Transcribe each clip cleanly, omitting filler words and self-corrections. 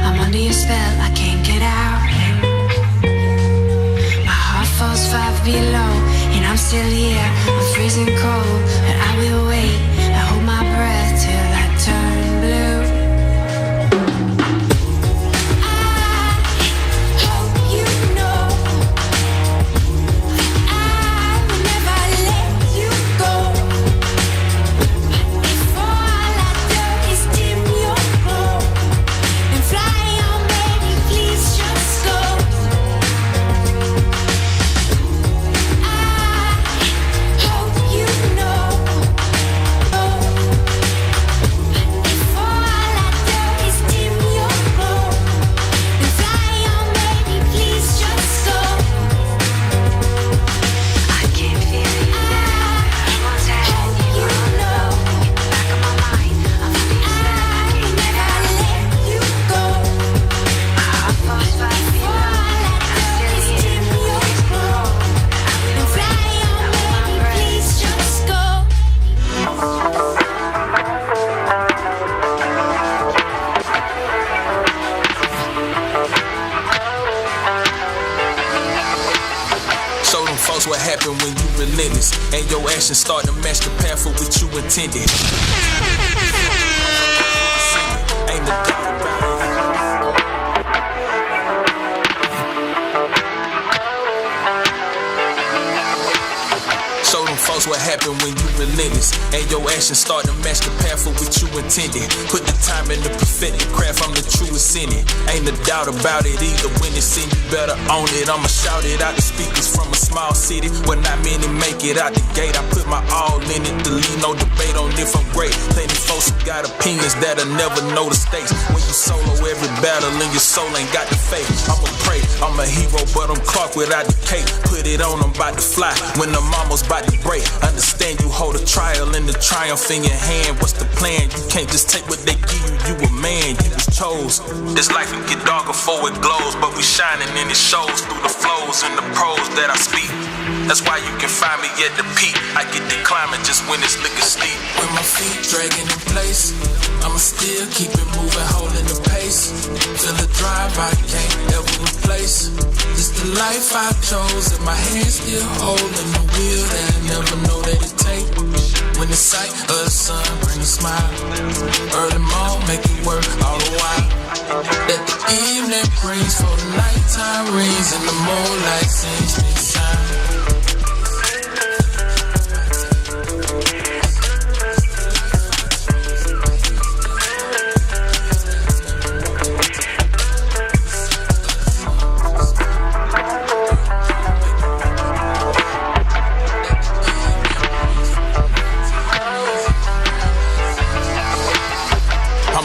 I'm under your spell, I can't get out. My heart falls 5 below, and I'm still here. I'm freezing cold, but I will wait. I hold my breath till I turn blue. What happened when you relentless and your actions start to match the path for which you intended. Ain't no doubt about it. Show them folks what happened when you relentless and your actions start to match the path for which you intended. Put the time in the perfected craft, I'm the truest in it. Ain't a doubt about it either. When it's in, you better own it. I'ma shout it out the speakers from a small city where not many make it out the gate. I put my all in it to leave no debate on if I'm great. Plenty folks who got opinions that'll never know the stakes. When you solo every battle and your soul ain't got the faith. I'ma pray, I'm a hero but I'm Clark without the cape. Put it on, I'm about to fly when I'm almost about to break. Understand you hold a trial and the triumph in your hand. What's the plan? You can't just take what they give you. You a man, you was chose. This life can get darker before it glows, but we shining and it shows through the flows and the prose that I speak. That's why you can find me at the peak. I get the climbing just when it's liquor steep. With my feet dragging in place, I'ma still keep it moving, holding the pace. Feel the drive I can't ever replace. It's the life I chose, and my hands still holding the wheel that I never know that it take. When the sight of the sun bring a smile, early morn make it work all the while. That the evening brings for the nighttime rings, and the moonlight sings me shine.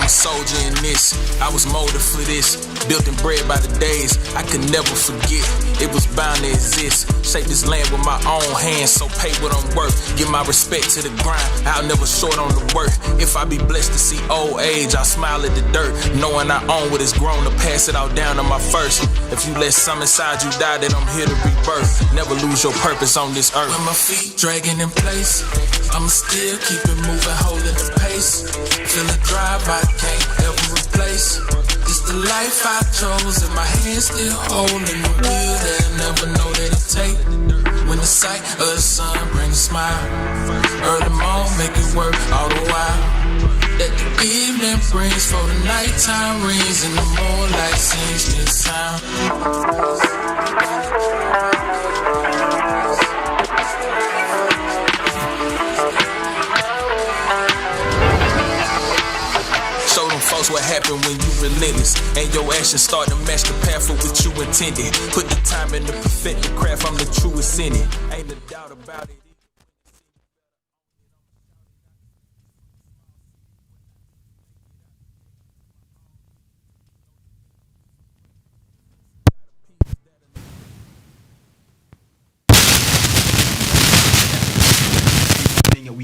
Soldier in this, I was molded for this. Built and bred by the days I could never forget. It was bound to exist. Shape this land with my own hands, so pay what I'm worth. Give my respect to the grind, I'll never short on the work. If I be blessed to see old age, I'll smile at the dirt, knowing I own what is grown to pass it all down to my first. If you let some inside you die, then I'm here to rebirth. Never lose your purpose on this earth. With my feet dragging in place, I'ma still keep it moving, holding the pace. Feel the drive I can't ever replace. It's the life I chose, and my hands still holding the wheel that I never know that it take. When the sight of the sun brings a smile, early morn make it work all the while. That the evening brings for the nighttime rings, and the moonlight sings me a sound. Show them folks what happened when you relentless and your actions start to match the path for which you intended. Put the time in the perfected craft, I'm the truest in it. Ain't a doubt about it.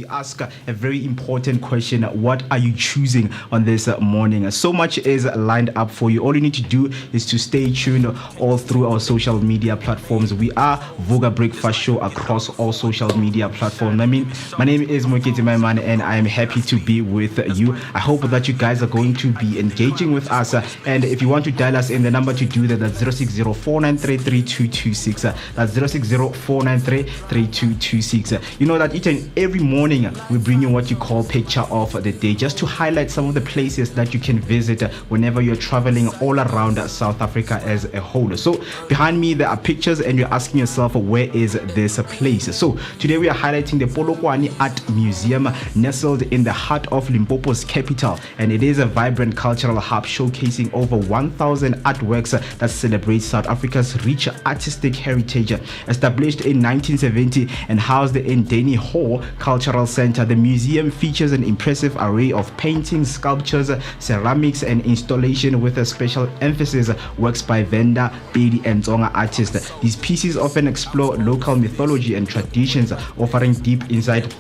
ask a very important question. What are you choosing on this morning? So much is lined up for you. All you need to do is to stay tuned all through our social media platforms. We are Vooka Breakfast Show across all social media platforms. My name is Mokete Maiman, and I am happy to be with you. I hope that you guys are going to be engaging with us. And if you want to dial us in, the number to do that, that's 060-493-3226. That's 060-493-3226. You know that each and every morning we bring you what you call picture of the day, just to highlight some of the places that you can visit whenever you're traveling all around South Africa as a whole. So behind me there are pictures, and you're asking yourself, where is this place? So today we are highlighting the Polokwane Art Museum, nestled in the heart of Limpopo's capital, and it is a vibrant cultural hub showcasing over 1,000 artworks that celebrate South Africa's rich artistic heritage. Established in 1970 and housed in Denny Hall Cultural Center, the museum features an impressive array of paintings, sculptures, ceramics, and installation with a special emphasis works by Venda, Pedi, and Tsonga artists. These pieces often explore local mythology and traditions, offering deep insight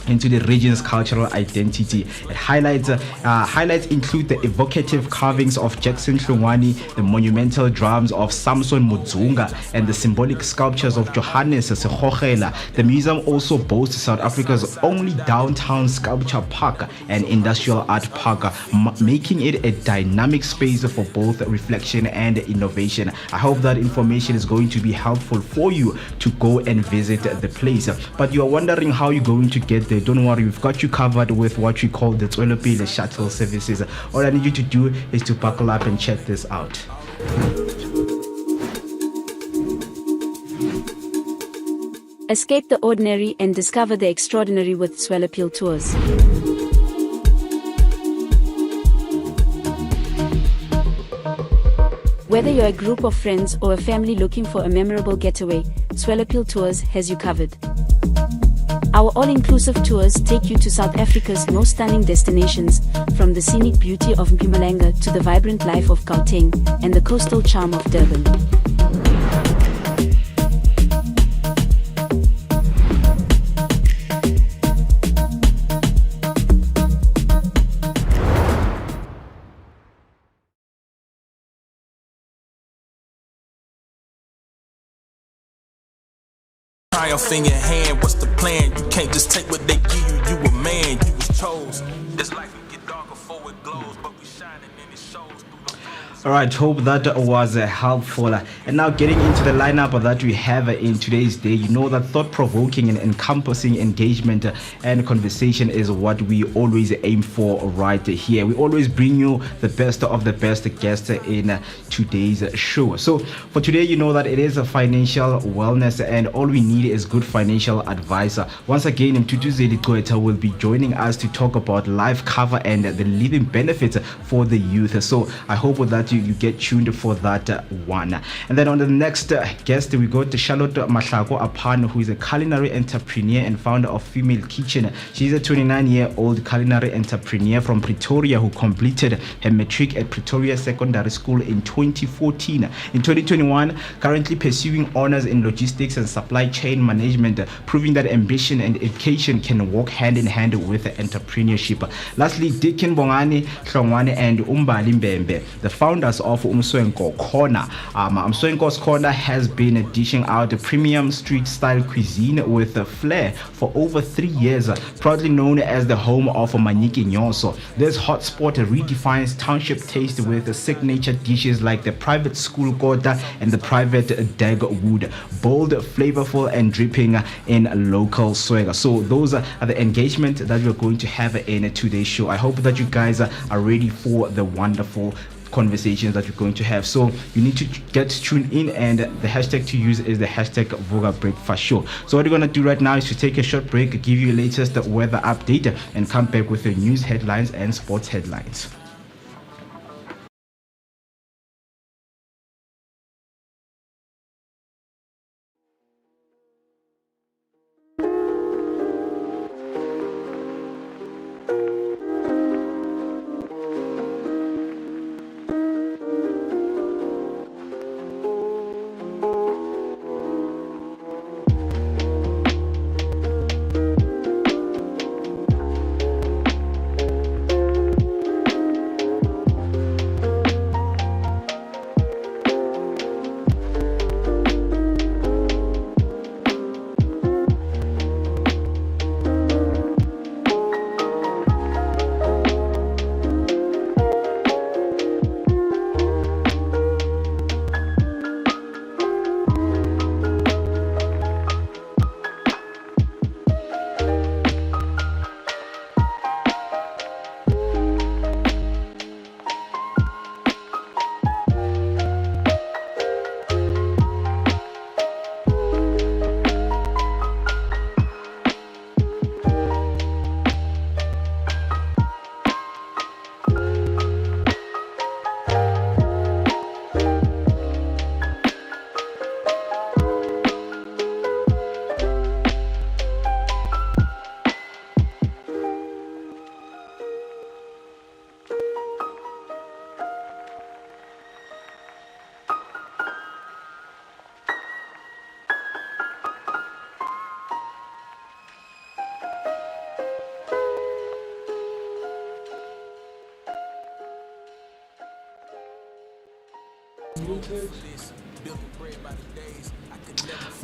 into the region's cultural identity. It highlights include the evocative carvings of Jackson Hlongwane, the monumental drums of Samson Mudzunga, and the symbolic sculptures of Johannes Sekhokhela. The museum also boasts South Africa's only downtown sculpture park and industrial art park, making it a dynamic space for both reflection and innovation. I hope that information is going to be helpful for you to go and visit the place. But you are wondering how you're going to get there. Don't worry, we've got you covered with what we call the Tswelopele shuttle services. All I need you to do is to buckle up and check this out. Escape the ordinary and discover the extraordinary with Tswelopele Tours. Whether you're a group of friends or a family looking for a memorable getaway, Tswelopele Tours has you covered. Our all-inclusive tours take you to South Africa's most stunning destinations, from the scenic beauty of Mpumalanga to the vibrant life of Gauteng and the coastal charm of Durban. Triumph in your hand, what's the plan? You can't just take what they give you, you a man, you was chose. This life can get darker before it glows, but we shining and it shows through the All right, hope that was helpful. And now getting into the lineup that we have in today's day, you know that thought-provoking and encompassing engagement and conversation is what we always aim for right here. We always bring you the best of the best guests in today's show. So for today, you know that it is a financial wellness, and all we need is good financial advice. Once again, Mtutuzeli Koeta will be joining us to talk about life cover and the living benefits for the youth. So I hope that you get tuned for that one. And then on the next guest, we go to Charlotte Mahlako Apano, who is a culinary entrepreneur and founder of Female Kitchen. She's a 29-year-old culinary entrepreneur from Pretoria who completed her matric at Pretoria Secondary School in 2014. In 2021, currently pursuing honors in logistics and supply chain management, proving that ambition and education can walk hand in hand with entrepreneurship. Lastly, Dikin Bongani Hlongwane and Umbali Mbembe, the founders of Umswenko Corner. Umswenko's Corner has been dishing out premium street style cuisine with a flair for over 3 years, proudly known as the home of Maniki Nyonso. This hotspot redefines township taste with signature dishes like the private school kota and the private dagwood, bold, flavorful, and dripping in local swagger. So those are the engagement that we're going to have in today's show. I hope that you guys are ready for the wonderful conversations that we're going to have. So you need to get tuned in, and the hashtag to use is the hashtag Vooka Breakfast Show. So what we're going to do right now is to take a short break, give you the latest weather update, and come back with the news headlines and sports headlines.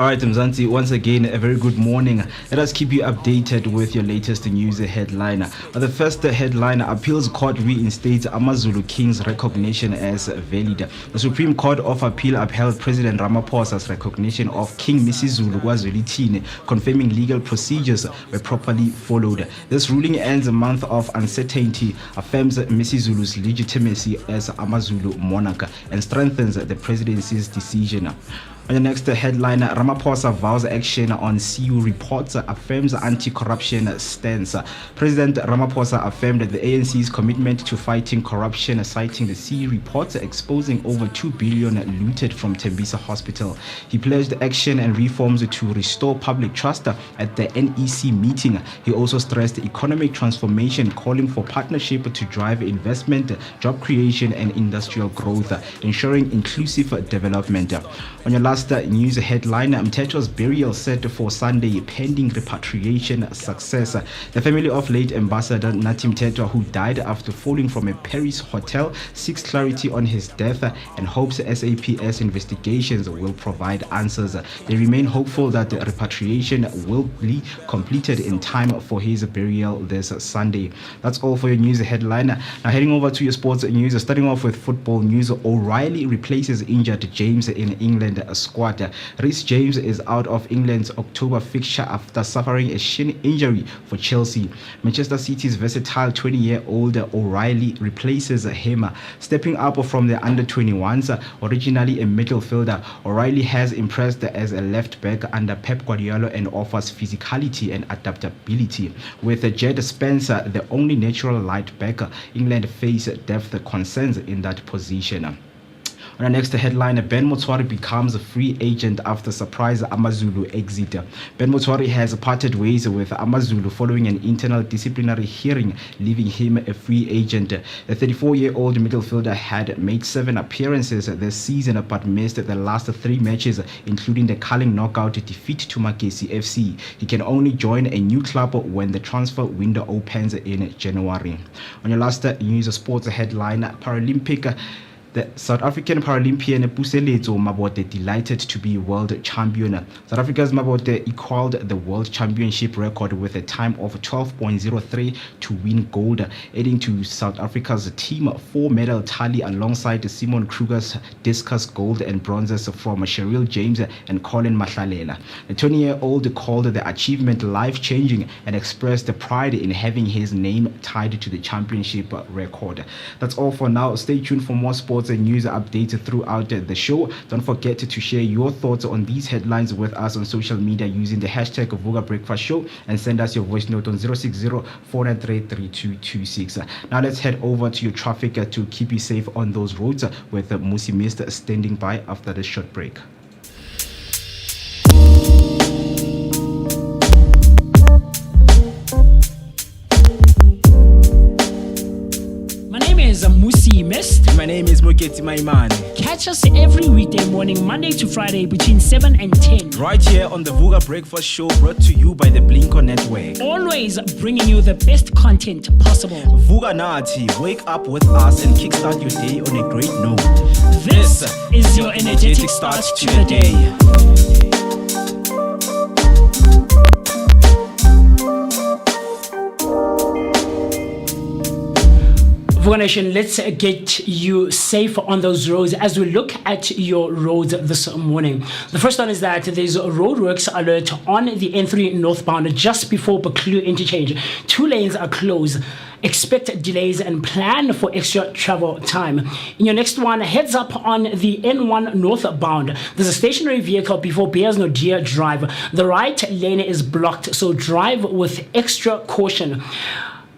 All right, Mzansi, once again, a very good morning. Let us keep you updated with your latest news headline. The first headline, Appeals Court reinstates AmaZulu King's recognition as valid. The Supreme Court of Appeal upheld President Ramaphosa's recognition of King Misizulu KwaZulu-Natal, confirming legal procedures were properly followed. This ruling ends a month of uncertainty, affirms Misizulu's legitimacy as AmaZulu monarch, and strengthens the presidency's decision. On the next headline, Ramaphosa vows action on CU reports, affirms anti-corruption stance. President Ramaphosa affirmed the ANC's commitment to fighting corruption, citing the CU reports exposing over 2 billion looted from Tembisa Hospital. He pledged action and reforms to restore public trust at the NEC meeting. He also stressed economic transformation, calling for partnership to drive investment, job creation and industrial growth, ensuring inclusive development. On your last news headline, Mteto's burial set for Sunday pending repatriation success. The family of late Ambassador Nathi Mteto, who died after falling from a Paris hotel, seeks clarity on his death and hopes SAPS investigations will provide answers. They remain hopeful that the repatriation will be completed in time for his burial this Sunday. That's all for your news headline. Now heading over to your sports news, starting off with football news. O'Reilly replaces injured James in England squad. Reece James is out of England's October fixture after suffering a shin injury for Chelsea. Manchester City's versatile 20-year-old O'Reilly replaces him. Stepping up from the under-21s, originally a midfielder, O'Reilly has impressed as a left-back under Pep Guardiola and offers physicality and adaptability. With Jed Spencer the only natural right-back, England face depth concerns in that position. On the next headline, Ben Motwari becomes a free agent after surprise AmaZulu exit. Ben Motwari has parted ways with AmaZulu following an internal disciplinary hearing, leaving him a free agent. The 34-year-old midfielder had made 7 appearances this season but missed the last 3 matches, including the culling knockout defeat to Magesi FC. He can only join a new club when the transfer window opens in January. On your last news sports headline, Paralympic. The South African Paralympian Puseletso Mabote delighted to be world champion. South Africa's Mabote equaled the world championship record with a time of 12.03 to win gold, adding to South Africa's team 4-medal tally alongside Simon Kruger's discus gold and bronzes from Cheryl James and Colin Mahlalela. The 20-year-old called the achievement life-changing and expressed the pride in having his name tied to the championship record. That's all for now. Stay tuned for more sports and news updates throughout the show. Don't forget to share your thoughts on these headlines with us on social media using the hashtag Vooka Breakfast Show and send us your voice note on 060-493-3226. Now let's head over to your traffic to keep you safe on those roads with Musi Mist standing by after this short break. Musi Mist. My name is Moketi Maimane. Catch us every weekday morning, Monday to Friday between 7 and 10. Right here on the Vooka Breakfast Show, brought to you by the Blinko Network. Always bringing you the best content possible. Vooka Nati, wake up with us and kickstart your day on a great note. This is your energetic start to the day. Vooka Nation, let's get you safe on those roads as we look at your roads this morning. The first one is that there's a roadworks alert on the N3 northbound just before Baklu interchange. 2 lanes are closed. Expect delays and plan for extra travel time. In your next one, heads up on the N1 northbound. There's a stationary vehicle before Bears No Deer Drive. The right lane is blocked, so drive with extra caution.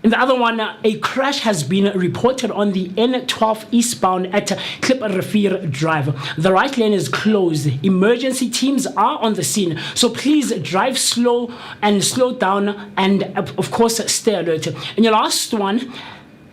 In the other one, a crash has been reported on the N12 eastbound at Klip Rafir Drive. The right lane is closed. Emergency teams are on the scene, so please drive slow and slow down and, of course, stay alert. And your last one,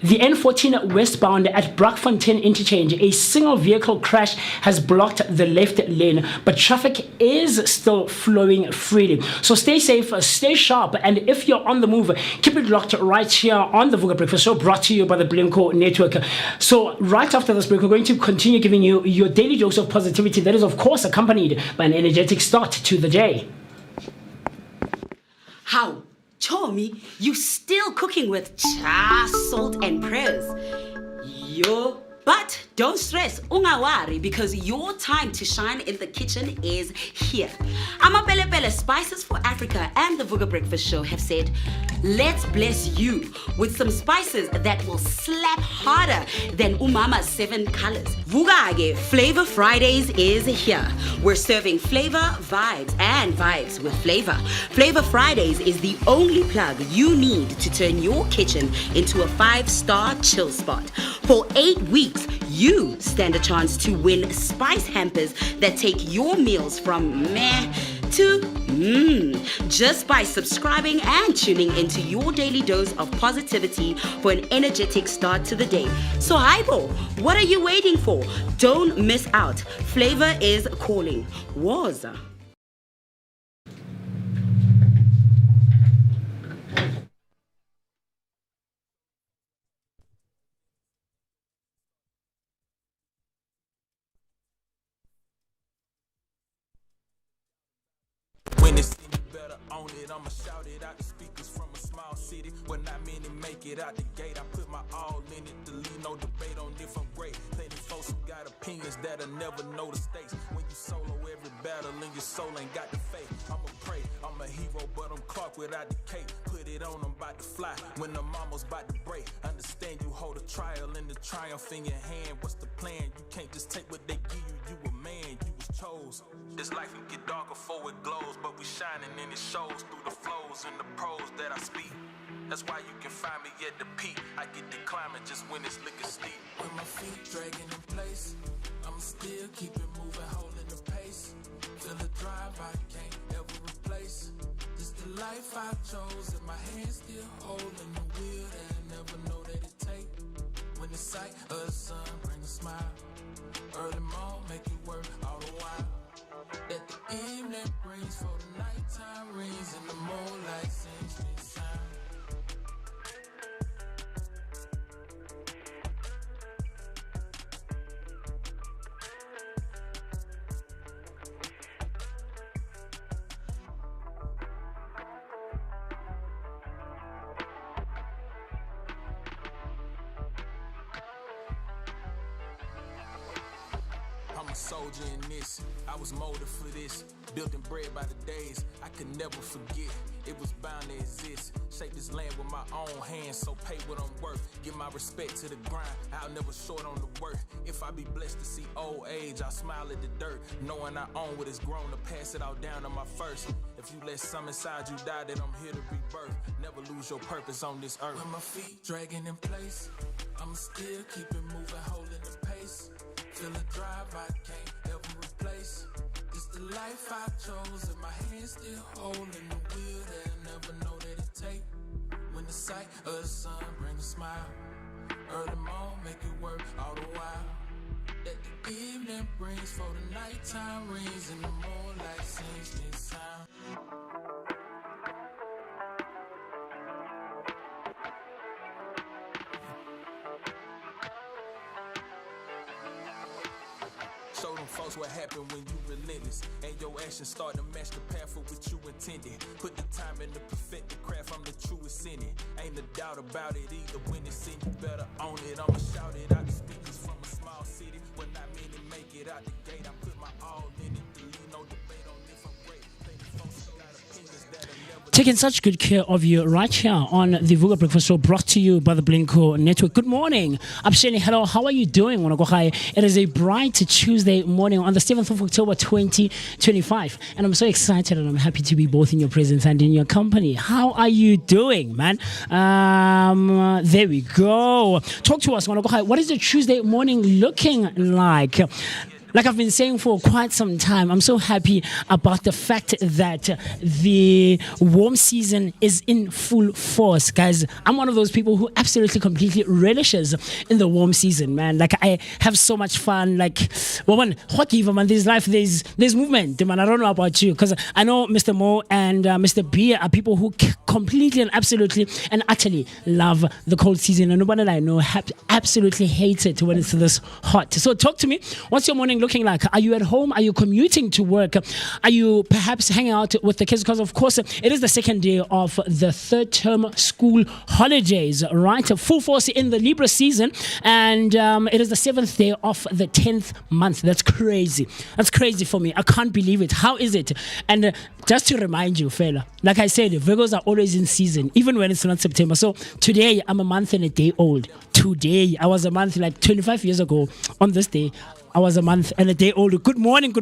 The N14 westbound at Brakfontein interchange, a single vehicle crash has blocked the left lane, but traffic is still flowing freely. So stay safe, stay sharp, and if you're on the move, keep it locked right here on the Vooka Breakfast Show, brought to you by the Blinko Network. So right after this break, we're going to continue giving you your daily dose of positivity that is, of course, accompanied by an energetic start to the day. How? Chomi, you still cooking with cha, salt, and prayers. Yo. But don't stress, ungawari, because your time to shine in the kitchen is here. Amapele Spices for Africa and the Vooka Breakfast Show have said, let's bless you with some spices that will slap harder than Umama's 7 colors. Vugage Flavor Fridays is here. We're serving flavor, vibes, and vibes with flavor. Flavor Fridays is the only plug you need to turn your kitchen into a 5-star chill spot. For 8 weeks, you stand a chance to win spice hampers that take your meals from meh to just by subscribing and tuning into your daily dose of positivity for an energetic start to the day. So Hypo, what are you waiting for? Don't miss out. Flavor is calling. Waza. When it's any better on it, I'ma shout it out the speakers from a small city. When I many make it out the gate, I put my all in it to leave no debate on if I'm great. Plenty folks who got opinions that'll never know the stakes. When you solo every battle and your soul ain't got the faith. I'ma pray, I'm a hero, but I'm Clark without the cape. Put it on, I'm about to fly. When I'm almost about to break, understand you hold a trial and the triumph in your hand. What's the plan? You can't just take what they give you. You a man, you was chose. This life can get darker before it glows, but we shining and it shows through the flows and the prose that I speak. That's why you can find me at the peak. I get the climbing just when it's looking steep. When my feet dragging in place, I'ma still keep it moving, holding the pace. Feel the drive I can't ever replace. This the life I chose, and my hands still holding the wheel that I never know that it take. When the sight of the sun bring a smile, early morn make you work all the while. That the evening brings for the nighttime rings and the moonlight sings me a sound. I'm a soldier in this, I was molded for this. Built and bred by the days, I could never forget. It was bound to exist. Shape this land with my own hands, so pay what I'm worth. Give my respect to the grind, I'll never short on the work. If I be blessed to see old age, I'll smile at the dirt. Knowing I own what is grown to pass it all down to my first. If you let some inside you die, then I'm here to rebirth. Never lose your purpose on this earth. When my feet dragging in place, I'ma still keep it moving, holding the pace. Feel a drive I can't ever replace. This the life I chose, and my hands still holding the wheel that I never know that it take. When the sight of the sun bring a smile, early morn make it work all the while. That the evening brings for the nighttime rings and the moonlight sings me a sound. Show them folks what happened when you relentless, and your actions start to match the path for what you intended. Put the time in to perfect the craft, I'm the truest in it. Ain't a doubt about it either. When it's in you better own it. I'ma shout it out the speakers from a small city. When I mean to make it out the gate, I put my all in it to leave no debate on if I'm great. Plenty folks who got opinions that'll never. Taking such good care of you right here on the Vooka Breakfast Show, brought to you by the Blinko Network. Good morning. I'm Shani. Hello. How are you doing? It is a bright Tuesday morning on the 7th of October 2025. And I'm so excited and I'm happy to be both in your presence and in your company. How are you doing, man? There we go. Talk to us. What is the Tuesday morning looking like? like I've been saying for quite some time, I'm so happy about the fact that the warm season is in full force, guys. I'm one of those people who absolutely completely relishes in the warm season, man. Like I have so much fun. Like, well, man, there's life, there's movement, man. I don't know about you, because I know Mr. Mo and Mr. B are people who completely and absolutely and utterly love the cold season, and nobody that I know absolutely hates it when it's this hot. So talk to me. What's your morning looking like? Are you at home? Are you commuting to work? Are you perhaps hanging out with the kids? Because of course it is the second day of the third term school holidays, right? Full force in the Libra season, and it is the 7th day of the 10th month. That's crazy. That's crazy for me. I can't believe it. How is it? And just to remind you, fella, like I said, Virgos are always in season, even when it's not September. So today I'm a month and a day old. Today I was a month like 25 years ago on this day. I was a month and a day old. Good morning. To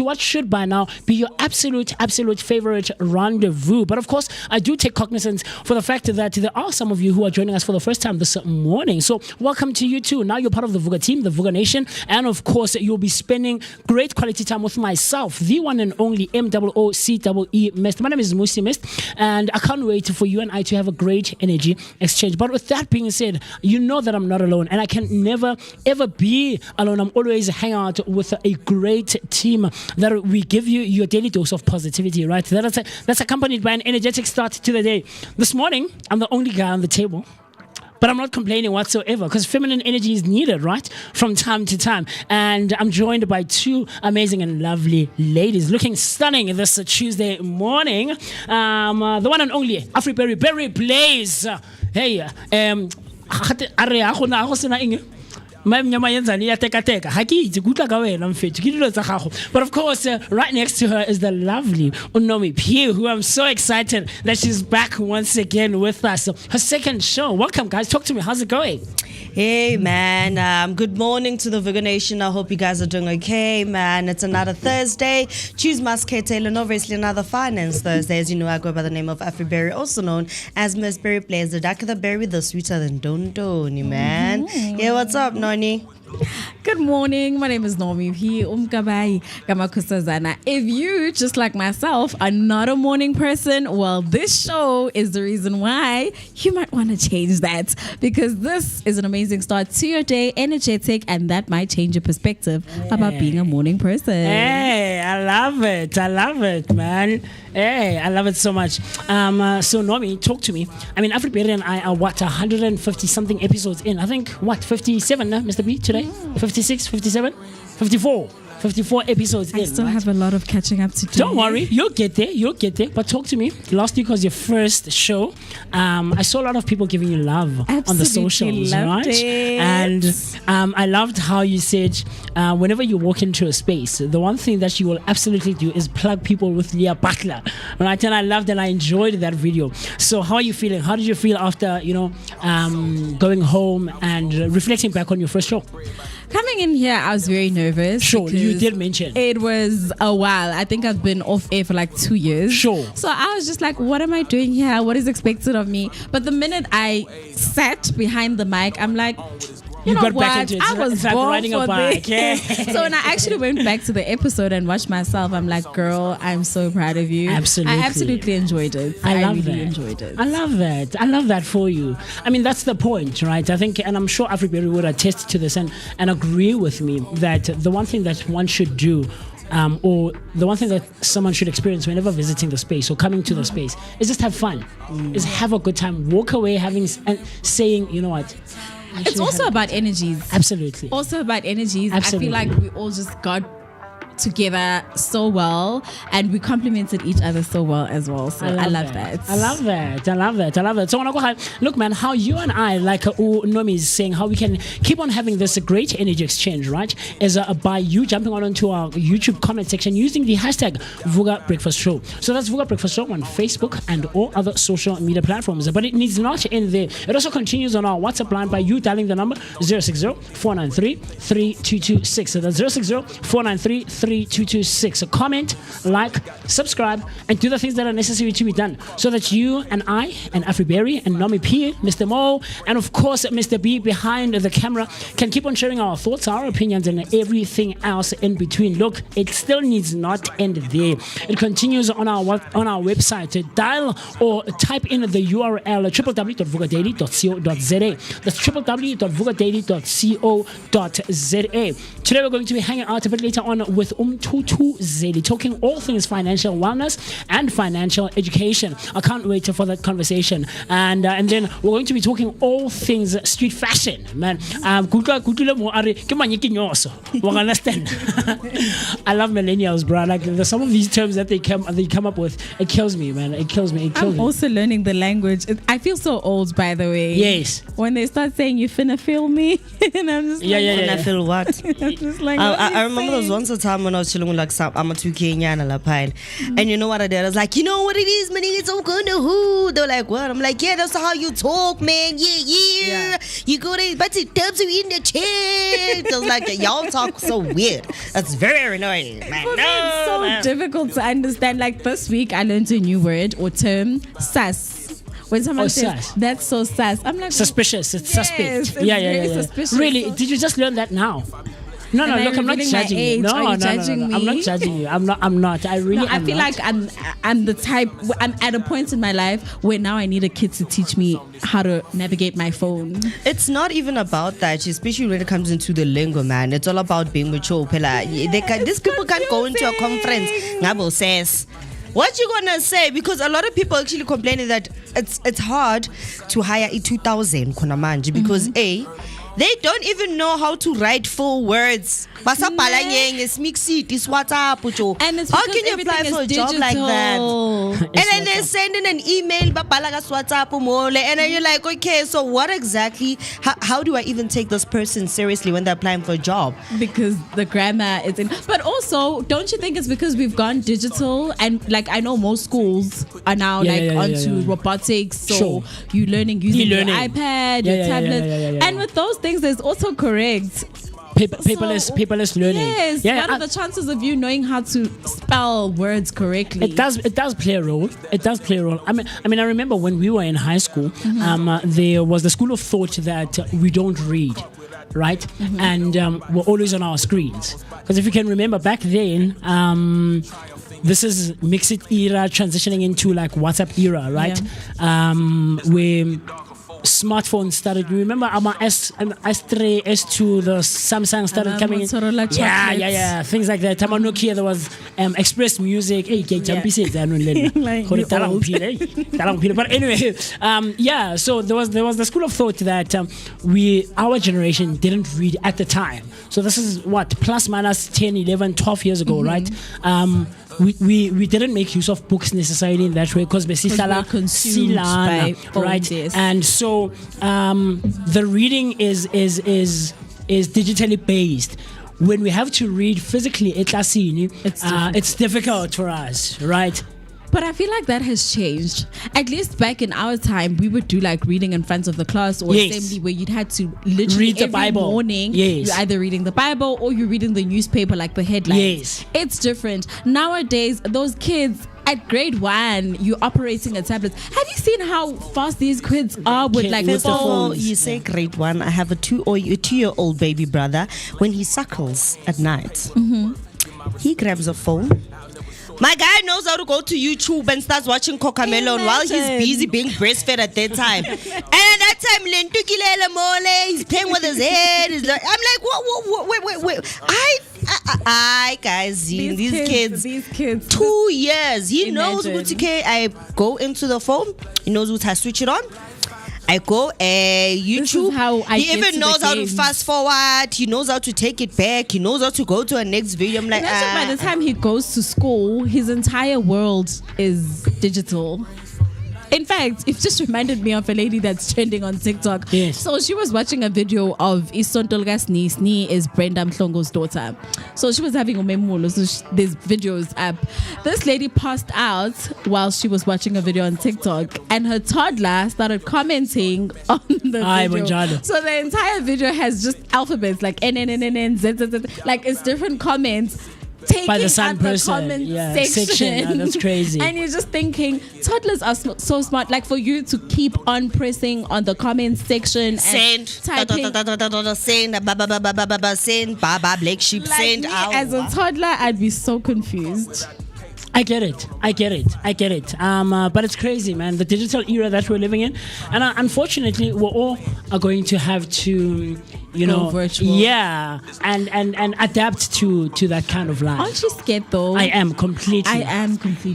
what should by now be your absolute favorite rendezvous. But of course, I do take cognizance for the fact that there are some of you who are joining us for the first time this morning. So welcome to you too. Now you're part of the Vooka team, the Vooka Nation. And of course, you'll be spending great quality time with myself, the one and only MOOCEE Mist. My name is Musi Mist, and I can't wait for you and I to have a great energy exchange. But with that being said, you know that I'm not alone, and I can never ever be alone. I'm always hanging out with a great team that we give you your daily dose of positivity, right? That's accompanied by an energetic start to the day. This morning, I'm the only guy on the table, but I'm not complaining whatsoever, because feminine energy is needed, right? From time to time. And I'm joined by two amazing and lovely ladies looking stunning this Tuesday morning. The one and only Berry Blaze. Hey, but of course, right next to her is the lovely Unomi P, who I'm so excited that she's back once again with us. Her second show. Welcome, guys. Talk to me. How's it going? Hey, man. Good morning to the Vooka Nation. I hope you guys are doing okay, man. It's another Thursday. Choose Muscatel, and obviously another Finance Thursday. As you know, I go by the name of Berry, also known as Miss Berry Plays. The darker the berry, the sweeter than Dondoni, man. Yeah, what's up, Noni? Good morning. My name is Nomi P. If you, just like myself, are not a morning person, well, this show is the reason why you might want to change that, because this is an amazing start to your day, energetic, and that might change your perspective about being a morning person. Hey, I love it, man. Hey, I love it so much. So Nomi, talk to me. I mean, Afriberry and I are 150 something episodes in. I think 57, Mr. B, today? 56, 57, 54 episodes in. I still have a lot of catching up to do. Don't worry, you'll get there. But talk to me. Last week was your first show. I saw a lot of people giving you love on the socials, right? It. And I loved how you said whenever you walk into a space, the one thing that you will absolutely do is plug people with Leah Butler, right? And I loved and I enjoyed that video. So how are you feeling? How did you feel after going home and reflecting back on your first show? Coming in here, I was very nervous. Sure, you did mention. It was a while. I think I've been off air for like 2 years. Sure. So I was just like, what am I doing here? What is expected of me? But the minute I sat behind the mic, I'm like, you know got what? Back into it. I was like born riding for a bike. this. So when I actually went back to the episode and watched myself, I'm like, girl, I'm so proud of you. Absolutely. I absolutely enjoyed it. I really enjoyed it. I love that for you. I mean, that's the point, right? I think, and I'm sure everybody would attest to this and agree with me that the one thing that one should do or the one thing that someone should experience whenever visiting the space or coming to the space is just have fun, is have a good time, walk away and saying, you know what, it's also about energies. Absolutely. Also about energies. Absolutely. I feel like we all just got together so well and we complemented each other so well as well. So I love that. I love that. So look, man, how you and I, like Nomi is saying, how we can keep on having this great energy exchange, right, is by you jumping onto our YouTube comment section using the hashtag Vooka Breakfast Show. So that's Vooka Breakfast Show on Facebook and all other social media platforms. But it needs not end there. It also continues on our WhatsApp line by you dialing the number 060-493-3226. So that's 060-493-3226. 73226. So comment, like, subscribe, and do the things that are necessary to be done so that you and I and Afriberry and Nomi P, Mr. Mo, and of course Mr. B behind the camera can keep on sharing our thoughts, our opinions, and everything else in between. Look, it still needs not end there. It continues on our website. Dial or type in the URL www.vukadaily.co.za. That's www.vukadaily.co.za. Today we're going to be hanging out a bit later on with Tutu Zeli, talking all things financial wellness and financial education. I can't wait for that conversation. And then we're going to be talking all things street fashion, man. Understand? I love millennials, bro. Like some of these terms that they come up with, it kills me, man. It kills me. I'm also learning the language. I feel so old, by the way. Yes. When they start saying you finna feel me, and I'm just I feel what? I'm just like, I remember there was once a time when I was chilling with like some I'm a 2K nyana la pile. And you know what I did? I was like, you know what it is, man, it's so good to who. They're like, what? I'm like, yeah, that's how you talk, man. Yeah. You go there, but it dubs you in the chair. It was like, y'all talk so weird. That's very annoying, man. it's so difficult to understand. Like this week I learned a new word or term, sus. When someone says sus. That's so sus, I'm like Suspicious. It's suspect. It's Yeah. suspicious. Really? Did you just learn that now? No, Am I look, I'm not revealing my judging you. age? No, Are you no, judging no. I'm not me? judging you. I'm not. I really I am feel not. like I'm the type. I'm at a point in my life where now I need a kid to teach me how to navigate my phone. It's not even about that, especially when it comes into the lingo, man. It's all about being mature. These people can't go into a conference. Ngabo says, what you gonna say? Because a lot of people actually complaining that it's hard to hire a 2000 kunamanji because they don't even know how to write full words. And it's How can you apply for a job like that? And then they're sending an email, and then you're like, okay, so what exactly? How do I even take this person seriously when they're applying for a job? Because the grammar is in. But also, don't you think it's because we've gone digital? And like I know most schools are now onto robotics, so you're learning using your iPad, your tablet, and with those things, there's autocorrect. Paperless learning. Yes. What are the chances of you knowing how to spell words correctly? It does play a role. I mean, I remember when we were in high school, there was the school of thought that we don't read, right? And we're always on our screens. Because if you can remember back then, this is mixed era transitioning into like WhatsApp era, right? Where smartphones started. You remember S3, S2, the Samsung started coming in. Yeah, things like that. Nokia, there was Express Music. But anyway, so there was the school of thought that our generation didn't read at the time. So this is what, plus minus 10, 11, 12 years ago, right? We didn't make use of books necessarily in that way because we're consumed by phones, right? Yes. And so the reading is digitally based. When we have to read physically, it's difficult for us, right? But I feel like that has changed. At least back in our time, we would do like reading in front of the class or assembly where you'd had to literally read the every Bible. morning. Yes. You're either reading the Bible or you're reading the newspaper, like the headlines. Yes. It's different. Nowadays, those kids at grade 1, you're operating a tablet. Have you seen how fast these kids are with like First of all, phones? you say grade 1. I have a 2-year-old baby brother. When he suckles at night, he grabs a phone. My guy knows how to go to YouTube and starts watching Cocamelon while he's busy being breastfed at that time. And at that time, he's playing with his head. I'm like, what? Wait. I guys, these kids, 2 years. He knows okay, I go into the phone. He knows what to switch it on. I go YouTube. He even knows how to fast forward. He knows how to take it back. He knows how to go to a next video. I'm like, by the time he goes to school, his entire world is digital. In fact, it just reminded me of a lady that's trending on TikTok. Yes. So she was watching a video of Isontolga's niece. Ni is Brenda Mhlongo's daughter. So she was having a memulo. So there's videos up. This lady passed out while she was watching a video on TikTok, and her toddler started commenting on the video. So the entire video has just alphabets like N, Z, Z, Z. Like it's different comments. taking By the sun at person. the comment Yeah, section. Oh, that's crazy. And you're just thinking, toddlers are so smart. Like for you to keep on pressing on the comment section Send, and typing. send, baba, black sheep, Like send. me, as a toddler, I'd be so confused. I get it. But it's crazy, man. The digital era that we're living in, and unfortunately, we're all are going to have to, Go virtual. yeah, and adapt to that kind of life. Aren't you scared though? I am completely.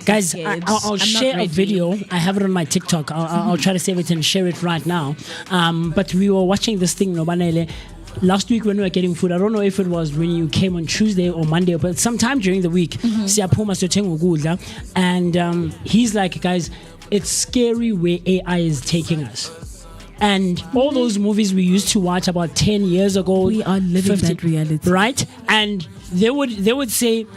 Guys, scared. I'll I'm not share a ready. video. I have it on my TikTok. I'll try to save it and share it right now. But we were watching this thing, Nobanele. Last week when we were getting food, I don't know if it was when you came on Tuesday or Monday, but sometime during the week, siyaphuma siyothenga ukudla, and he's like, guys, it's scary where AI is taking us. And all those movies we used to watch about 10 years ago, We are living that reality. right? And they would say,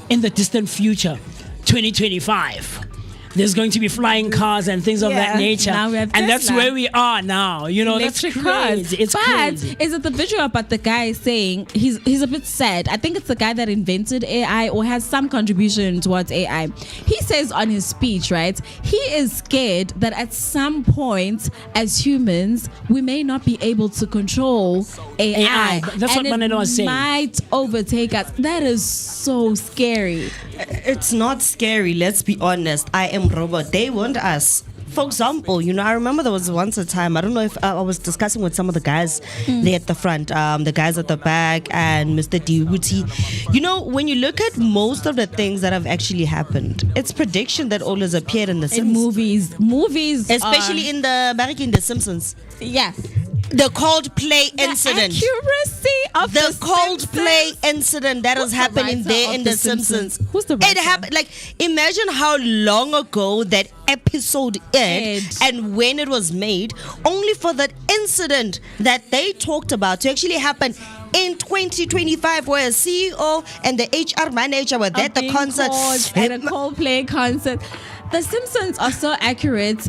in the distant future, 2025. There's going to be flying cars and things of that Yeah, nature. now we have And that's Tesla. where we are now. Electric that's cars. crazy. It's but crazy. is it the video about the guy saying he's a bit sad? I think it's the guy that invented AI or has some contribution towards AI. He says on his speech, right? He is scared that at some point, as humans, we may not be able to control AI. That's what and Manelo was saying. Might overtake us. That is so scary. It's not scary, let's be honest. I am robot. They want us. For example, I remember there was once a time, I don't know if I was discussing with some of the guys there at the front, the guys at the back, and Mr. Diuti. When you look at most of the things that have actually happened, it's prediction that always appeared in the In Simpsons. movies, Especially in the Simpsons. yeah. The Coldplay incident. The accuracy of The the Coldplay Simpsons. incident that Who's is the happening writer there of in The The Simpsons. Simpsons? Who's the It writer? happened. Imagine how long ago that episode aired and when it was made, only for that incident that they talked about to actually happen in 2025, where a CEO and the HR manager were there at the Being concert. called at a Coldplay concert. The Simpsons are so accurate.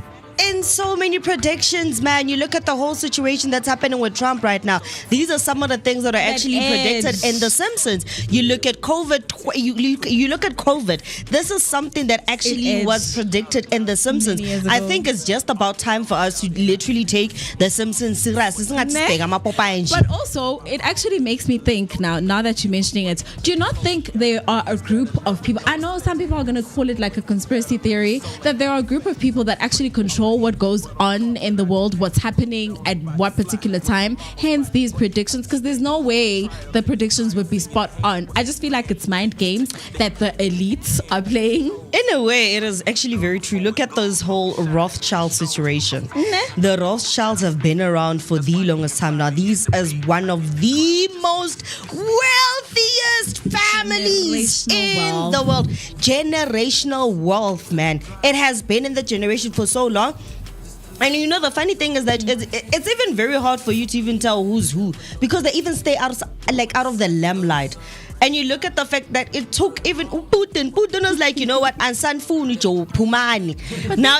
In so many predictions, man. You look at the whole situation that's happening with Trump right now. These are some of the things that are actually predicted in The Simpsons. You look at COVID. You look at COVID. This is something that actually was predicted in The Simpsons. years I ago. think it's just about time for us to literally take The Simpsons serious. But also, it actually makes me think now that you're mentioning it, do you not think there are a group of people? I know some people are going to call it like a conspiracy theory, that there are a group of people that actually control what goes on in the world, what's happening at what particular time, hence these predictions, because there's no way the predictions would be spot on. I just feel like it's mind games that the elites are playing. In a way, it is actually very true. Look at this whole Rothschild situation. The Rothschilds have been around for the longest time now. These is one of the most wealthiest families in the world. Generational wealth, man. It has been in the generation for so long. And the funny thing is that it's even very hard for you to even tell who's who, because they even stay out of the limelight. And you look at the fact that it took even Putin. Putin was like, you know what? Now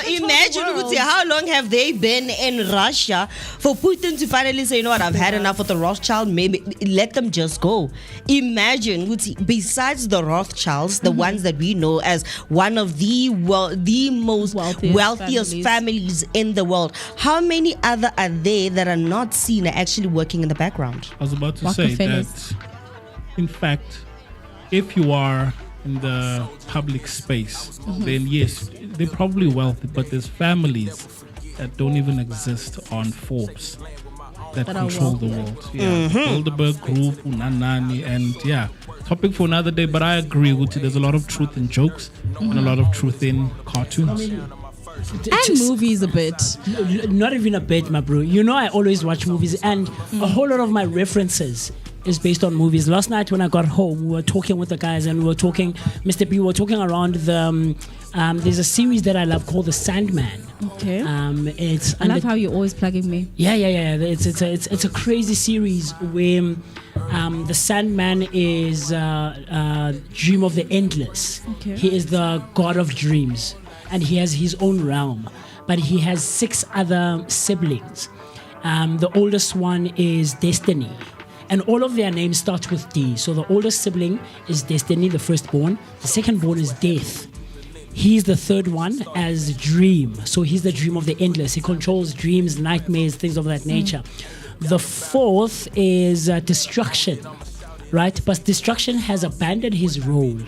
imagine how long have they been in Russia for Putin to finally say, you know what? I've had enough of the Rothschild. Maybe let them just go. Imagine, besides the Rothschilds, the ones that we know as one of the most wealthiest families in the world, how many other are there that are not seen are actually working in the background? I was about to say that, in fact, if you are in the public space, then yes, they're probably wealthy, but there's families that don't even exist on Forbes that control the world. Yeah, Bilderberg Group, Unanani, and topic for another day. But I agree with you. There's a lot of truth in jokes and a lot of truth in cartoons. And movies a bit. Not even a bit, my bro. I always watch movies, and a whole lot of my references is based on movies. Last night when I got home, we were talking with the guys, and we were talking, Mr. P, we were talking around the there's a series that I love called The Sandman. Okay. It's I love how you're always plugging me. Yeah. It's a crazy series where the Sandman is dream of the endless. Okay. He is the god of dreams, and he has his own realm, but he has 6 other siblings. The oldest one is Destiny, and all of their names start with D. So the oldest sibling is Destiny, the firstborn. The secondborn is Death. He's the third one as Dream. So he's the dream of the endless. He controls dreams, nightmares, things of that nature. The fourth is Destruction, right? But Destruction has abandoned his role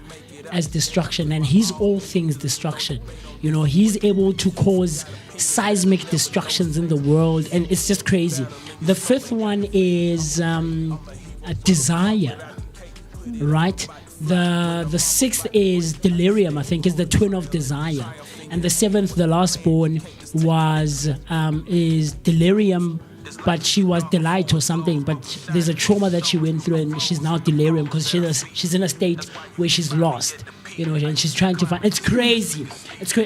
as destruction, and he's all things destruction. You know, he's able to cause seismic destructions in the world, and it's just crazy. The fifth one is Desire, right? The sixth is Delirium, I think, is the twin of Desire, and the seventh, the last born, is Delirium, but she was Delight or something, but there's a trauma that she went through, and she's now Delirium because she's in a state where she's lost, you know, and she's trying to find. It's crazy,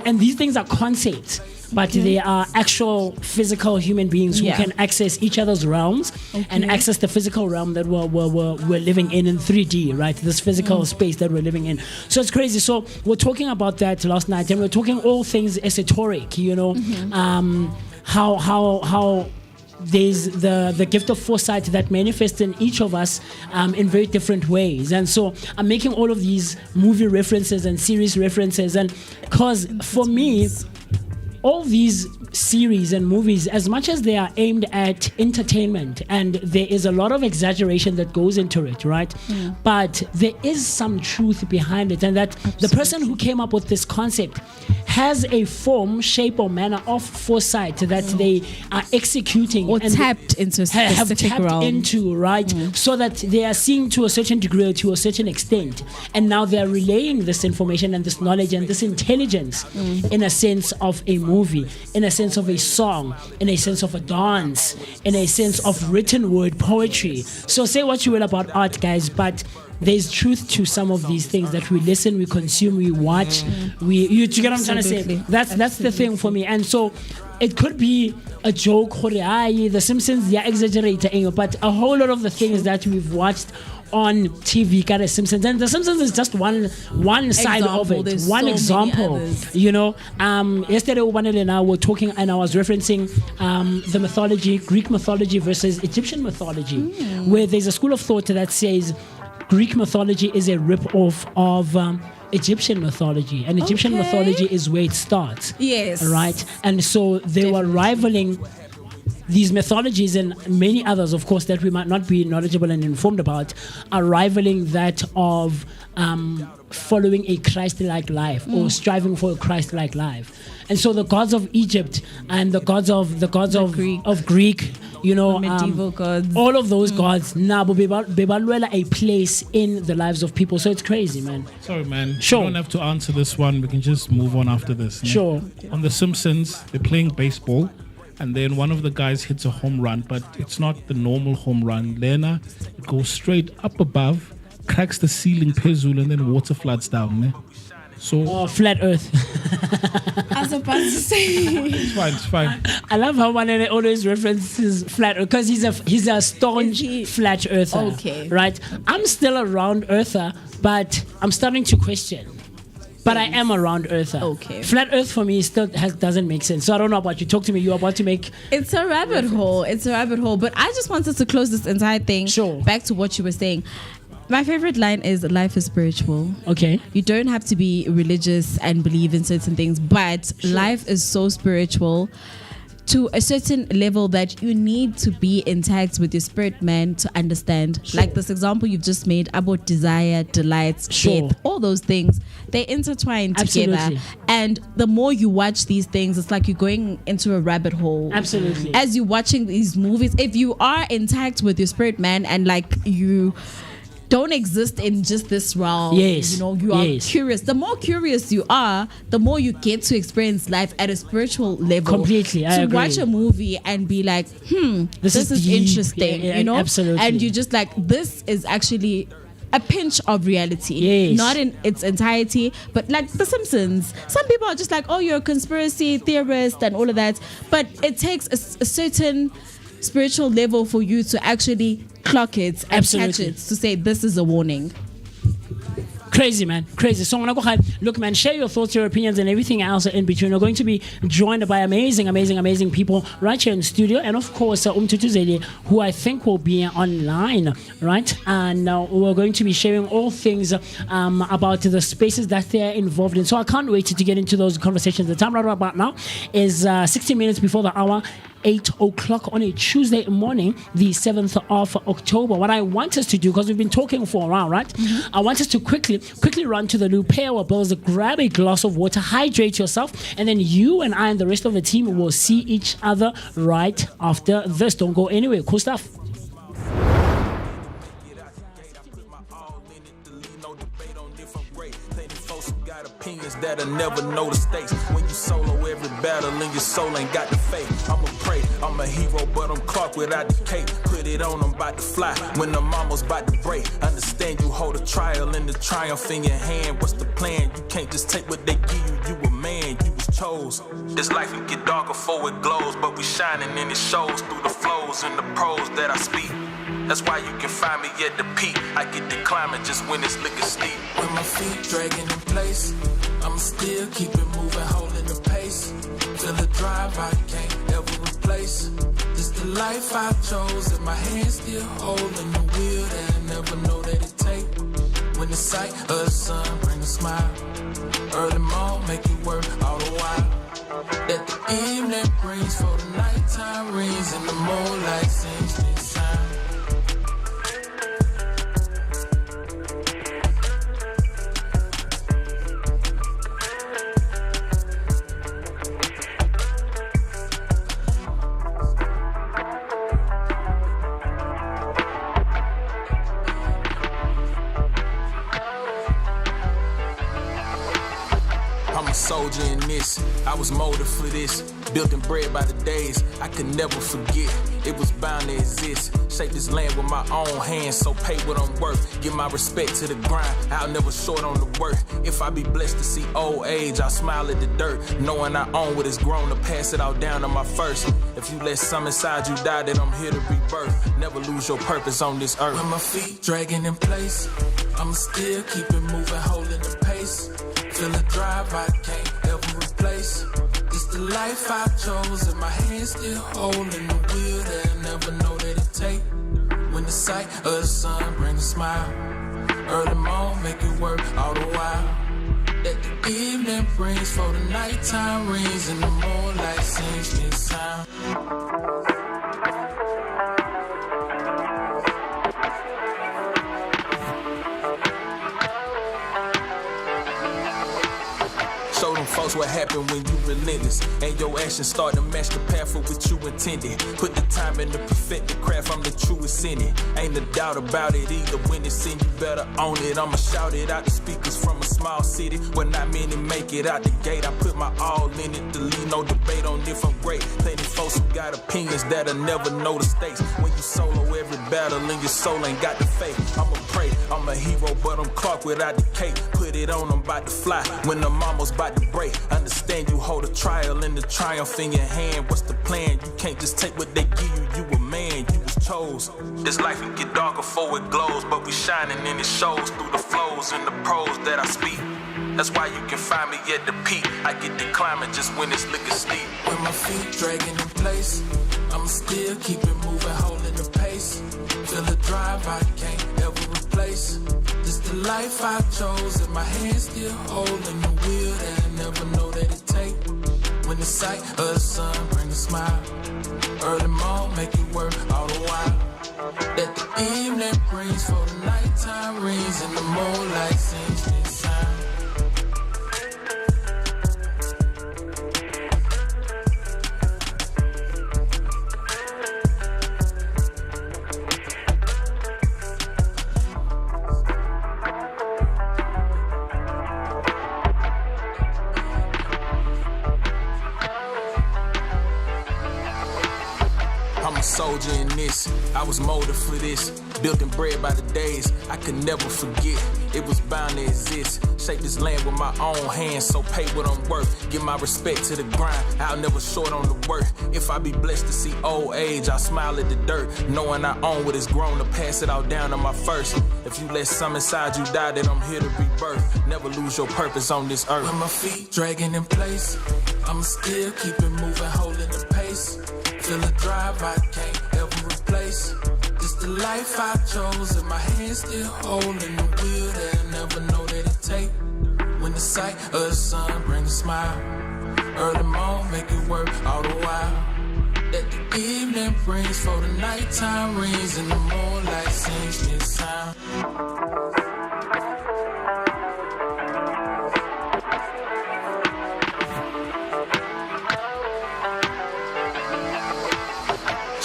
and these things are concepts, but they are actual physical human beings who can access each other's realms and access the physical realm that we're living in 3D, right? This physical space that we're living in. So it's crazy. So we're talking about that last night, and we're talking all things esoteric, you know, how there's the gift of foresight that manifests in each of us in very different ways. And so I'm making all of these movie references and series references, and because for me, all these series and movies, as much as they are aimed at entertainment, and there is a lot of exaggeration that goes into it, right? But there is some truth behind it, and that the person who came up with this concept has a form, shape, or manner of foresight that they are executing or and tapped into a have specific tapped realm. into, right? So that they are seeing to a certain degree or to a certain extent, and now they're relaying this information and this knowledge and this intelligence in a sense of a movie, in a sense of a song, in a sense of a dance, in a sense of written word poetry. So say what you will about art, guys, but there's truth to some of these things that we listen, we consume, we watch. You get what I'm trying to say? That's the thing for me. And so it could be a joke, the Simpsons, they are exaggerating, but a whole lot of the things that we've watched on TV, got a Simpsons, and the Simpsons is just one side of it. There's one so example, you know. Yesterday Ubanele and I were talking, and I was referencing the mythology, Greek mythology versus Egyptian mythology, where there's a school of thought that says Greek mythology is a rip-off of Egyptian mythology, and Egyptian mythology is where it starts. Yes. Right? And so they were rivaling these mythologies, and many others, of course, that we might not be knowledgeable and informed about, are rivaling that of following a Christ-like life or striving for a Christ-like life. And so the gods of Egypt and the gods of Greek, you know, medieval gods, all of those gods now bebalwela a place in the lives of people. So it's crazy, man. Sorry, man. Sure. You don't have to answer this one. We can just move on after this. Sure. On The Simpsons, they're playing baseball, and then one of the guys hits a home run, but it's not the normal home run. Lena, it goes straight up above, cracks the ceiling, Pezul, and then water floods down. Ne? So flat Earth. I was about to say. It's fine. I love how Manene always references flat Earth because he's a staunch flat earther. Okay. Right? I'm still a round earther, but I'm starting to question. But I am a round earther. Okay. Flat Earth for me still doesn't make sense. So I don't know about you. Talk to me. You're about to make. It's a rabbit hole. But I just wanted to close this entire thing. Sure. Back to what you were saying. My favorite line is life is spiritual. Okay. You don't have to be religious and believe in certain things, but life is so spiritual to a certain level that you need to be intact with your spirit, man, to understand. Sure. Like this example you've just made about desire, delights, death, all those things, they intertwine together. And the more you watch these things, it's like you're going into a rabbit hole. Absolutely. As you're watching these movies, if you are intact with your spirit, man, and like you don't exist in just this realm. Yes. You know, you are curious. The more curious you are, the more you get to experience life at a spiritual level. Completely. I agree. Watch a movie and be like, this is deep. interesting. Yeah, you know? absolutely. And you just like, this is actually a pinch of reality. Yes. Not in its entirety, but like The Simpsons. Some people are just like, oh, you're a conspiracy theorist and all of that. But it takes a certain spiritual level for you to actually clock it and catch it, to say this is a warning. Crazy, man. Crazy. So, look, man, share your thoughts, your opinions, and everything else in between. We're going to be joined by amazing people right here in the studio. And of course, Umtutuzeli, who I think will be online, right? And we're going to be sharing all things about the spaces that they're involved in. So I can't wait to get into those conversations. The time right about now is 60 minutes before the hour. 8 o'clock on a Tuesday morning, the 7th of October. What I want us to do, because we've been talking for a while, right? Mm-hmm. I want us to quickly run to the loo, pay our bills, grab a glass of water, hydrate yourself, and then you and I and the rest of the team will see each other right after this. Don't go anywhere. Cool stuff. That'll never know the stakes. When you solo every battle and your soul ain't got the faith. I'ma pray, I'm a hero, but I'm Clark without the cape. Put it on, I'm about to fly. When I'm almost about to break, understand you hold a trial and the triumph in your hand. What's the plan? You can't just take what they give you. You a man, you was chose. This life can get darker before it glows, but we shining and it shows through the flows and the pros that I speak. That's why you can find me at the peak. I get the climbing just when it's looking steep. When my feet dragging in place, I'ma still keep it moving, holding the pace. Feel the drive I can't ever replace. This the life I chose, and my hands still holding the wheel that I never know that it take. When the sight of the sun bring a smile, early morn make it work all the while. That the evening brings for the nighttime rings, and the moonlight sings this sound. Soldier in this, I was molded for this. Built and bred by the days I could never forget. It was bound to exist. Shape this land with my own hands, so pay what I'm worth. Give my respect to the grind, I'll never short on the work. If I be blessed to see old age, I'll smile at the dirt, knowing I own what is grown to pass it all down to my first. If you let some inside you die, then I'm here to rebirth. Never lose your purpose on this earth. When my feet dragging in place, I'ma still keep it moving, holding the pace. Feel a drive I can't ever replace. This the life I chose, and my hands still holding the wheel that I never know that it take. When the sight of the sun bring a smile, early morn make it work all the while. That the evening brings for the nighttime rings, and the moonlight sings this sound. Show them folks what happened when you relentless, and your actions start to match the path of what you intended. Put the time in to perfect the craft, I'm the truest in it. Ain't a doubt about it either. When it's in, you better own it. I'ma shout it out the speakers from a small city where not many make it out the gate. I put my all in it to leave no debate on if I'm great. Plenty folks who got opinions that'll never know the stakes. When you solo every battle and your soul ain't got the faith. I'ma pray, I'm a hero, but I'm Clark without the cape. Put it on, I'm about to fly. When I'm almost about to break, understand you hold a trial and the triumph in your hand. What's the plan? You can't just take what they give you. You a man, you was chose. This life can get darker before it glows, but we shining and it shows through the flows and the pros that I speak. That's why you can find me at the peak. I get the climbing just when it's looking steep. When my feet dragging in place, I'ma still keep it moving, holding the pace. Feel the drive I can't ever replace. This the life I chose, and my hands still holding the wheel that I never know that it take. When the sight of the sun bring a smile, early morn make it work all the while. That the evening brings for the nighttime rings, and the moonlight sings this sound. I'm a soldier in this, I was molded for this. Built and bred by the days I could never forget. It was bound to exist. Shape this land with my own hands, so pay what I'm worth. Give my respect to the grind, I'll never short on the work. If I be blessed to see old age, I'll smile at the dirt, knowing I own what is grown to pass it all down to my first. If you let some inside you die, then I'm here to rebirth. Never lose your purpose on this earth. With my feet dragging in place, I'ma still keep it moving, holding the pace. Feel a drive I can't ever replace. This the life I chose, and my hands still holding the wheel that I never know that it take. When the sight of the sun brings a smile, early morning make it work all the while. That the evening brings for the nighttime rings, and the moonlight sings me a sound.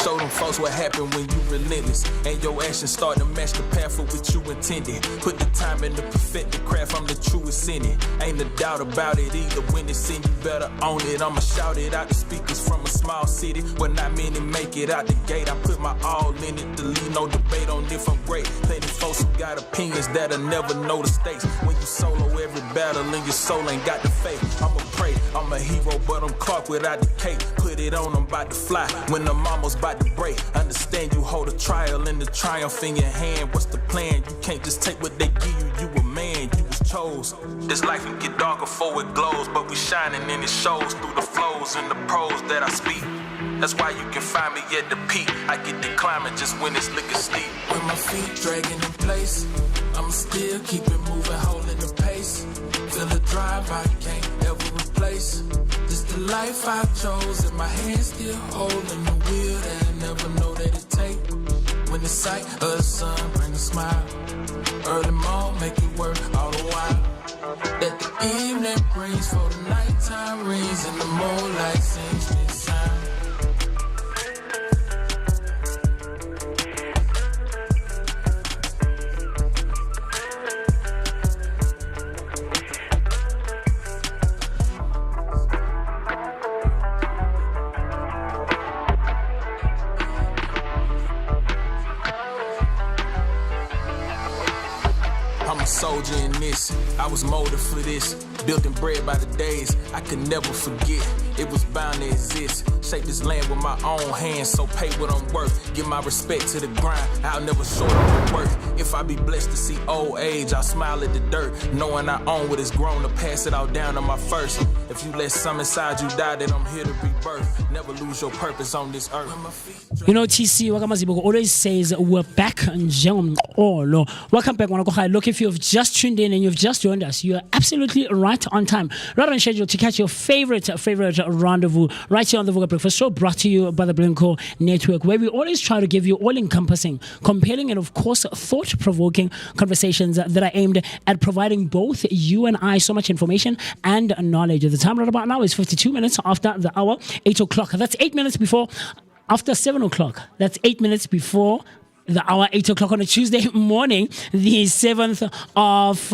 Show them folks what happened when you relentless, and your actions start to match the path for what you intended. Put the time in to perfect the craft, I'm the truest in it. Ain't a doubt about it either. When it's in, you better own it. I'ma shout it out the speakers from a small city where not many make it out the gate. I put my all in it to leave no debate on if I'm great. Plenty folks who got opinions that'll never know the stakes. When you solo every battle and your soul ain't got the faith. I'ma pray, I'm a hero, but I'm Clark without the cape. Put it on, I'm about to fly when I'm almost about to break. Understand you hold a trial and the triumph in your hand. What's the plan? You can't just take what they give you. You a man, you was chose. This life can get darker before it glows, but we shining and it shows through the flows and the pros that I speak. That's why you can find me at the peak. I get the climbing just when it's looking steep. With my feet dragging in place, I'ma still keep it moving, holding the pace. Feel a drive I can't ever replace. This the life I chose, and my hands still holding the wheel that I never know that it take. When the sight of the sun brings a smile, early morning make it work all the while. That the evening brings for the nighttime rings, and the moonlight sings me a sound. I'm a soldier in this, I was molded for this. Built and bred by the days I could never forget. It was bound to exist. Shape this land with my own hands, so pay what I'm worth. Give my respect to the grind, I'll never short on the work. If I be blessed to see old age, I'll smile at the dirt, knowing I own what is grown to pass it all down to my first. If you let some inside you die, then I'm here to rebirth. Never lose your purpose on this earth. You know, TC Wakamaziboko always says we're back. Welcome back, Wanakohai. Look, if you've just tuned in and you've just joined us, you're absolutely right on time, right on schedule to catch your favorite rendezvous right here on the Vooka Breakfast Show, brought to you by the Blinko Network, where we always try to give you all-encompassing, compelling, and of course thought-provoking conversations that are aimed at providing both you and I so much information and knowledge. The time right about now is 52 minutes after the hour, 8 o'clock. That's 8 minutes before, after 7 o'clock. That's 8 minutes before the hour, 8 o'clock on a Tuesday morning, the 7th of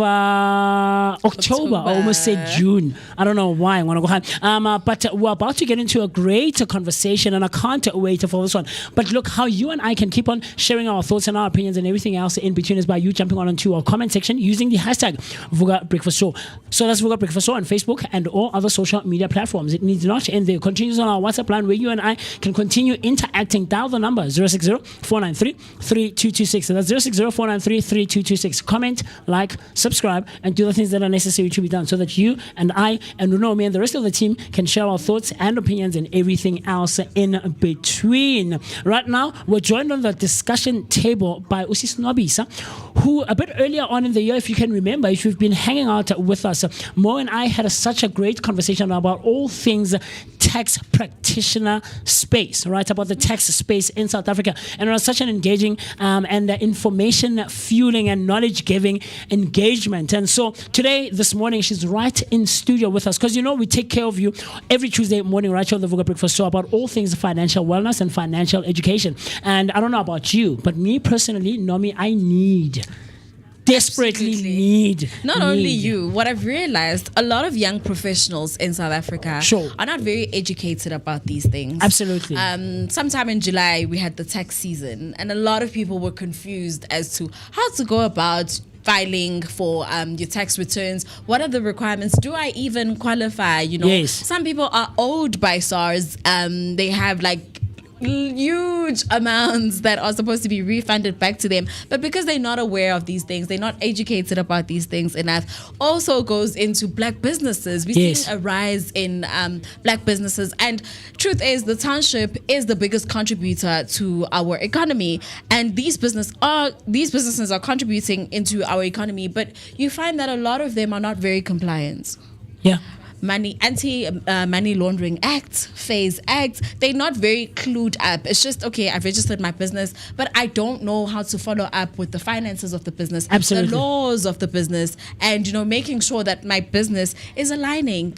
October. I almost said June. I don't know why. I want to go home. But we're about to get into a great conversation, and I can't wait for this one. But look, how you and I can keep on sharing our thoughts and our opinions and everything else in between is by you jumping on into our comment section using the hashtag Vooka Breakfast Show. So that's Vooka Breakfast Show on Facebook and all other social media platforms. It needs not end there. It continues on our WhatsApp line where you and I can continue interacting. Dial the number 060-493-3226. So that's 060-493-3226. Comment, like, subscribe, and do the things that are necessary to be done so that you and I and Runomi and the rest of the team can share our thoughts and opinions and everything else in between. Right now, we're joined on the discussion table by Usis Nobisa, who a bit earlier on in the year, if you can remember, if you've been hanging out with us, Mo and I had such a great conversation about all things tax practitioner space, right? About the tax space in South Africa. And it was such an engaging and information fueling and knowledge giving engagement. And so today, this morning, she's right in studio with us because, you know, we take care of you every Tuesday morning right here on the Vooka Breakfast Show about all things financial wellness and financial education. And I don't know about you, but me personally, Nomi, I need desperately Absolutely. need. Not only you, what I've realized, a lot of young professionals in South Africa Sure. are not very educated about these things. Absolutely. Sometime in July, we had the tax season, and a lot of people were confused as to how to go about filing for your tax returns. What are the requirements? Do I even qualify? You know, Yes. some people are owed by SARS. They have like huge amounts that are supposed to be refunded back to them, but because they're not aware of these things, they're not educated about these things enough. Also goes into black businesses. We've Yes. seen a rise in black businesses, and truth is the township is the biggest contributor to our economy, and these businesses are contributing into our economy, but you find that a lot of them are not very compliant. Yeah. Money laundering act, phase act, they're not very clued up. It's just, okay, I've registered my business, but I don't know how to follow up with the finances of the business, Absolutely. the laws of the business, and making sure that my business is aligning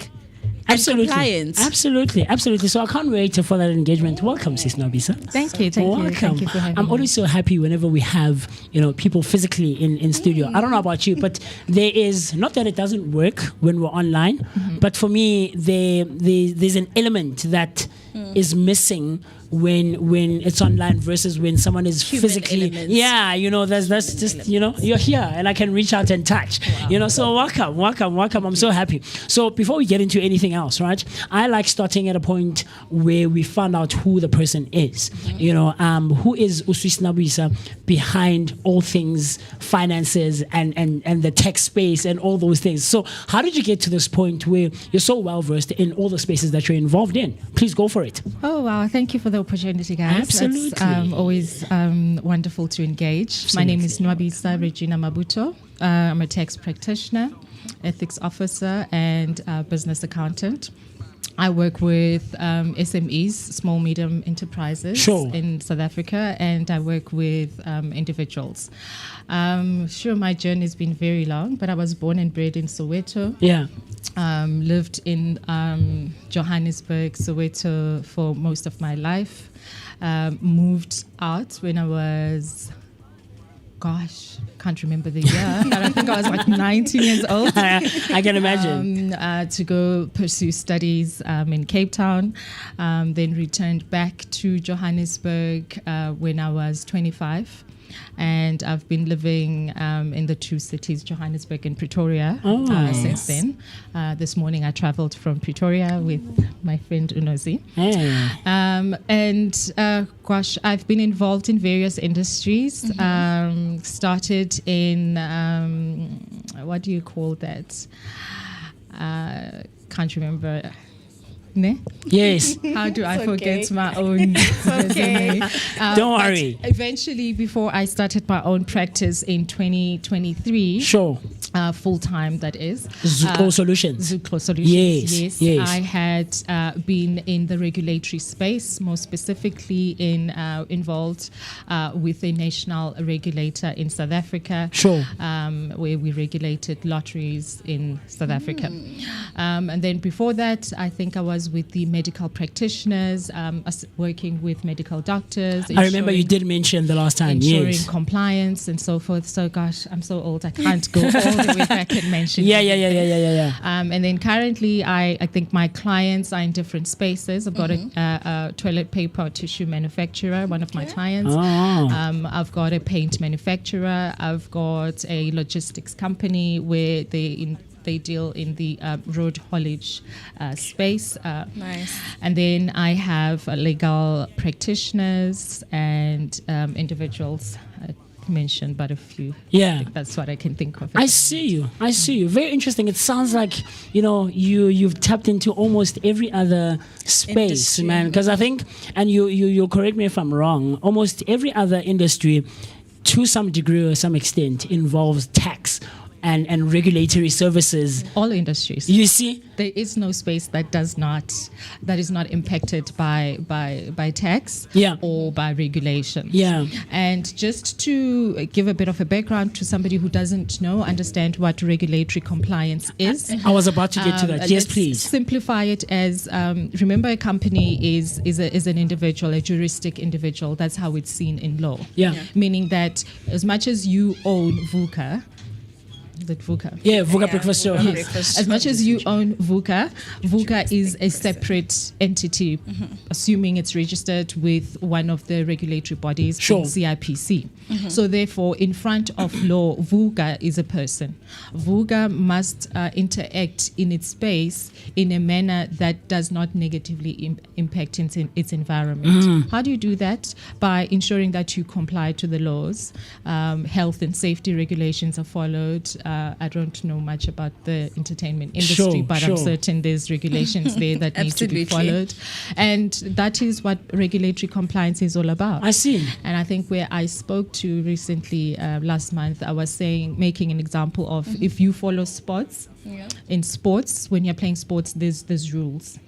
and compliant. Absolutely. So I can't wait for that engagement. Welcome, Sis Nobisa. Thank you. Welcome. Thank you for having me. I'm always so happy whenever we have, people physically in studio. I don't know about you, but there is, not that it doesn't work when we're online, but for me, there's an element that is missing when it's online versus when someone is Human physically elements. that's just you're here and I can reach out and touch. So welcome. I'm so happy. So before we get into anything else, right, I like starting at a point where we find out who the person is. Who is Uswis Nabisa behind all things finances and the tech space and all those things. So how did you get to this point where you're so well versed in all the spaces that you're involved in? Please go for it. Oh, wow. Thank you for the opportunity, guys. Absolutely. It's always wonderful to engage. My name is Nwabisa Regina Mabuto. I'm a tax practitioner, ethics officer, and business accountant. I work with SMEs, small, medium enterprises in South Africa, and I work with individuals. My journey has been very long, but I was born and bred in Soweto. Yeah. Lived in Johannesburg, Soweto for most of my life. Moved out when I was, can't remember the year. I think I was like 19 years old. I can imagine. To go pursue studies in Cape Town. Then returned back to Johannesburg when I was 25. And I've been living in the two cities, Johannesburg and Pretoria, since then. This morning I traveled from Pretoria with my friend Unozi. I've been involved in various industries. Started in, what do you call that? Can't remember. Ne? Yes. How do I forget my own resume? Don't worry. Eventually, before I started my own practice in 2023, full time, that is. Zuko Solutions. Zuko Solutions. Yes. I had been in the regulatory space, more specifically involved with a national regulator in South Africa. Where we regulated lotteries in South Africa. And then before that, I think I was with the medical practitioners, working with medical doctors. I remember you did mention the last time. Ensuring compliance and so forth. So, gosh, I'm so old. I can't go all the way back and mention. Yeah. And then currently, I think my clients are in different spaces. I've got a toilet paper tissue manufacturer, one of my clients. I've got a paint manufacturer. I've got a logistics company where they deal in the road haulage space. Nice. And then I have legal practitioners and individuals. I mentioned but a few. Yeah. I think that's what I can think of. I see you. Very interesting. It sounds like, you've tapped into almost every other space, industry, man. Because I think, and you'll correct me if I'm wrong, almost every other industry, to some degree or some extent, involves tax and regulatory services. All industries. You see? There is no space that is not impacted by tax or by regulation. Yeah. And just to give a bit of a background to somebody who doesn't understand what regulatory compliance is. I was about to get to that. Yes, please. Simplify it as, remember, a company is an individual, a juristic individual. That's how it's seen in law. Yeah. Meaning that as much as you own Vooka, that Vooka. Yeah, Vooka breakfast show. Yes. As much as you own Vooka, Vooka is a separate entity, assuming it's registered with one of the regulatory bodies, Sure. CIPC. So therefore, in front of law, Vooka is a person. Vooka must interact in its space in a manner that does not negatively impact its environment. How do you do that? By ensuring that you comply to the laws. Health and safety regulations are followed. I don't know much about the entertainment industry, but I'm certain there's regulations there that need to be followed. And that is what regulatory compliance is all about. I see. And I think where I spoke to recently last month, I was making an example of if you follow sports, in sports, when you're playing sports, there's rules.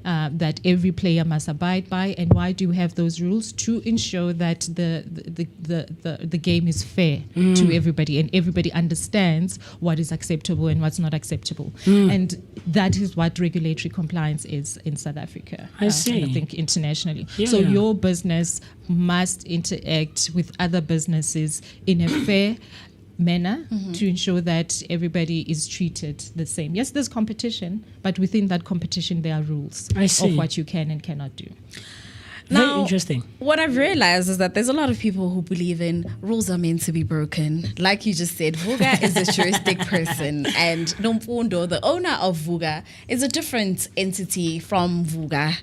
That every player must abide by. And why do you have those rules? To ensure that the game is fair to everybody, and everybody understands what is acceptable and what's not acceptable. And that is what regulatory compliance is in South Africa. I see. And I think internationally. Yeah. So your business must interact with other businesses in a fair manner to ensure that everybody is treated the same. Yes, there's competition, but within that competition there are rules of what you can and cannot do. Very interesting. What I've realized is that there's a lot of people who believe in rules are meant to be broken. Like you just said, Vooka is a juristic person, and Nomfundo, the owner of Vooka, is a different entity from Vooka.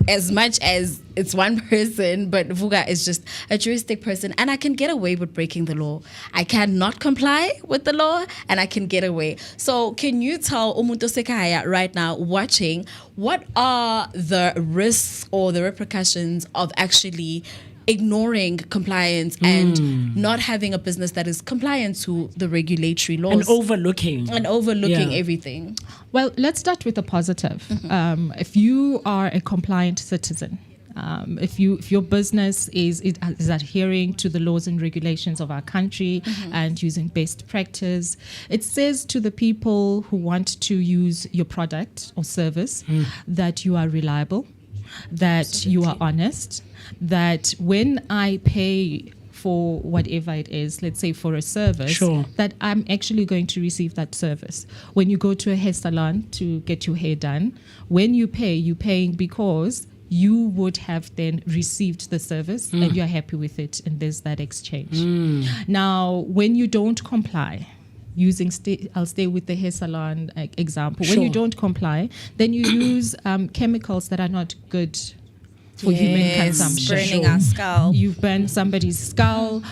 As much as it's one person, but Vooka is just a juristic person, and I can get away with breaking the law. I cannot comply with the law, and I can get away. So can you tell Umuntu Sekaya right now watching, what are the risks or the repercussions of actually ignoring compliance and not having a business that is compliant to the regulatory laws and overlooking everything? Well, let's start with the positive. If you are a compliant citizen, if your business is adhering to the laws and regulations of our country and using best practice, it says to the people who want to use your product or service that you are reliable, that you are honest, that when I pay for whatever it is, let's say for a service, that I'm actually going to receive that service. When you go to a hair salon to get your hair done, when you're paying because you would have then received the service and you're happy with it, and there's that exchange. Now, when you don't comply, I'll stay with the hair salon example. When you don't comply, then you use chemicals that are not good for human consumption. Burning our skull. You burn somebody's skull.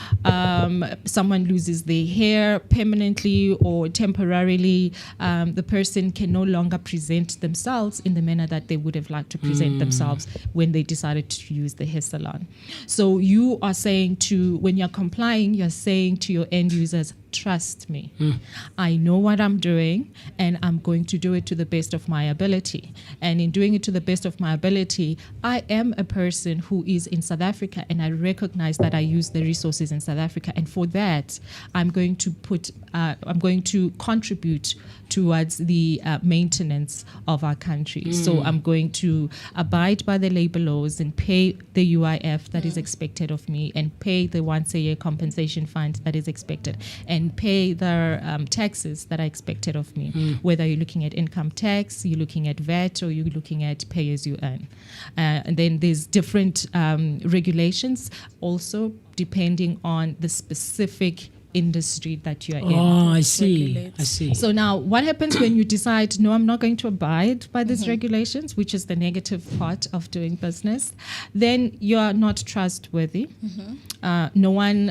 Someone loses their hair permanently or temporarily. The person can no longer present themselves in the manner that they would have liked to present themselves when they decided to use the hair salon. So you are saying when you're complying, you're saying to your end users, trust me. I know what I'm doing, and I'm going to do it to the best of my ability. And in doing it to the best of my ability, I am a person who is in South Africa, and I recognize that I use the resources in South Africa. And for that, I'm going to contribute towards the maintenance of our country. So I'm going to abide by the labor laws and pay the UIF that is expected of me, and pay the once a year compensation fund that is expected, and pay the taxes that are expected of me, whether you're looking at income tax, you're looking at VAT, or you're looking at pay as you earn. And then there's different regulations also depending on the specific industry that you're in. I see. So now what happens when you decide, no, I'm not going to abide by these regulations, which is the negative part of doing business? Then you're not trustworthy. No one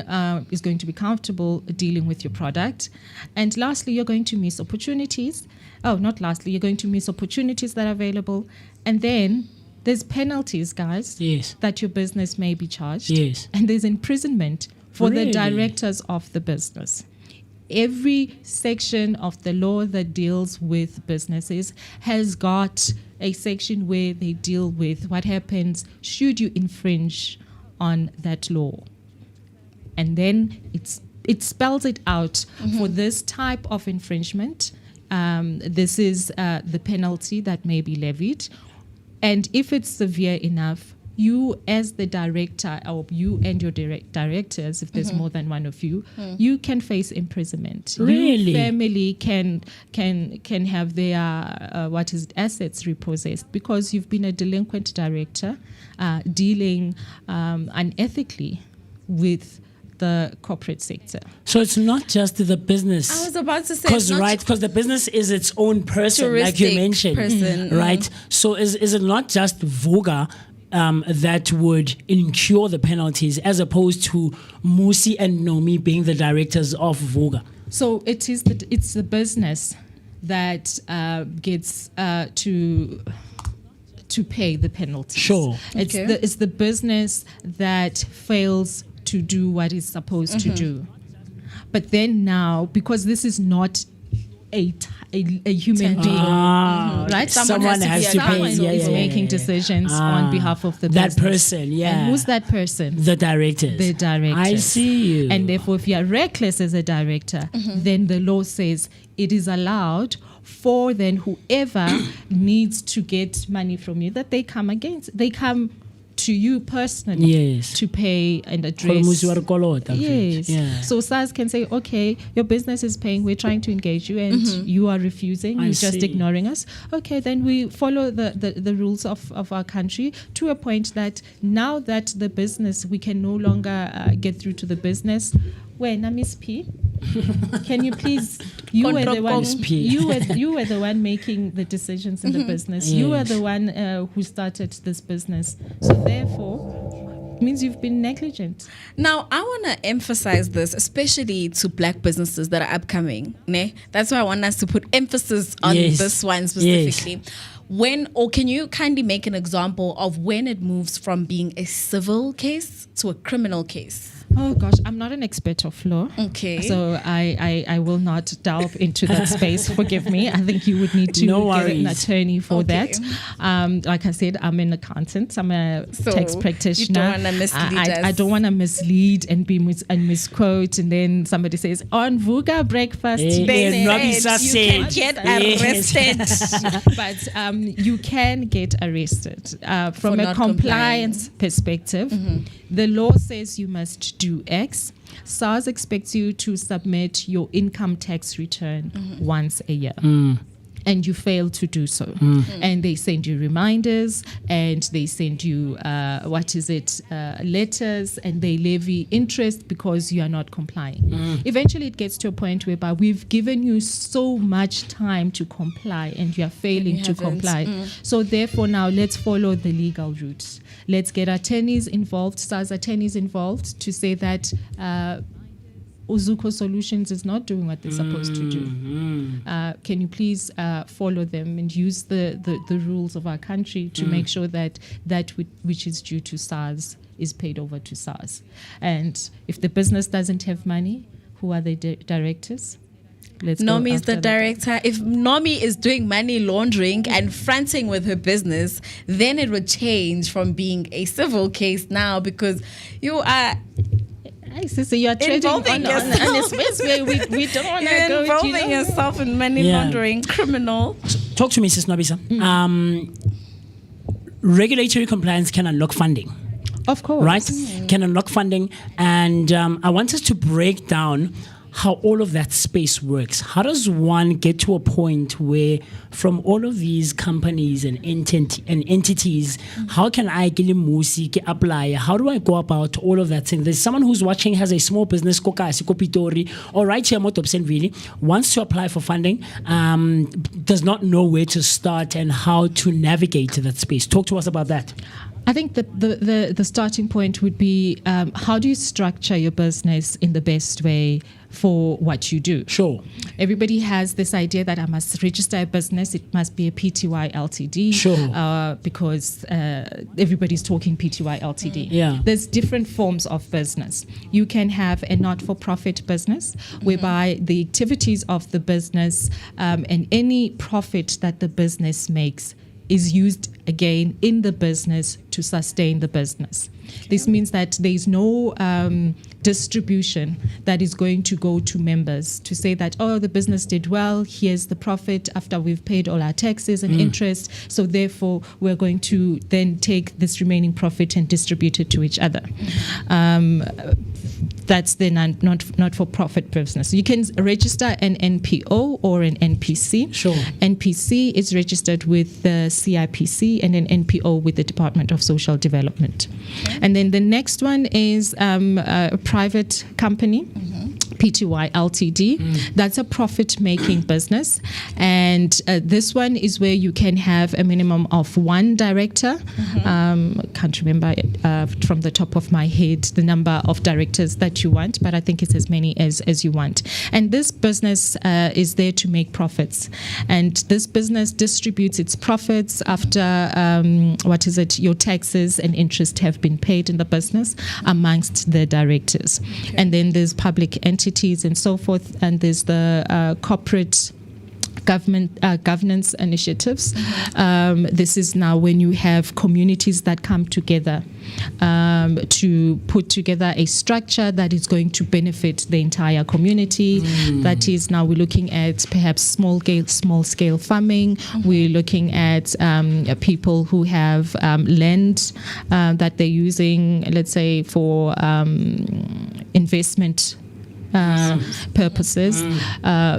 is going to be comfortable dealing with your product. And lastly, you're going to miss opportunities. Not lastly, you're going to miss opportunities that are available. And then there's penalties, guys, that your business may be charged. And there's imprisonment for the directors of the business. Every section of the law that deals with businesses has got a section where they deal with what happens should you infringe on that law. And then it spells it out for this type of infringement. This is the penalty that may be levied. And if it's severe enough, you as the director, or you and your directors, if there's more than one of you, you can face imprisonment. Really? Your family can have their assets repossessed because you've been a delinquent director dealing unethically with the corporate sector. So it's not just the business. I was about to say, because the business is its own person, like you mentioned, right? So is it not just Vooka that would incur the penalties, as opposed to Musi and Nomi being the directors of Vooka? So it's the business that gets to pay the penalties. Sure. It's the business that fails to do what it's supposed to do. But then now, because this is not a human being, right? Someone has to pay. Someone is making decisions on behalf of the business. That person, yeah. And who's that person? The directors. The directors. I see you. And therefore, if you are reckless as a director, then the law says it is allowed for then whoever needs to get money from you, that they come to you personally to pay and address. Yes. Yeah. So SARS can say, okay, your business is paying, we're trying to engage you, and you are refusing, you're just ignoring us. Okay, then we follow the rules of our country to a point that now that the business, we can no longer get through to the business. When Miss P, can you please? You were the one. You were the one making the decisions in the business. Yes. You were the one who started this business. So therefore, it means you've been negligent. Now, I want to emphasize this, especially to black businesses that are upcoming. Ne? That's why I want us to put emphasis on this one specifically. Can you kindly make an example of when it moves from being a civil case to a criminal case? Oh gosh, I'm not an expert of law. Okay. So I will not delve into that space. Forgive me. I think you would need to get an attorney for that. Like I said, I'm an accountant. I'm a tax practitioner. You don't want to mislead us. I don't want to mislead and misquote, and then somebody says on Vooka breakfast you can get arrested. But you can get arrested from a compliance perspective. The law says you must do X. SARS expects you to submit your income tax return once a year. And you fail to do so. And they send you reminders, and they send you, letters, and they levy interest because you are not complying. Eventually it gets to a point whereby we've given you so much time to comply, and you are failing to comply. So therefore now let's follow the legal route. Let's get attorneys involved, SARS attorneys involved, to say that Uzuko Solutions is not doing what they're supposed to do. Can you please follow them and use the rules of our country to make sure that which is due to SARS is paid over to SARS? And if the business doesn't have money, who are the directors? Nomi is the director. If Nomi is doing money laundering and fronting with her business, then it would change from being a civil case now, because you are... So you're trading on a space where we don't want to go. Involving yourself in money laundering, criminal. Talk to me, Sis Nobisa. Regulatory compliance can unlock funding. Of course. Right? Can unlock funding. And I want us to break down how all of that space works. How does one get to a point where from all of these companies and entities, how can I apply? How do I go about all of that thing? There's someone who's watching, has a small business, Kopitori, or right here, Dobsonville, wants to apply for funding, does not know where to start and how to navigate that space. Talk to us about that. I think the starting point would be how do you structure your business in the best way for what you do? Sure. Everybody has this idea that I must register a business. It must be a PTY LTD. Sure. Because everybody's talking PTY LTD. Yeah. There's different forms of business. You can have a not-for-profit business whereby the activities of the business and any profit that the business makes is used again in the business to sustain the business. This means that there is no distribution that is going to go to members to say that, oh, the business did well, here's the profit after we've paid all our taxes and interest, so therefore we're going to then take this remaining profit and distribute it to each other. That's the not-for-profit business. You can register an NPO or an NPC. Sure. NPC is registered with the CIPC and an NPO with the Department of Social Development. Okay. And then the next one is a private company. PTY Ltd. That's a profit-making business, and this one is where you can have a minimum of one director. Can't remember from the top of my head the number of directors that you want, but I think it's as many as you want. And this business is there to make profits, and this business distributes its profits after your taxes and interest have been paid in the business amongst the directors. Okay. And then there's public entities and so forth, and there's the corporate governance initiatives. This is now when you have communities that come together to put together a structure that is going to benefit the entire community. That is, now we're looking at perhaps small scale farming. We're looking at people who have land that they're using, let's say, for investment purposes.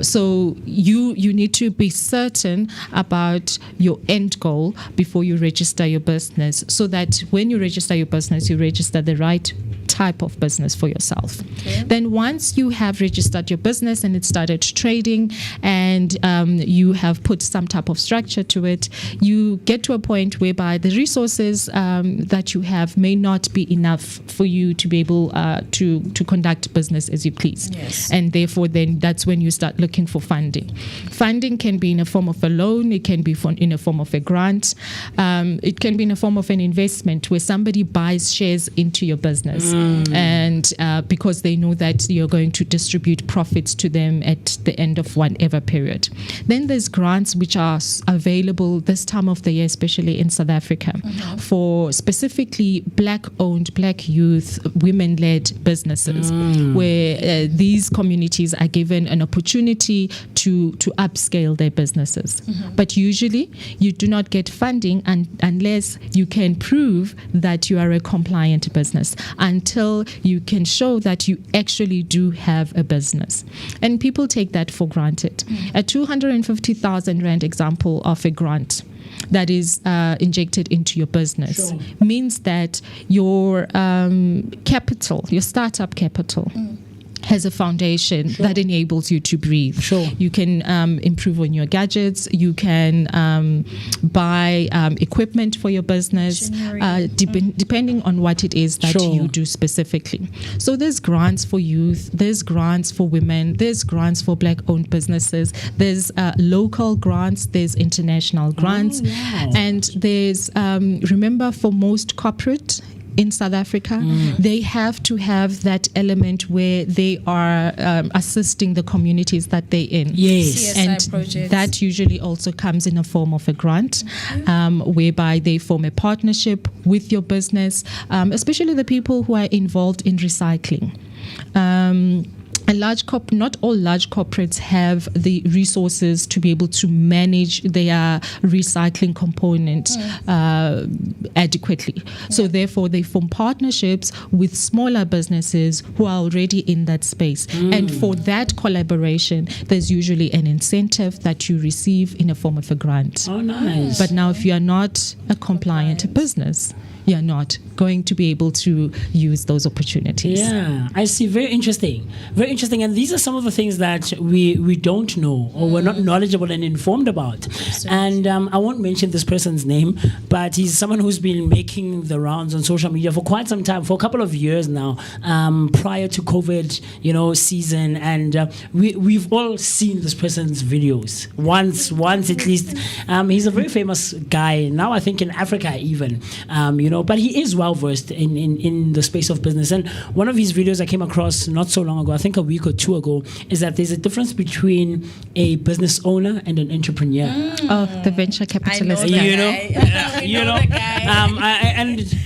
So you need to be certain about your end goal before you register your business, so that when you register your business, you register the right type of business for yourself. Okay. Then once you have registered your business and it started trading, and you have put some type of structure to it, you get to a point whereby the resources that you have may not be enough for you to be able to conduct business as you please. Yes. And therefore then that's when you start looking for funding. Funding can be in a form of a loan, it can be in a form of a grant, it can be in a form of an investment where somebody buys shares into your business. And because they know that you're going to distribute profits to them at the end of whatever period. Then there's grants which are available this time of the year, especially in South Africa, for specifically black-owned, black youth, women-led businesses, where these communities are given an opportunity to upscale their businesses. But usually you do not get funding unless you can prove that you are a compliant business, until you can show that you actually do have a business. And people take that for granted. A 250,000 Rand example of a grant that is injected into your business means that your capital, your startup capital, has a foundation that enables you to breathe. You can improve on your gadgets. You can buy equipment for your business, depending on what it is that you do specifically. So there's grants for youth, there's grants for women, there's grants for black-owned businesses, there's local grants, there's international grants, and there's, remember, for most corporate in South Africa, they have to have that element where they are assisting the communities that they're in. Yes. CSI and projects. that usually also comes in a form of a grant, whereby they form a partnership with your business, especially the people who are involved in recycling. Not all large corporates have the resources to be able to manage their recycling component adequately. So therefore, they form partnerships with smaller businesses who are already in that space. And for that collaboration, there's usually an incentive that you receive in a form of a grant. Oh, nice. But now, if you are not a compliant business, you're not going to be able to use those opportunities. Yeah, I see. Very interesting. Very interesting. And these are some of the things that we don't know, or we're not knowledgeable and informed about. And I won't mention this person's name, but he's someone who's been making the rounds on social media for quite some time, for a couple of years now, prior to COVID, season. And we've all seen this person's videos once at least. He's a very famous guy now, I think in Africa even. but he is well versed in the space of business. And one of his videos I came across not so long ago, I think a week or two ago, is that there's a difference between a business owner and an entrepreneur. Oh, the venture capitalist.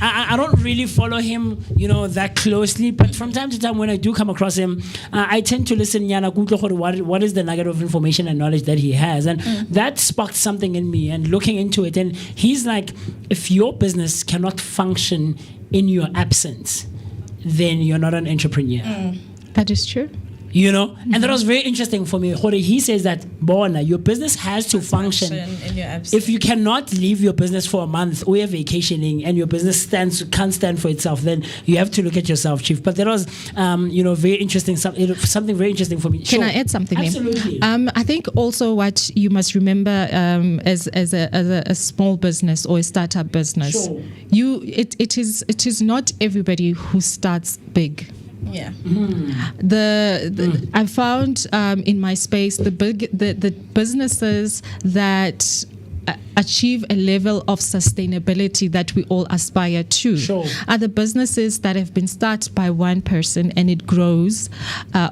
I don't really follow him, that closely, but from time to time when I do come across him, I tend to listen, what is the nugget of information and knowledge that he has, and that sparked something in me, and looking into it, and he's like, if your business cannot function in your absence, then you're not an entrepreneur. That is true. And that was very interesting for me. He says that, Bona, your business has to function in your absence. If you cannot leave your business for a month or you're vacationing and your business can't stand for itself, then you have to look at yourself, Chief. But that was, very interesting, something very interesting for me. Can I add something? Absolutely. I think also what you must remember as a small business or a startup business, it is not everybody who starts big. Yeah. I found in my space the businesses that achieve a level of sustainability that we all aspire to are the businesses that have been started by one person and it grows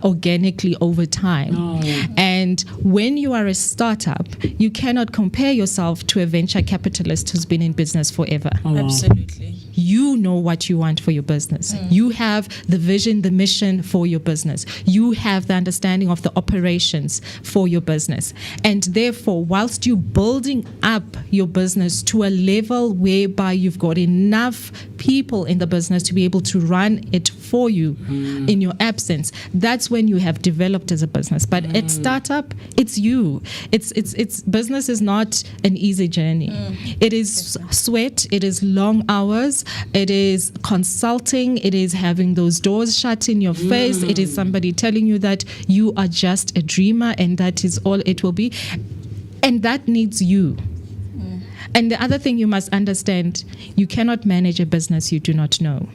organically over time. And when you are a startup, you cannot compare yourself to a venture capitalist who's been in business forever. Absolutely. You know what you want for your business. You have the vision, the mission for your business. You have the understanding of the operations for your business. And therefore, whilst you're building up your business to a level whereby you've got enough people in the business to be able to run it for you in your absence, that's when you have developed as a business. But at startup, it's you. It's business is not an easy journey. It is sweat, it is long hours, it is consulting, it is having those doors shut in your face, it is somebody telling you that you are just a dreamer and that is all it will be. And that needs you. And the other thing you must understand, you cannot manage a business you do not know.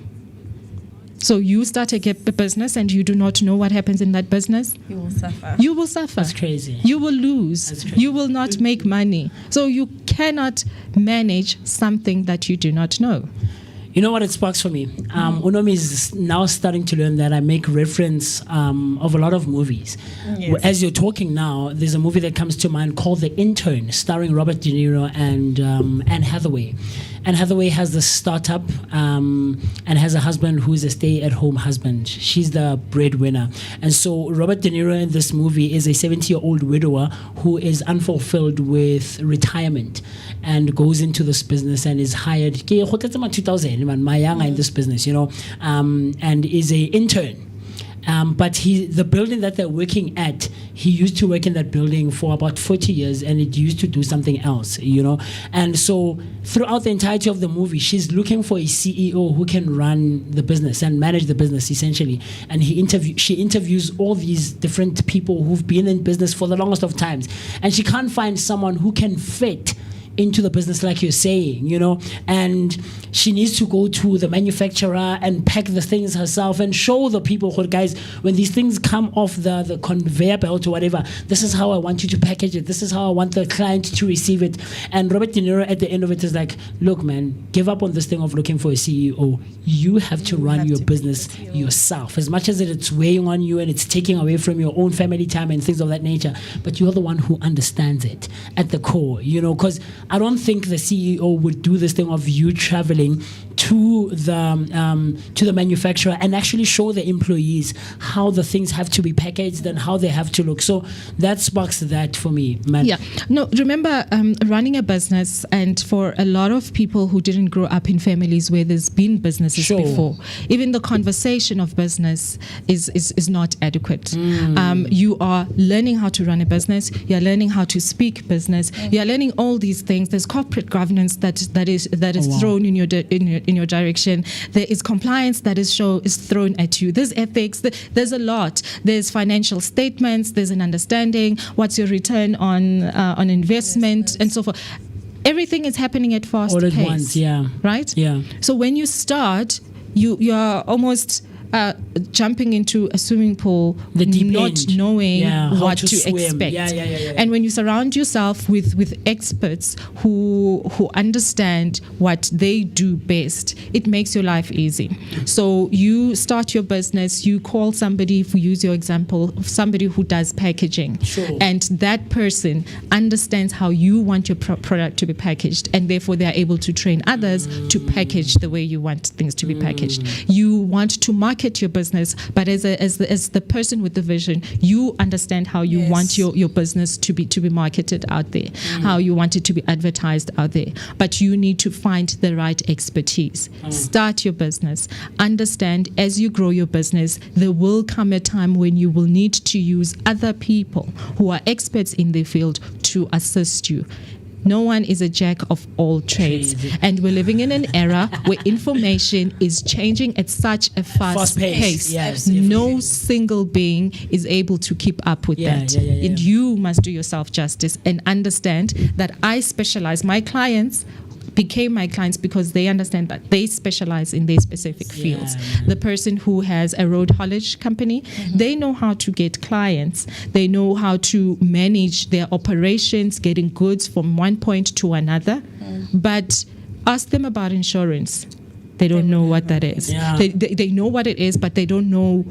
So you start a business and you do not know what happens in that business. You will suffer. You will suffer. That's crazy. You will lose. You will not make money. So you cannot manage something that you do not know. You know what it sparks for me? Unomi is now starting to learn that I make reference of a lot of movies. Yes. As you're talking now, there's a movie that comes to mind called The Intern, starring Robert De Niro and Anne Hathaway. Anne Hathaway has the startup and has a husband who is a stay-at-home husband. She's the breadwinner. And so Robert De Niro in this movie is a 70-year-old widower who is unfulfilled with retirement and goes into this business and is hired 2000 in this business, and is a intern. But the building that they're working at, he used to work in that building for about 40 years and it used to do something else, And so throughout the entirety of the movie, she's looking for a CEO who can run the business and manage the business essentially. And she interviews all these different people who've been in business for the longest of times. And she can't find someone who can fit into the business like you're saying, and she needs to go to the manufacturer and pack the things herself and show the people, guys, when these things come off the conveyor belt or whatever, this is how I want you to package it, this is how I want the client to receive it. And Robert De Niro at the end of it is like, look man, give up on this thing of looking for a CEO. You have to run your business yourself, as much as it's weighing on you and it's taking away from your own family time and things of that nature, but you're the one who understands it at the core, because I don't think the CEO would do this thing of you traveling to the manufacturer and actually show the employees how the things have to be packaged and how they have to look. So that sparks that for me, man. Yeah. No, remember running a business, and for a lot of people who didn't grow up in families where there's been businesses before, even the conversation of business is not adequate. You are learning how to run a business, you're learning how to speak business, you're learning all these things. There's corporate governance that is thrown in your direction. There is compliance that is thrown at you. There's ethics. There's a lot. There's financial statements. There's an understanding. What's your return on investment and so forth. Everything is happening at fast all pace. All at once, yeah. Right? Yeah. So when you start, you're almost jumping into a swimming pool, The deep not end. knowing How what to to swim. expect. Yeah. And when you surround yourself with experts who understand what they do best, it makes your life easy. So you start your business, you call somebody, if we use your example, somebody who does packaging. Sure. And that person understands how you want your product to be packaged, and therefore they are able to train others to package the way you want things to be packaged. You want to market your business, but as the person with the vision, you understand how you want your business to be marketed out there, how you want it to be advertised out there. But you need to find the right expertise. Start your business. Understand as you grow your business, there will come a time when you will need to use other people who are experts in their field to assist you. No one is a jack of all trades. And we're living in an era where information is changing at such a fast pace. Yes, no single being is able to keep up with that. And you must do yourself justice and understand that I specialize. My clients became my clients because they understand that they specialize in their specific fields. The person who has a road haulage company, they know how to get clients. They know how to manage their operations, getting goods from one point to another. But ask them about insurance. They don't know what that is. They know what it is, but they don't know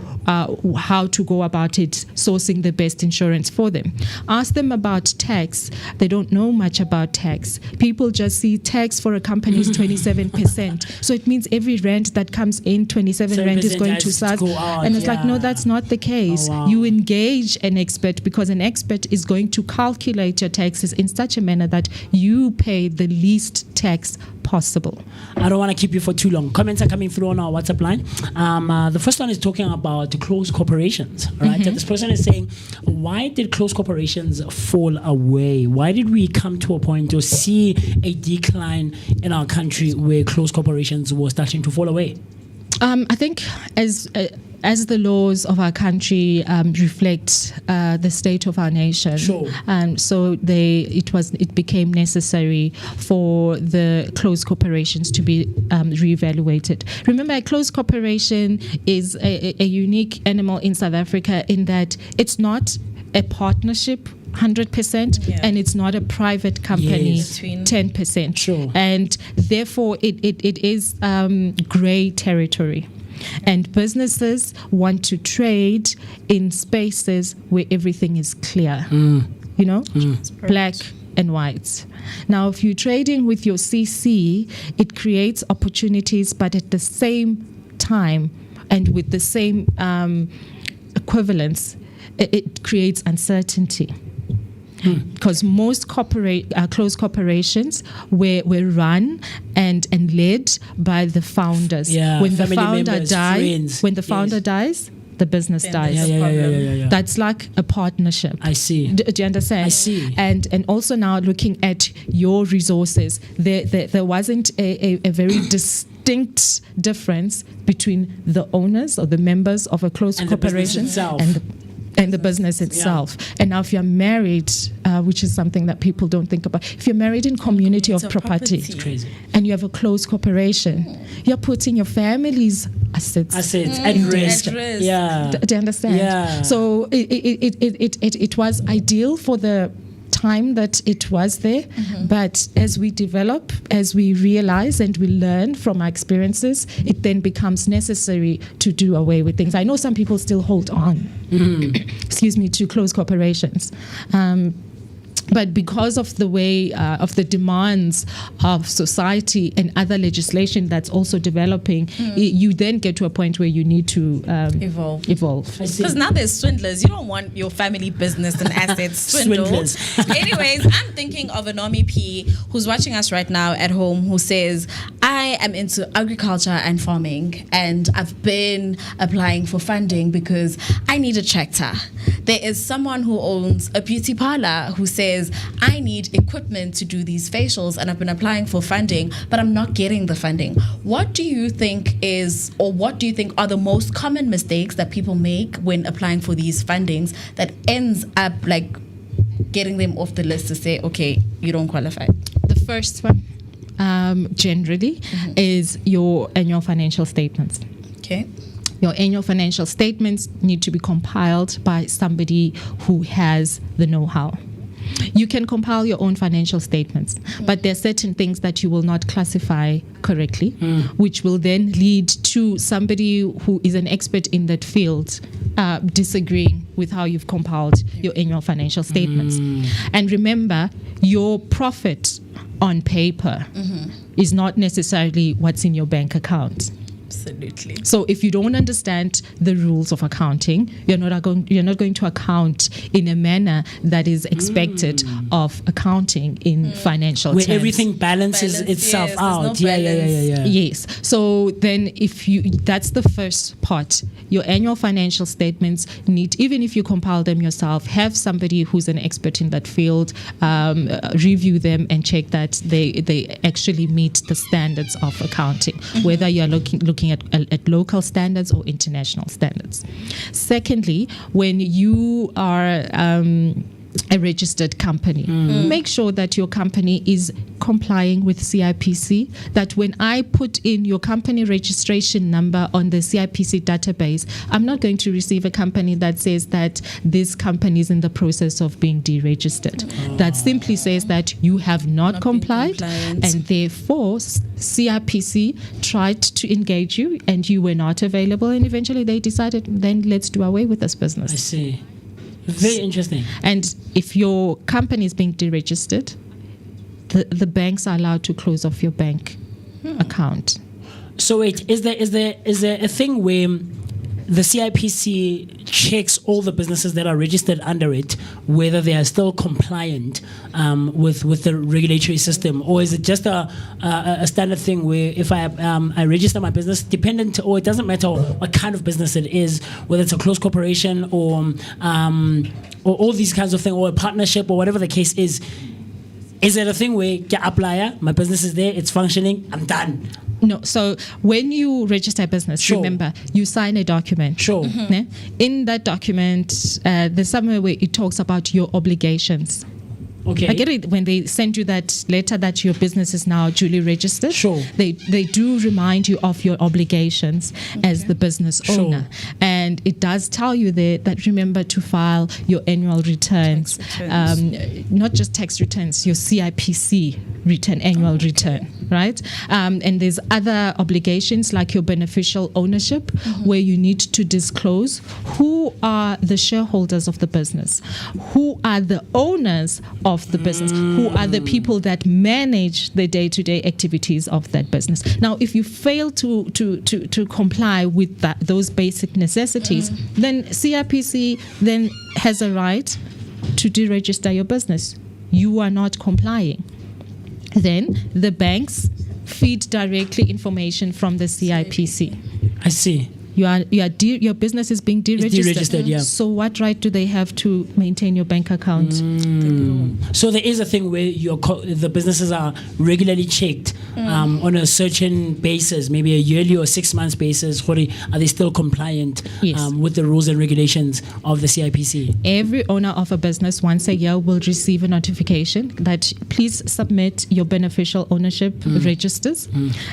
how to go about it, sourcing the best insurance for them. Ask them about tax. They don't know much about tax. People just see tax for a company is 27%. So it means every rent that comes in, 27 rent is going to SARS. And it's like, no, that's not the case. You engage an expert because an expert is going to calculate your taxes in such a manner that you pay the least tax possible. I don't want to keep you for too long. Comments are coming through on our WhatsApp line. The first one is talking about close corporations, right? This person is saying, why did close corporations fall away? Why did we come to a point to see a decline in our country where close corporations were starting to fall away? I think as the laws of our country reflect the state of our nation, so it became necessary for the closed corporations to be reevaluated. Remember, a closed corporation is a unique animal in South Africa in that it's not a partnership 100%, and it's not a private company 10%. And therefore it is gray territory. And businesses want to trade in spaces where everything is clear, black and white. Now, if you're trading with your CC, it creates opportunities, but at the same time and with the same equivalence, it creates uncertainty. Because most closed corporations were run and led by the founders. When the founder dies, the business dies. That's like a partnership. I see. Do you understand? I see. And also now looking at your resources, there wasn't a very distinct difference between the owners or the members of a closed corporation and the business itself. And now if you're married, which is something that people don't think about, if you're married in community of property and you have a closed corporation, you're putting your family's assets at risk. Do you understand? So it was ideal for the time that it was there, but as we develop, as we realize and we learn from our experiences, it then becomes necessary to do away with things. I know some people still hold on to closed corporations, but because of the way of the demands of society and other legislation that's also developing, you then get to a point where you need to evolve. Because now there's swindlers. You don't want your family business and assets swindled. Anyways, I'm thinking of a Normie P who's watching us right now at home who says, I am into agriculture and farming and I've been applying for funding because I need a tractor. There is someone who owns a beauty parlor who says, I need equipment to do these facials and I've been applying for funding, but I'm not getting the funding. What do you think are the most common mistakes that people make when applying for these fundings that ends up like getting them off the list to say, okay, you don't qualify? The first one generally is your annual financial statements. Okay. Your annual financial statements need to be compiled by somebody who has the know-how. You can compile your own financial statements, but there are certain things that you will not classify correctly, which will then lead to somebody who is an expert in that field disagreeing with how you've compiled your annual financial statements. And remember, your profit on paper is not necessarily what's in your bank account. Absolutely. So if you don't understand the rules of accounting, you're not going to account in a manner that is expected of accounting in financial where terms. Everything balances itself out. Yeah. Yes. So then that's the first part. Your annual financial statements need, even if you compile them yourself, have somebody who's an expert in that field review them and check that they actually meet the standards of accounting, whether you're looking at local standards or international standards. Secondly, when you are a registered company, make sure that your company is complying with CIPC, that when I put in your company registration number on the CIPC database, I'm not going to receive a company that says that this company is in the process of being deregistered. That simply says that you have not complied, and therefore CIPC tried to engage you and you were not available, and eventually they decided, then let's do away with this business. I see. Very interesting. And if your company is being deregistered, the banks are allowed to close off your bank account. So wait, is there a thing where the CIPC checks all the businesses that are registered under it, whether they are still compliant with the regulatory system, or is it just a standard thing where if I register my business, dependent, or it doesn't matter what kind of business it is, whether it's a closed corporation or all these kinds of things, or a partnership, or whatever the case is it a thing where you apply, my business is there, it's functioning, I'm done? No, so when you register a business, remember, you sign a document. In that document, there's somewhere where it talks about your obligations. Okay. I get it when they send you that letter that your business is now duly registered. They do remind you of your obligations as the business owner. And it does tell you there that remember to file your annual returns. Not just tax returns, your CIPC return, annual return, right? And there's other obligations like your beneficial ownership, where you need to disclose who are the shareholders of the business, who are the owners of the business, who are the people that manage the day-to-day activities of that business. Now, if you fail to comply with those basic necessities, then CIPC then has a right to deregister your business. You are not complying. Then the banks feed directly information from the CIPC. I see. Your business is being deregistered. It's deregistered, yeah. So what right do they have to maintain your bank account? So there is a thing where the businesses are regularly checked on a certain basis, maybe a yearly or 6 months basis. Are they still compliant with the rules and regulations of the CIPC? Every owner of a business once a year will receive a notification that please submit your beneficial ownership registers,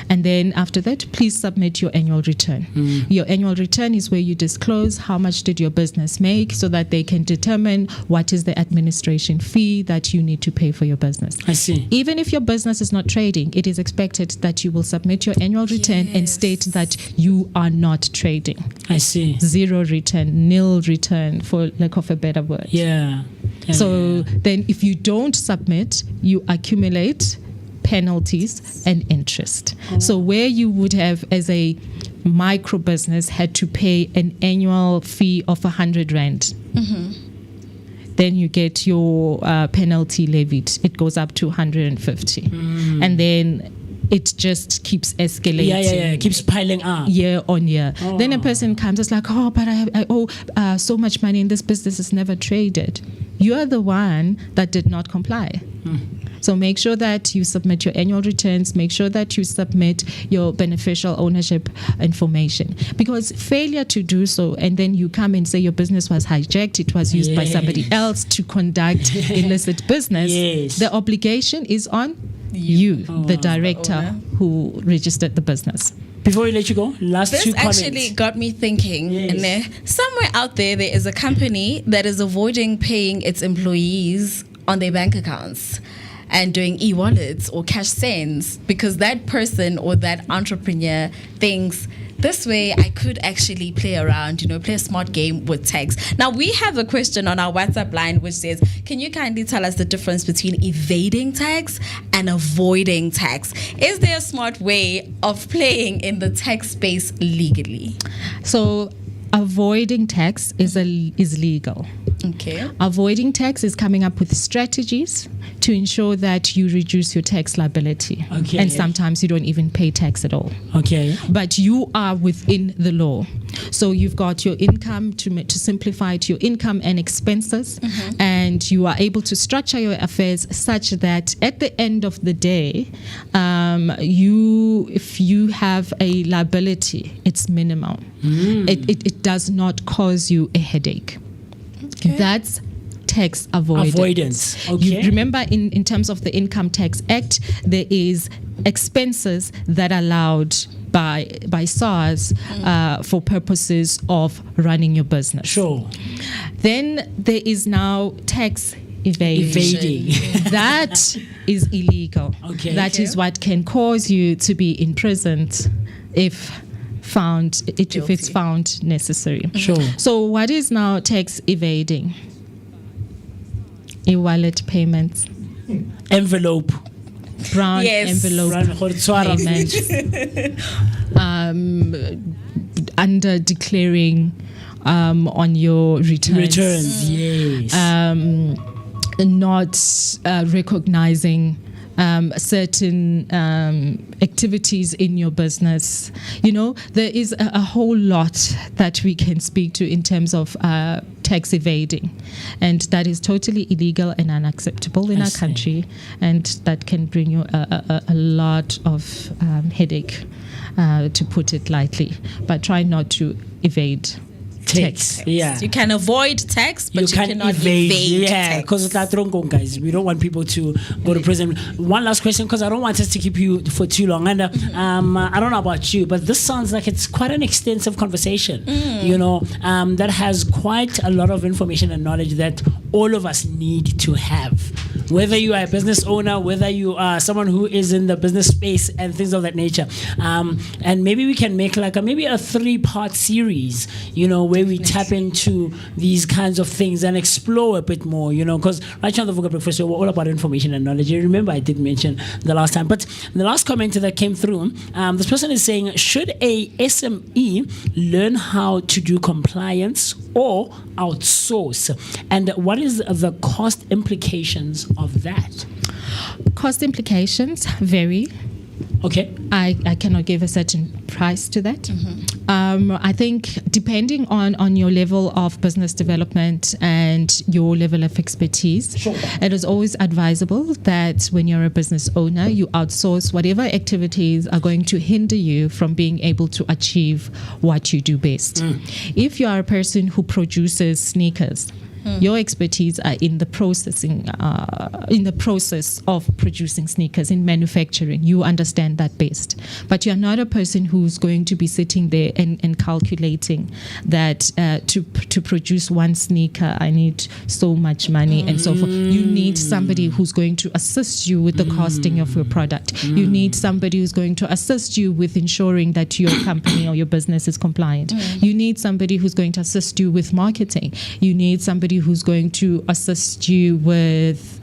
and then after that, please submit your annual return. Your annual return is where you disclose how much did your business make, so that they can determine what is the administration fee that you need to pay for your business. I see. Even if your business is not trading, it is expected that you will submit your annual return and state that you are not trading. I see. Zero return, nil return, for lack of a better word. So then if you don't submit, you accumulate penalties and interest. So where you would have, as a micro business, had to pay an annual fee of 100 Rand, then you get your penalty levied. It goes up to 150. And then it just keeps escalating. It keeps piling up. Year on year. Then a person comes, it's like, but I owe so much money and this business is never traded. You're the one that did not comply. So make sure that you submit your annual returns, make sure that you submit your beneficial ownership information. Because failure to do so, and then you come and say your business was hijacked, it was used by somebody else to conduct illicit business, the obligation is on you, the director who registered the business. Before we let you go, last This two comments. actually got me thinking. Yes. Somewhere out there is a company that is avoiding paying its employees on their bank accounts and doing e-wallets or cash sends because that person or that entrepreneur thinks this way I could actually play around, play a smart game with tax. Now we have a question on our WhatsApp line which says, can you kindly tell us the difference between evading tax and avoiding tax? Is there a smart way of playing in the tax space legally? So avoiding tax is legal. Okay. Avoiding tax is coming up with strategies to ensure that you reduce your tax liability. Okay. And sometimes you don't even pay tax at all. Okay. But you are within the law. So you've got your income to simplify it, your income and expenses, and you are able to structure your affairs such that at the end of the day, if you have a liability, it's minimal. It does not cause you a headache. Okay. That's tax avoidance. Okay. You remember in terms of the Income Tax Act, there is expenses that are allowed by SARS for purposes of running your business. Sure. Then there is now tax evading. That is illegal. Okay. That is what can cause you to be imprisoned if it's found necessary. Sure. So what is now tax evading? E-wallet payments. Envelope. Brown Yes. envelope payments. Under declaring on your returns. Yes. Not recognizing certain activities in your business. There is a whole lot that we can speak to in terms of tax evading, and that is totally illegal and unacceptable in our country, and that can bring you a lot of headache, to put it lightly. But try not to evade tax. Yeah. You can avoid tax, but you cannot evade yeah, tax. because it's not wrong, guys. We don't want people to go to prison. One last question, because I don't want us to keep you for too long. And I don't know about you, but this sounds like it's quite an extensive conversation. That has quite a lot of information and knowledge that all of us need to have. Whether you are a business owner, whether you are someone who is in the business space and things of that nature, and maybe we can make like maybe a 3-part series, where we tap into these kinds of things and explore a bit more, because right now on the Vooka Breakfast Show, we're all about information and knowledge. You remember I did mention the last time, but the last comment that came through, this person is saying, should a SME learn how to do compliance or outsource? And what is the cost implications of that? Cost implications vary. Okay. I cannot give a certain price to that. I think depending on your level of business development and your level of expertise, it is always advisable that when you're a business owner, you outsource whatever activities are going to hinder you from being able to achieve what you do best. If you are a person who produces sneakers, your expertise are in the process of producing sneakers, in manufacturing. You understand that best. But you're not a person who's going to be sitting there and calculating that to produce one sneaker, I need so much money and so forth. You need somebody who's going to assist you with the costing of your product. You need somebody who's going to assist you with ensuring that your company or your business is compliant. You need somebody who's going to assist you with marketing. You need somebody who's going to assist you with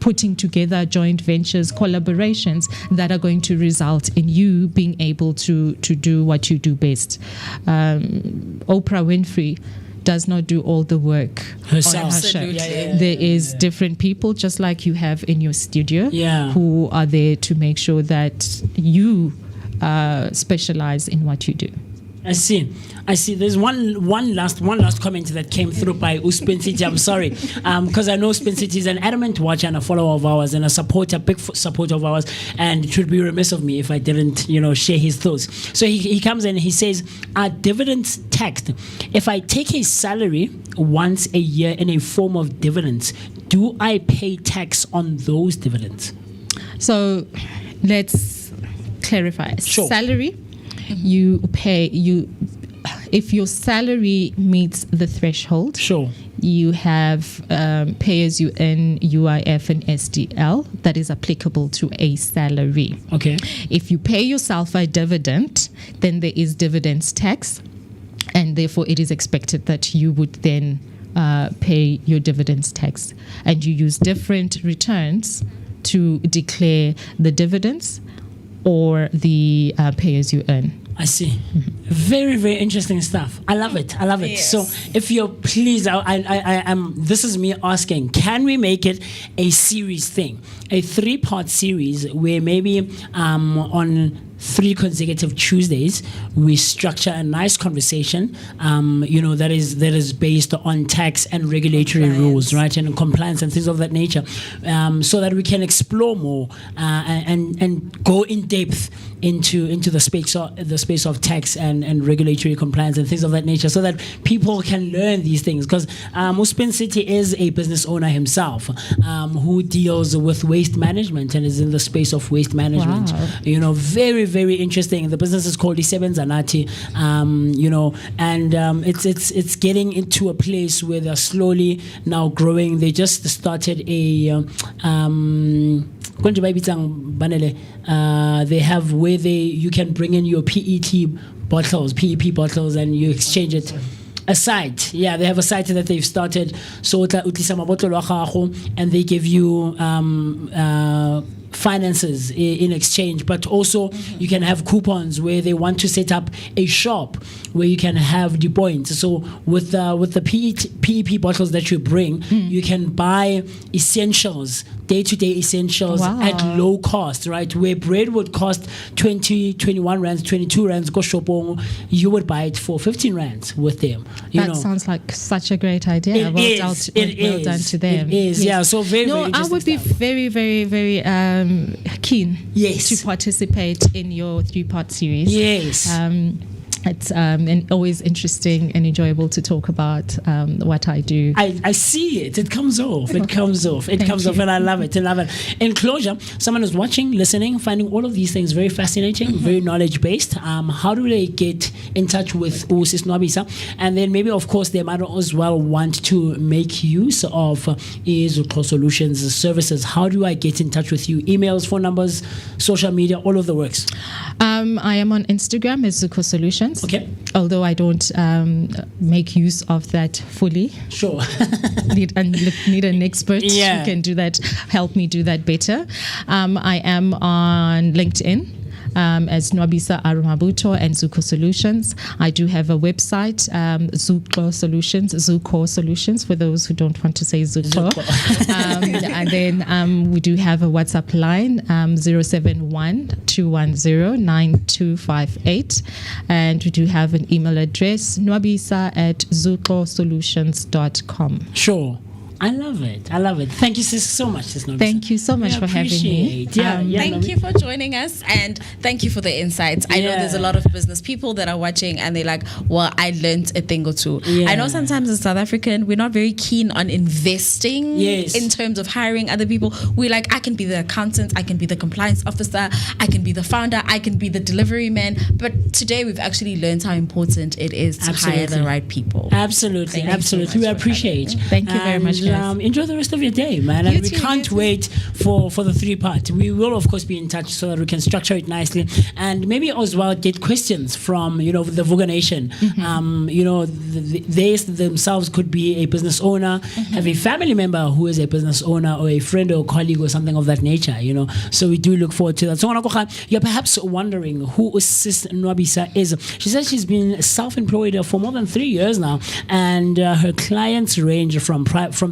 putting together joint ventures, collaborations that are going to result in you being able to do what you do best. Oprah Winfrey does not do all the work herself. On her show. There is different people, just like you have in your studio, who are there to make sure that you specialize in what you do. I see. There's one last comment that came through by Uspen City. I'm sorry, because I know Uspen City is an adamant watcher and a follower of ours and a big supporter of ours, and it would be remiss of me if I didn't, share his thoughts. So he comes in and he says, "Are dividends taxed? If I take a salary once a year in a form of dividends, do I pay tax on those dividends?" So let's clarify. Sure. Salary you pay if your salary meets the threshold. Sure. You have pay as you earn UIF and SDL that is applicable to a salary. Okay. If you pay yourself a dividend, then there is dividends tax, and therefore it is expected that you would then pay your dividends tax, and you use different returns to declare the dividends or the pay as you earn. I see. Very, very interesting stuff. I love it. Yes. So, if you're pleased, I am. This is me asking: can we make it a series thing, a 3-part series where maybe on 3 consecutive Tuesdays we structure a nice conversation, that is based on tax and regulatory rules, right, and compliance and things of that nature, so that we can explore more and go in depth into the space of tax and regulatory compliance and things of that nature, so that people can learn these things. Because Uspin City is a business owner himself, who deals with waste management and is in the space of waste management. Wow. Very, very interesting. The business is called Iseben Zanati, and it's getting into a place where they're slowly now growing. They just started a they have where you can bring in your PEP bottles, and you exchange it. A site, yeah, they have a site that they've started. So and they give you finances in exchange, but also you can have coupons where they want to set up a shop where you can have the points. So with the PEP bottles that you bring, you can buy essentials, day-to-day essentials at low cost, right? Where bread would cost 20, 21 rands, 22 rands, go shopong, you would buy it for 15 rands with them. That sounds like such a great idea. Well done to them. It is, yeah. So very, very interesting I would be stuff. very, very, very keen Yes. to participate in your 3-part series. Yes. It's and always interesting and enjoyable to talk about what I do. I see it. It comes off. It comes off, and I love it. In closure, someone is watching, listening, finding all of these things very fascinating, very knowledge-based. How do they get in touch with Sis Nwabisa? And then maybe, of course, they might as well want to make use of Zuko Solutions services. How do I get in touch with you? Emails, phone numbers, social media, all of the works. I am on Instagram as Zuko Solutions. Okay. Although I don't make use of that fully. Sure. need an expert who can do that, help me do that better. I am on LinkedIn. As Nwabisa Arumabuto and Zuko Solutions. I do have a website, Zuko Solutions, for those who don't want to say Zuko. And then we do have a WhatsApp line, 071-210-9258. And we do have an email address, nwabisa@zukosolutions.com. Sure. I love it. Thank you so much, Sis Nwabisa. Thank you so much for having me. Thank you for joining us, and thank you for the insights. I know there's a lot of business people that are watching and they're like, well, I learned a thing or two. I know sometimes as South African, we're not very keen on investing in terms of hiring other people. We're like, I can be the accountant, I can be the compliance officer, I can be the founder, I can be the delivery man. But today we've actually learned how important it is to hire the right people. Absolutely. We appreciate. Thank you very much. Enjoy the rest of your day, man. And we can't wait for the 3-part. We will, of course, be in touch so that we can structure it nicely, and maybe as well get questions from the Vooka Nation. They themselves could be a business owner, have a family member who is a business owner, or a friend or colleague or something of that nature. So we do look forward to that. So you're perhaps wondering who Sis Nwabisa is. She says she's been self-employed for more than 3 years now, and her clients range from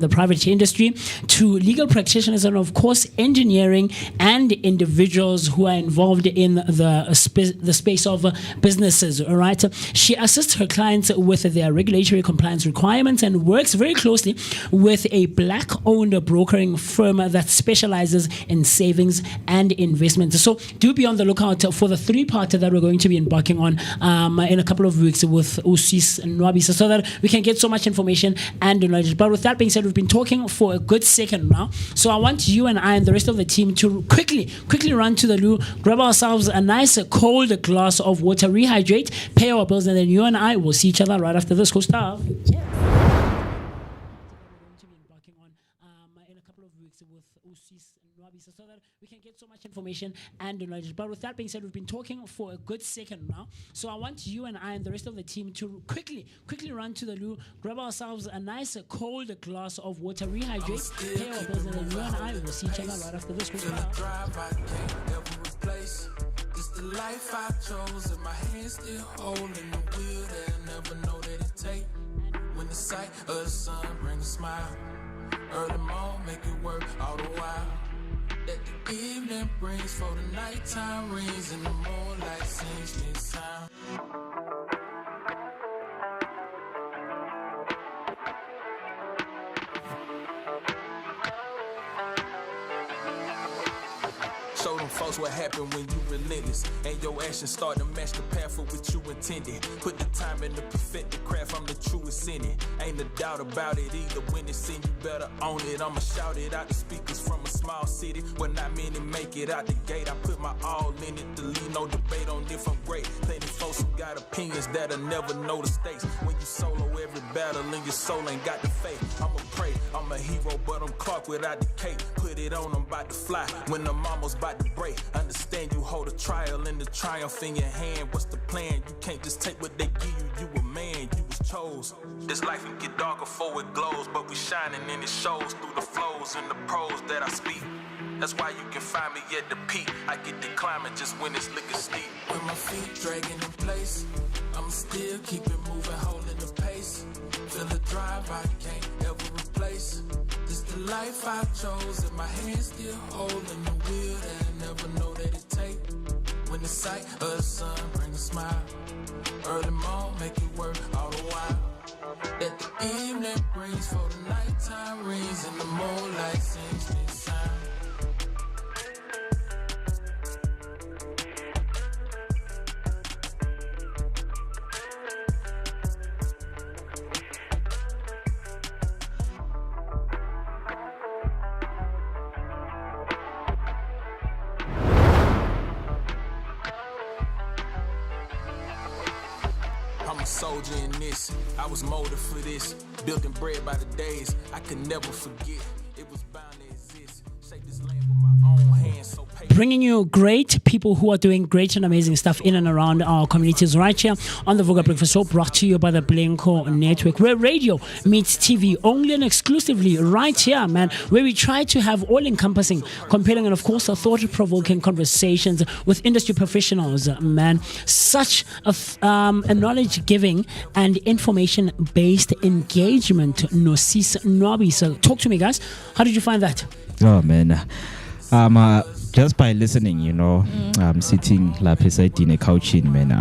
the private industry to legal practitioners, and of course engineering and individuals who are involved in the space of businesses. All right, she assists her clients with their regulatory compliance requirements and works very closely with a black-owned brokering firm that specializes in savings and investments. So do be on the lookout for the 3-part that we're going to be embarking on in a couple of weeks with Sis Nwabisa, so that we can get so much information and knowledge. But with that being said, we've we've been talking for a good second now. So I want you and I and the rest of the team to quickly run to the loo, grab ourselves a nice cold glass of water, rehydrate, pay our bills, and then you and I will see each other right after this. Cool stuff. So that we can get so much information and knowledge. But with that being said, we've been talking for a good second now. So I want you and I and the rest of the team to quickly run to the loo, grab ourselves a nice cold glass of water, rehydrate, pay our bills, and then you and I will see each other right after this. This the life I chose, and my hands still holding the wheel that I never know that it take. When the sight of the sun brings a smile, early morning make it work all the while. That the evening brings for the nighttime rings, and the moonlight sings me a sound. Show them folks what happened when you relentless, and your actions start to match the path of what you intended. Put the time in to perfect the craft, I'm the truest in it. Ain't a doubt about it either. When it's in, you better own it. I'ma shout it out the speakers from a small city where not many make it out the gate. I put my all in it to leave no debate on if I'm great. Plenty folks who got opinions that'll never know the stakes. When you solo every battle and your soul ain't got the faith. I'ma pray, I'm a hero, but I'm Clark without the cape. Put it on, I'm about to fly when I'm almost about to break. Understand you hold a trial and the triumph in your hand. What's the plan? You can't just take what they give you. You a man, you was chose. This life can get darker before it glows, but we shining and it shows through the flows and the pros that I speak. That's why you can find me at the peak. I get the climbing just when it's looking steep. With my feet dragging in place, I'ma still keep it moving, holding the pace. Feel the drive I can't ever replace. This the life I chose, and my hands still holding the wheel that I never know that it take. When the sight of the sun brings a smile, early morning make it work all the while. That the evening brings for the nighttime rings, and the moonlight sings me a sound. I'm a soldier in this. I was molded for this. Built and bred by the days I could never forget. It was bound to exist. Shape this land with my own hands. So bringing you great people who are doing great and amazing stuff in and around our communities right here on the Vooka Breakfast Show, brought to you by the Blinko Network, where radio meets TV, only and exclusively right here, man, where we try to have all-encompassing, compelling, and of course, thought-provoking conversations with industry professionals, man. Such a knowledge-giving and information-based engagement. Nosis Nwabi. So talk to me, guys. How did you find that? Oh, man. Just by listening, you know, sitting like beside in a couch in, man.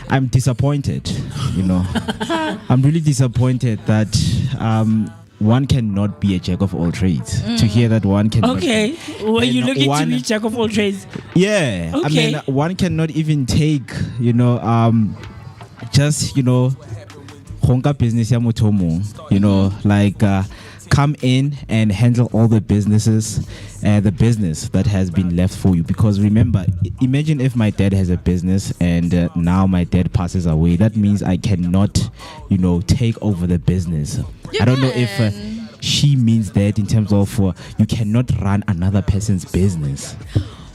I'm disappointed, you know. I'm really disappointed that one cannot be a jack of all trades. To hear that one cannot. Okay, were you looking to be jack of all trades? Yeah, okay. I mean, one cannot even take, you know, just, you know, honka business ya motho mong, you know, like come in and handle all the businesses, the business that has been left for you. Because remember, imagine if my dad has a business and now my dad passes away. That means I cannot, you know, take over the business. I don't know if she means that in terms of you cannot run another person's business.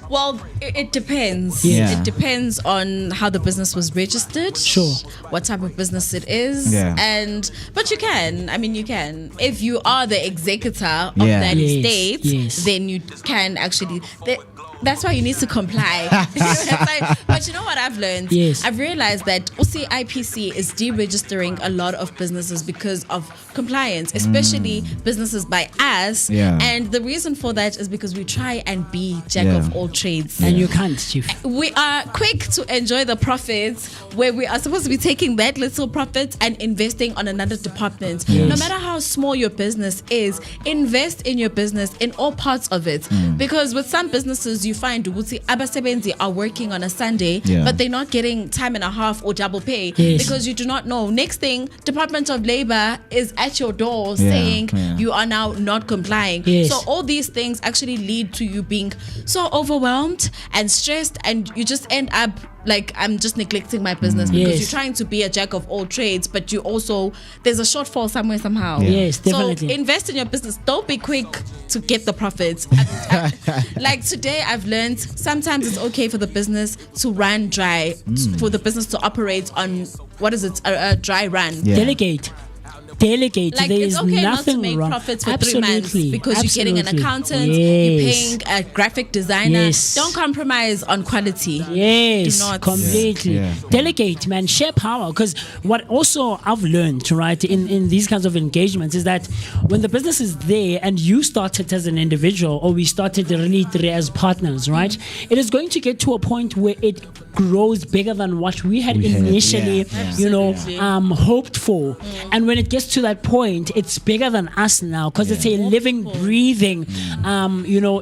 Well, it depends. Yeah. It depends on how the business was registered. Sure. What type of business it is. Yeah. But you can. I mean, you can. If you are the executor of that estate, then you can actually. That's why you need to comply. But you know what I've learned? Yes. I've realized that IPC is deregistering a lot of businesses because of compliance, especially businesses by us. Yeah. And the reason for that is because we try and be jack of all trades. And you can't, Chief. We are quick to enjoy the profits where we are supposed to be taking that little profit and investing on another department. Yes. No matter how small your business is, invest in your business in all parts of it. Because with some businesses, you find abasebenzi are working on a Sunday, but they're not getting time and a half or double pay because you do not know. Next thing, Department of Labor is at your door saying you are now not complying. Yes. So all these things actually lead to you being so overwhelmed and stressed, and you just end up like, I'm just neglecting my business because you're trying to be a jack of all trades, but you also, there's a shortfall somewhere somehow. Yes, definitely. So invest in your business. Don't be quick to get the profits. Like today, I've learned sometimes it's okay for the business to run dry, for the business to operate on, what is it, a dry run. Delegate. Like, there it's is okay not nothing to make wrong. profits for 3 months because you're getting an accountant, you're paying a graphic designer. Yes. Don't compromise on quality. Yes, Do not. completely. Delegate, man, share power. Because what also I've learned, right, in these kinds of engagements is that when the business is there and you started as an individual, or we started really three as partners, right, it is going to get to a point where it grows bigger than what we had initially, hoped for. And when it gets to that point, it's bigger than us now because it's a living, breathing,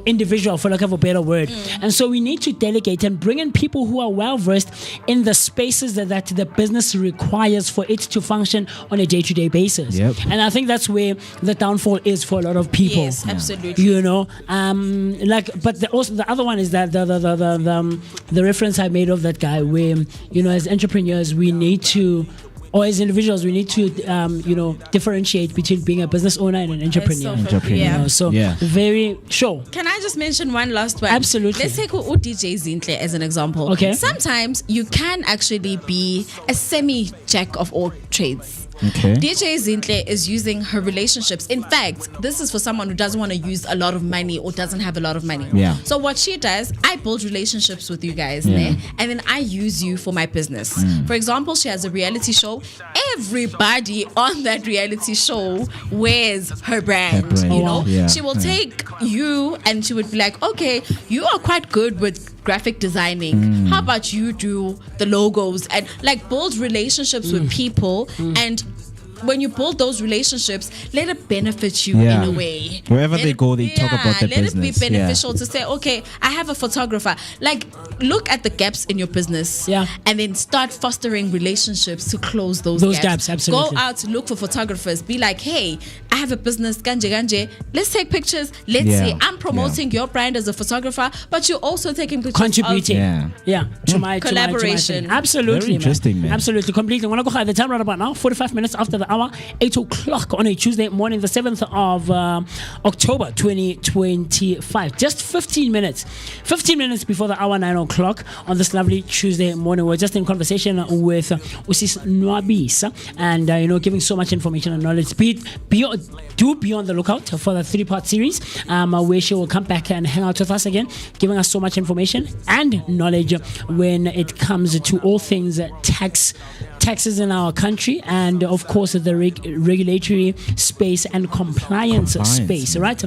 individual, for lack of a better word. And so we need to delegate and bring in people who are well versed in the spaces that the business requires for it to function on a day-to-day basis. And I think that's where the downfall is for a lot of people. Yes, absolutely. But also the other one is that the reference I made of that guy, where as entrepreneurs we need to, or as individuals, we need to, differentiate between being a business owner and an entrepreneur. Very sure. Can I just mention one last one? Absolutely. Let's take DJ Zintle as an example. Okay. Sometimes you can actually be a semi-jack of all trades. Okay. DJ Zintle is using her relationships. In fact, this is for someone who doesn't want to use a lot of money or doesn't have a lot of money. Yeah. So what she does, I build relationships with you guys, Yeah. and then I use you for my business. For example, she has a reality show. Everybody on that reality show wears her brand. Yeah. She will take you and she would be like, okay, you are quite good with graphic designing. How about you do the logos and like build relationships with people, and when you build those relationships, let it benefit you in a way. Wherever they go, they talk about the business. Let it be beneficial to say, okay, I have a photographer. Like, look at the gaps in your business, and then start fostering relationships to close those gaps. Absolutely. Go out to look for photographers. Be like, hey, I have a business, ganje. Let's take pictures. Let's see. I'm promoting your brand as a photographer, but you're also taking pictures. Contributing. To my collaboration. To my Absolutely. Very interesting, man. Absolutely. Completely. When I go high, the time right about now, 45 minutes after the hour, 8 o'clock on a Tuesday morning, the 7th of October 2025. Just 15 minutes before the hour, 9 o'clock on this lovely Tuesday morning. We're just in conversation with Usis Nwabisa, and giving so much information and knowledge. Do be on the lookout for the 3-part series where she will come back and hang out with us again, giving us so much information and knowledge when it comes to all things taxes in our country, and of course the regulatory space and compliance space, right?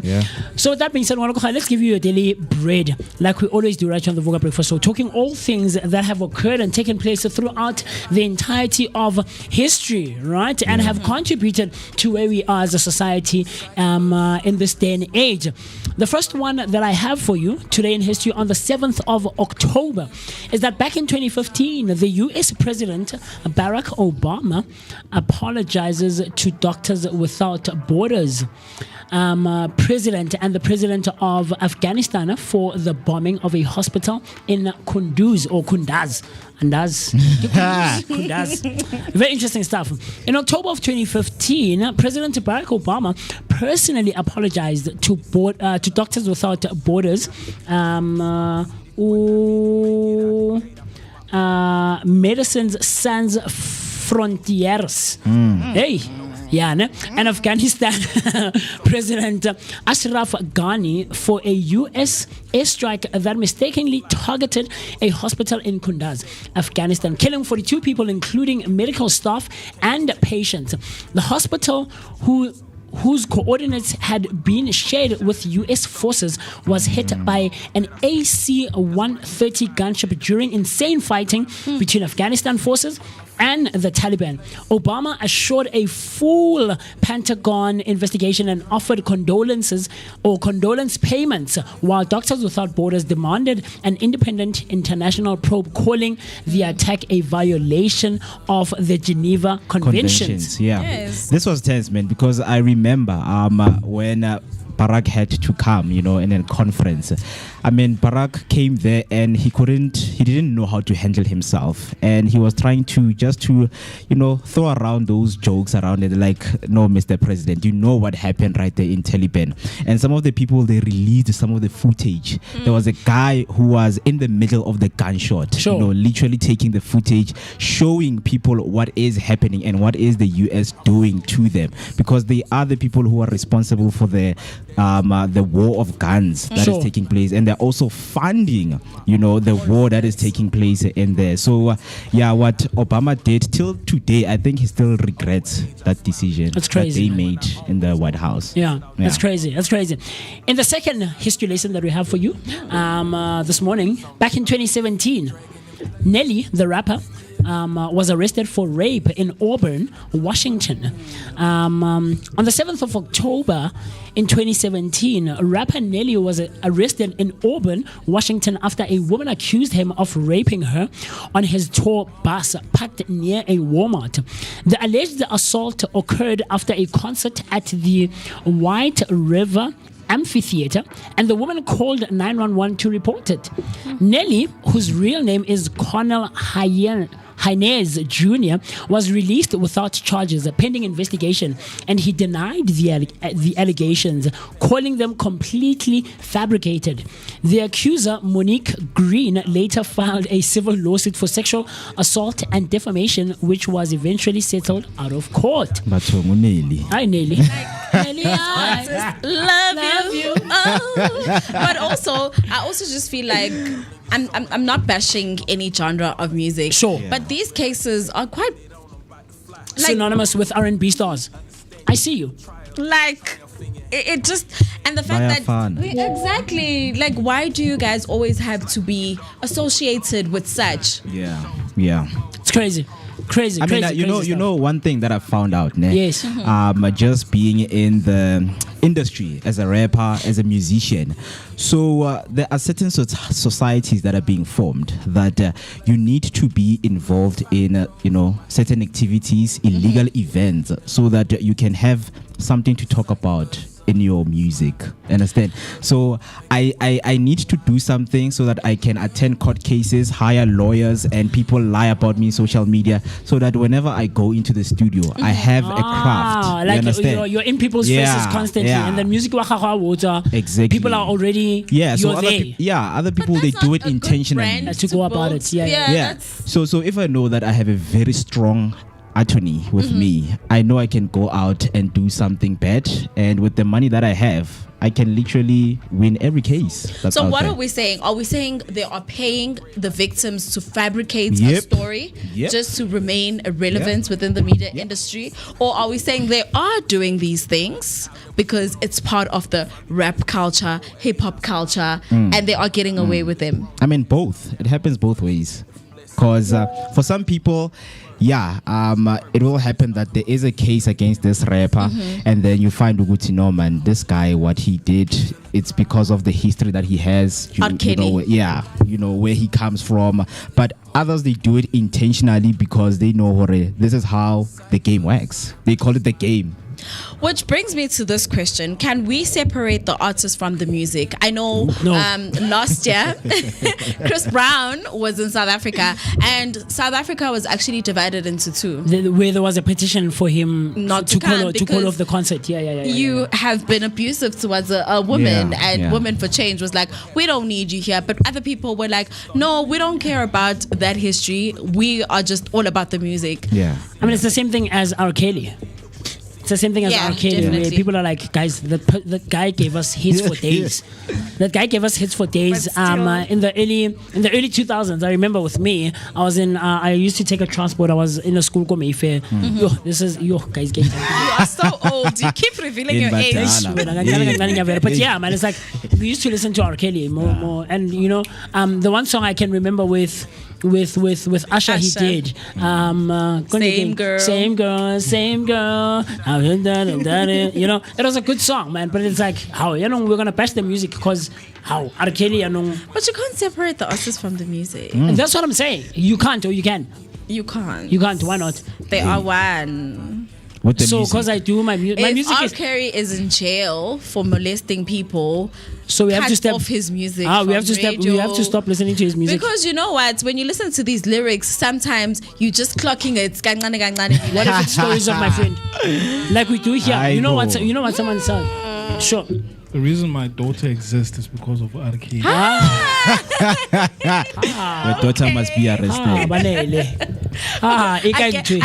So with that being said, let's give you a daily bread like we always do right on the Vooka Breakfast. So talking all things that have occurred and taken place throughout the entirety of history, right? And have contributed to where we are as a society in this day and age. The first one that I have for you today in history on the 7th of October is that back in 2015, the US President Barack Obama apologizes to Doctors Without Borders president and the president of Afghanistan for the bombing of a hospital in Kunduz. Very interesting stuff. In October of 2015, President Barack Obama personally apologized to Doctors Without Borders, Medicines Sans Frontières. Hey. And Afghanistan President Ashraf Ghani for a US airstrike that mistakenly targeted a hospital in Kunduz, Afghanistan, killing 42 people, including medical staff and patients. The hospital, whose coordinates had been shared with US forces, was hit by an AC-130 gunship during insane fighting between Afghanistan forces and the Taliban. Obama assured a full Pentagon investigation and offered condolence payments, while Doctors Without Borders demanded an independent international probe, calling the attack a violation of the Geneva Conventions. Yeah. Yes. This was tense, man, because I remember when Barack had to come, in a conference. I mean, Barack came there and he didn't know how to handle himself. And he was trying to throw around those jokes around it like, no, Mr. President, you know what happened right there in Taliban. And some of the people, they released some of the footage. There was a guy who was in the middle of the gunshot, literally taking the footage, showing people what is happening and what is the US doing to them. Because they are the people who are responsible for the war of guns that is taking place, and they're also funding the war that is taking place in there. So what Obama did till today, I think he still regrets that decision that they made in the White House. That's crazy. In the second history lesson that we have for you this morning, back in 2017, Nelly, the rapper, was arrested for rape in Auburn, Washington. On the 7th of October in 2017, rapper Nelly was arrested in Auburn, Washington, after a woman accused him of raping her on his tour bus parked near a Walmart. The alleged assault occurred after a concert at the White River Amphitheater, and the woman called 911 to report it. Nelly, whose real name is Cornell Hainez Jr., was released without charges pending investigation, and he denied the allegations, calling them completely fabricated. The accuser, Monique Green, later filed a civil lawsuit for sexual assault and defamation, which was eventually settled out of court. Hi, Nelly. Nelly, I love you. Oh. But also, I also just feel like I'm not bashing any genre of music. But these cases are quite synonymous with R&B stars. I see you. Like it just, and the fact that exactly, like, why do you guys always have to be associated with such? It's crazy. I mean, one thing that I found out, yes, just being in the industry as a rapper, as a musician. So there are certain societies that are being formed that you need to be involved in, certain activities, illegal events, so that you can have something to talk about in your music. Understand? So I need to do something so that I can attend court cases, hire lawyers, and people lie about me in social media, so that whenever I go into the studio, I have a craft. Like you understand? You're in people's faces constantly, and then music exactly. People are already so there. Other people, they do it intentionally to go about it. So if I know that I have a very strong attorney with me, I know I can go out and do something bad, and with the money that I have, I can literally win every case. So what are we saying? Are we saying they are paying the victims to fabricate a story just to remain relevant within the media industry? Or are we saying they are doing these things because it's part of the rap culture, hip-hop culture, and they are getting away with them? I mean, both. It happens both ways. Because for some people, it will happen that there is a case against this rapper, and then you find Uguti, no man, this guy, what he did, it's because of the history that he has, where he comes from. But others, they do it intentionally because they know this is how the game works. They call it the game. Which brings me to this question: can we separate the artist from the music? I know last year Chris Brown was in South Africa, and South Africa was actually divided into two. Where there was a petition for him not to call off the concert. You have been abusive towards a woman, and Women for Change was like, we don't need you here. But other people were like, no, we don't care about that history. We are just all about the music. I mean, it's the same thing as R. Kelly. It's the same thing as R. Kelly, where people are like, guys, the guy gave us hits for days. That guy gave us hits for days. In the early 2000s, I remember with me, I used to take a transport. I was in a school called Mayfair. Guys, you are so old. You keep revealing your age. But man, it's like we used to listen to R. Kelly more, and the one song I can remember with Usher, he did. Same girl. Same girl, same girl. You know, it was a good song, man. But it's like, how, you know, we're gonna bash the music because how R. Kelly, you know. But you can't separate the artists from the music. And that's what I'm saying. You can't, or you can. You can't. You can't. Why not? They are one. So because I do my music, my music R. is. Kelly is in jail for molesting people. So we have to step off his music. We have to step. We have to stop listening to his music. Because you know what? When you listen to these lyrics, sometimes you just clocking it. What if it's stories of my friend, like we do here? You know what someone said. Sure. The reason my daughter exists is because of R. Kelly. Your daughter must be arrested. I guess he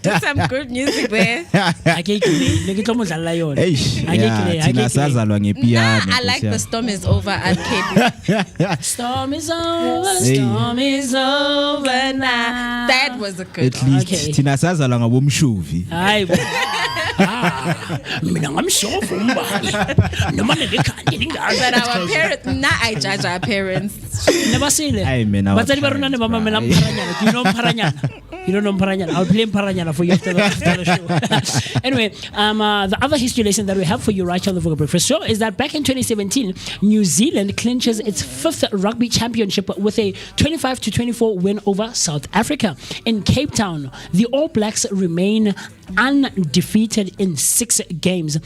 did some good music there. I like the storm is over and Kelly. Storm is over, storm is over now. That was a good at least Tina sazalwa ngabomshuvi. Hayi. Mina ngamshofu umbali. Noma nelekhandi but our parents, I judge our parents. Never seen it. But you know Paranyana. You don't know Paranyana. I'll play Paranyana for you after the show. Anyway, the other history lesson that we have for you right here on the Vooka Breakfast Show is that back in 2017, New Zealand clinches its 5th rugby championship with a 25-24 win over South Africa. In Cape Town, the All Blacks remain undefeated in 6 games.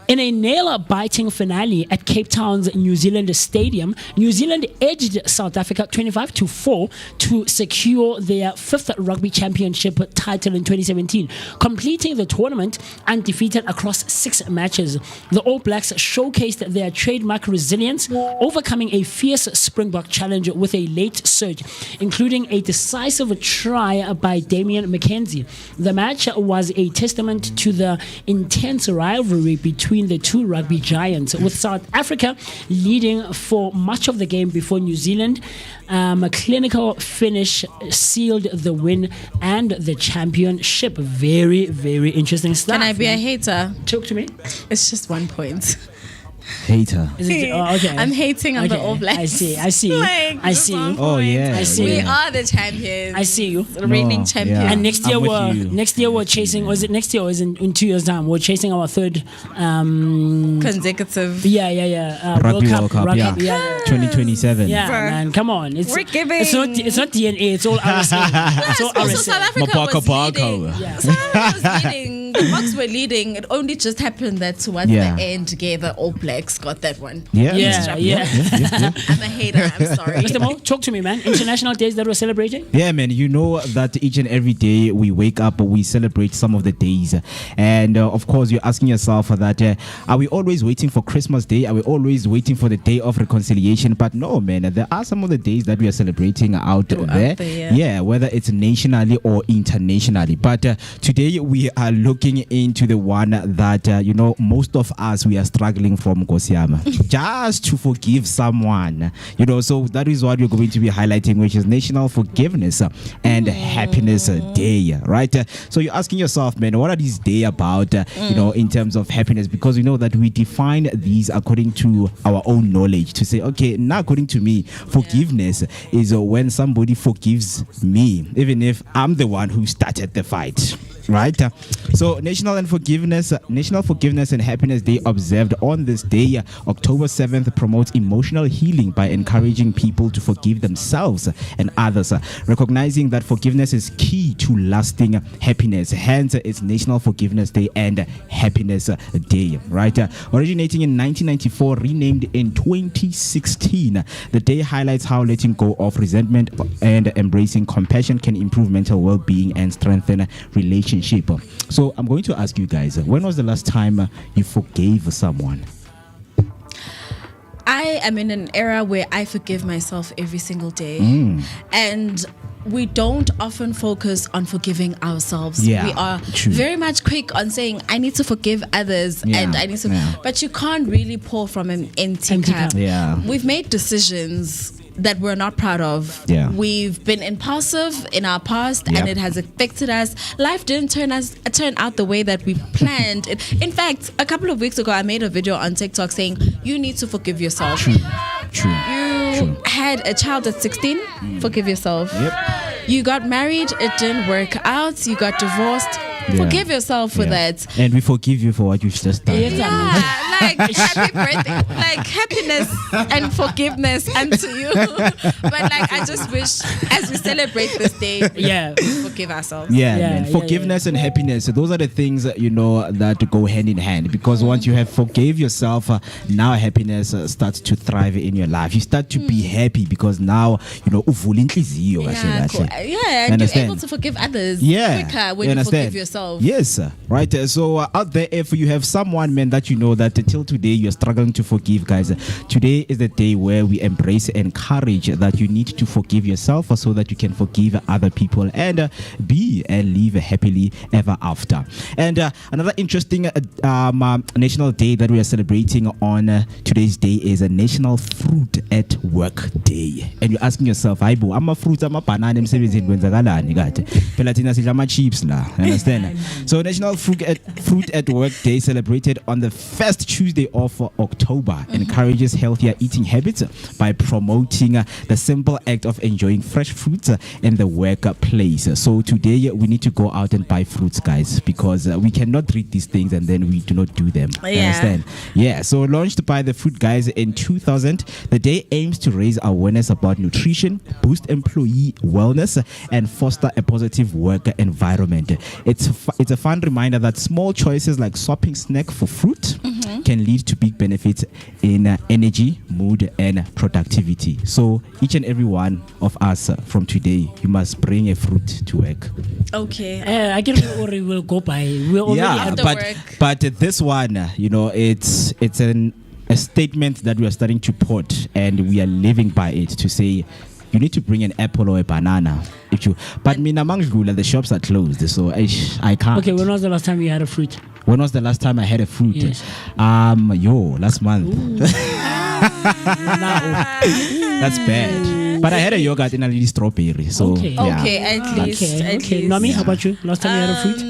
In a nail-biting finale at Cape Town's New Zealand Stadium, New Zealand edged South Africa 25-4 to secure their 5th rugby championship title in 2017, completing the tournament undefeated across 6 matches. The All Blacks showcased their trademark resilience, overcoming a fierce Springbok challenge with a late surge, including a decisive try by Damian McKenzie. The match was a testament to the intense rivalry between the two rugby giants, with South Africa leading for much of the game before New Zealand. A clinical finish sealed the win and the championship. Very, very interesting stuff. Can I be a hater? Talk to me. It's just 1 point. Hater. Is it, okay. I'm hating on the All Blacks. I see. I see. I see. Oh yeah. I see. We are the champions. I see you. The reigning champions. Yeah. And next year we're chasing. Was it next year or is it in 2 years' time? We're chasing our 3rd consecutive. Rugby World Cup. Yeah. 2027. Yeah, man. Come on. We're giving. It's not DNA. It's all RSA. It's all Also, RSA. South Africa was leading. Yeah. South Africa was leading. The Bucks were leading. It only just happened that towards the end, the All Blacks got that one. Yeah. I'm a hater. I'm sorry. Mr. Mo, talk to me, man. International days that we're celebrating. Yeah, man. You know that each and every day we wake up, we celebrate some of the days, and of course, you're asking yourself that are we always waiting for Christmas Day? Are we always waiting for the Day of Reconciliation? But no, man. There are some of the days that we are celebrating out there. Yeah, whether it's nationally or internationally. But today we are looking into the one that most of us we are struggling from, Kosiama, just to forgive someone. So that is what we're going to be highlighting, which is National Forgiveness and Happiness Day, right? So you're asking yourself, man, what are these days about? In terms of happiness, because we know that we define these according to our own knowledge. To say, okay, now according to me, forgiveness is when somebody forgives me, even if I'm the one who started the fight. Right, so National Forgiveness and Happiness Day observed on this day, October 7th, promotes emotional healing by encouraging people to forgive themselves and others, recognizing that forgiveness is key to lasting happiness. Hence, it's National Forgiveness Day and Happiness Day. Right, originating in 1994, renamed in 2016, the day highlights how letting go of resentment and embracing compassion can improve mental well-being and strengthen relationships. So I'm going to ask you guys, when was the last time you forgave someone? I am in an era where I forgive myself every single day. And we don't often focus on forgiving ourselves. Yeah, we are true. very much quick on saying, I need to forgive others and I need to, but you can't really pour from an empty cup. Yeah. We've made decisions that we're not proud of. Yeah. We've been impulsive in our past and it has affected us. Life didn't turn out the way that we planned. In fact, a couple of weeks ago, I made a video on TikTok saying, you need to forgive yourself. True. You had a child at 16, forgive yourself. You got married, it didn't work out. You got divorced. Forgive yourself for that. And we forgive you for what you've just done. Yeah, like happy birthday, like happiness and forgiveness unto you. But like, I just wish as we celebrate this day, we forgive ourselves. Man. Forgiveness and happiness, those are the things that go hand in hand. Because once you have forgave yourself, now happiness starts to thrive in your life. You start to be happy because now uvula inhliziyo kahle kahle. And you're able to forgive others quicker when you forgive yourself. Yes, right. So out there, if you have someone, man, that you know that till today you're struggling to forgive, guys, today is the day where we embrace and encourage that you need to forgive yourself so that you can forgive other people and be and live happily ever after. And another interesting national day that we are celebrating on today's day is a National Fruit at Work Day. And you're asking yourself, Aibo, I'm a fruit, I'm a banana, I'm chips la. Understand? So National Fruit at Work Day, celebrated on the first Tuesday of October, encourages healthier eating habits by promoting the simple act of enjoying fresh fruits in the workplace. So today we need to go out and buy fruits, guys, because we cannot read these things and then we do not do them. Understand? Yeah. So launched by the Fruit Guys in 2000, the day aims to raise awareness about nutrition, boost employee wellness, and foster a positive work environment. It's a fun reminder that small choices like swapping snack for fruit can lead to big benefits in energy, mood, and productivity. So each and every one of us from today, you must bring a fruit to work. Okay. I can already will go by. We're already at work. But this one, it's a statement that we are starting to put, and we are living by it to say, you need to bring an apple or a banana. But the shops are closed, so I can't. Okay, when was the last time you had a fruit? When was the last time I had a fruit? Yes. Last month. That's bad. But I had a yogurt in a little strawberry. So okay, at least. Nami, how about you? Last time you had a fruit?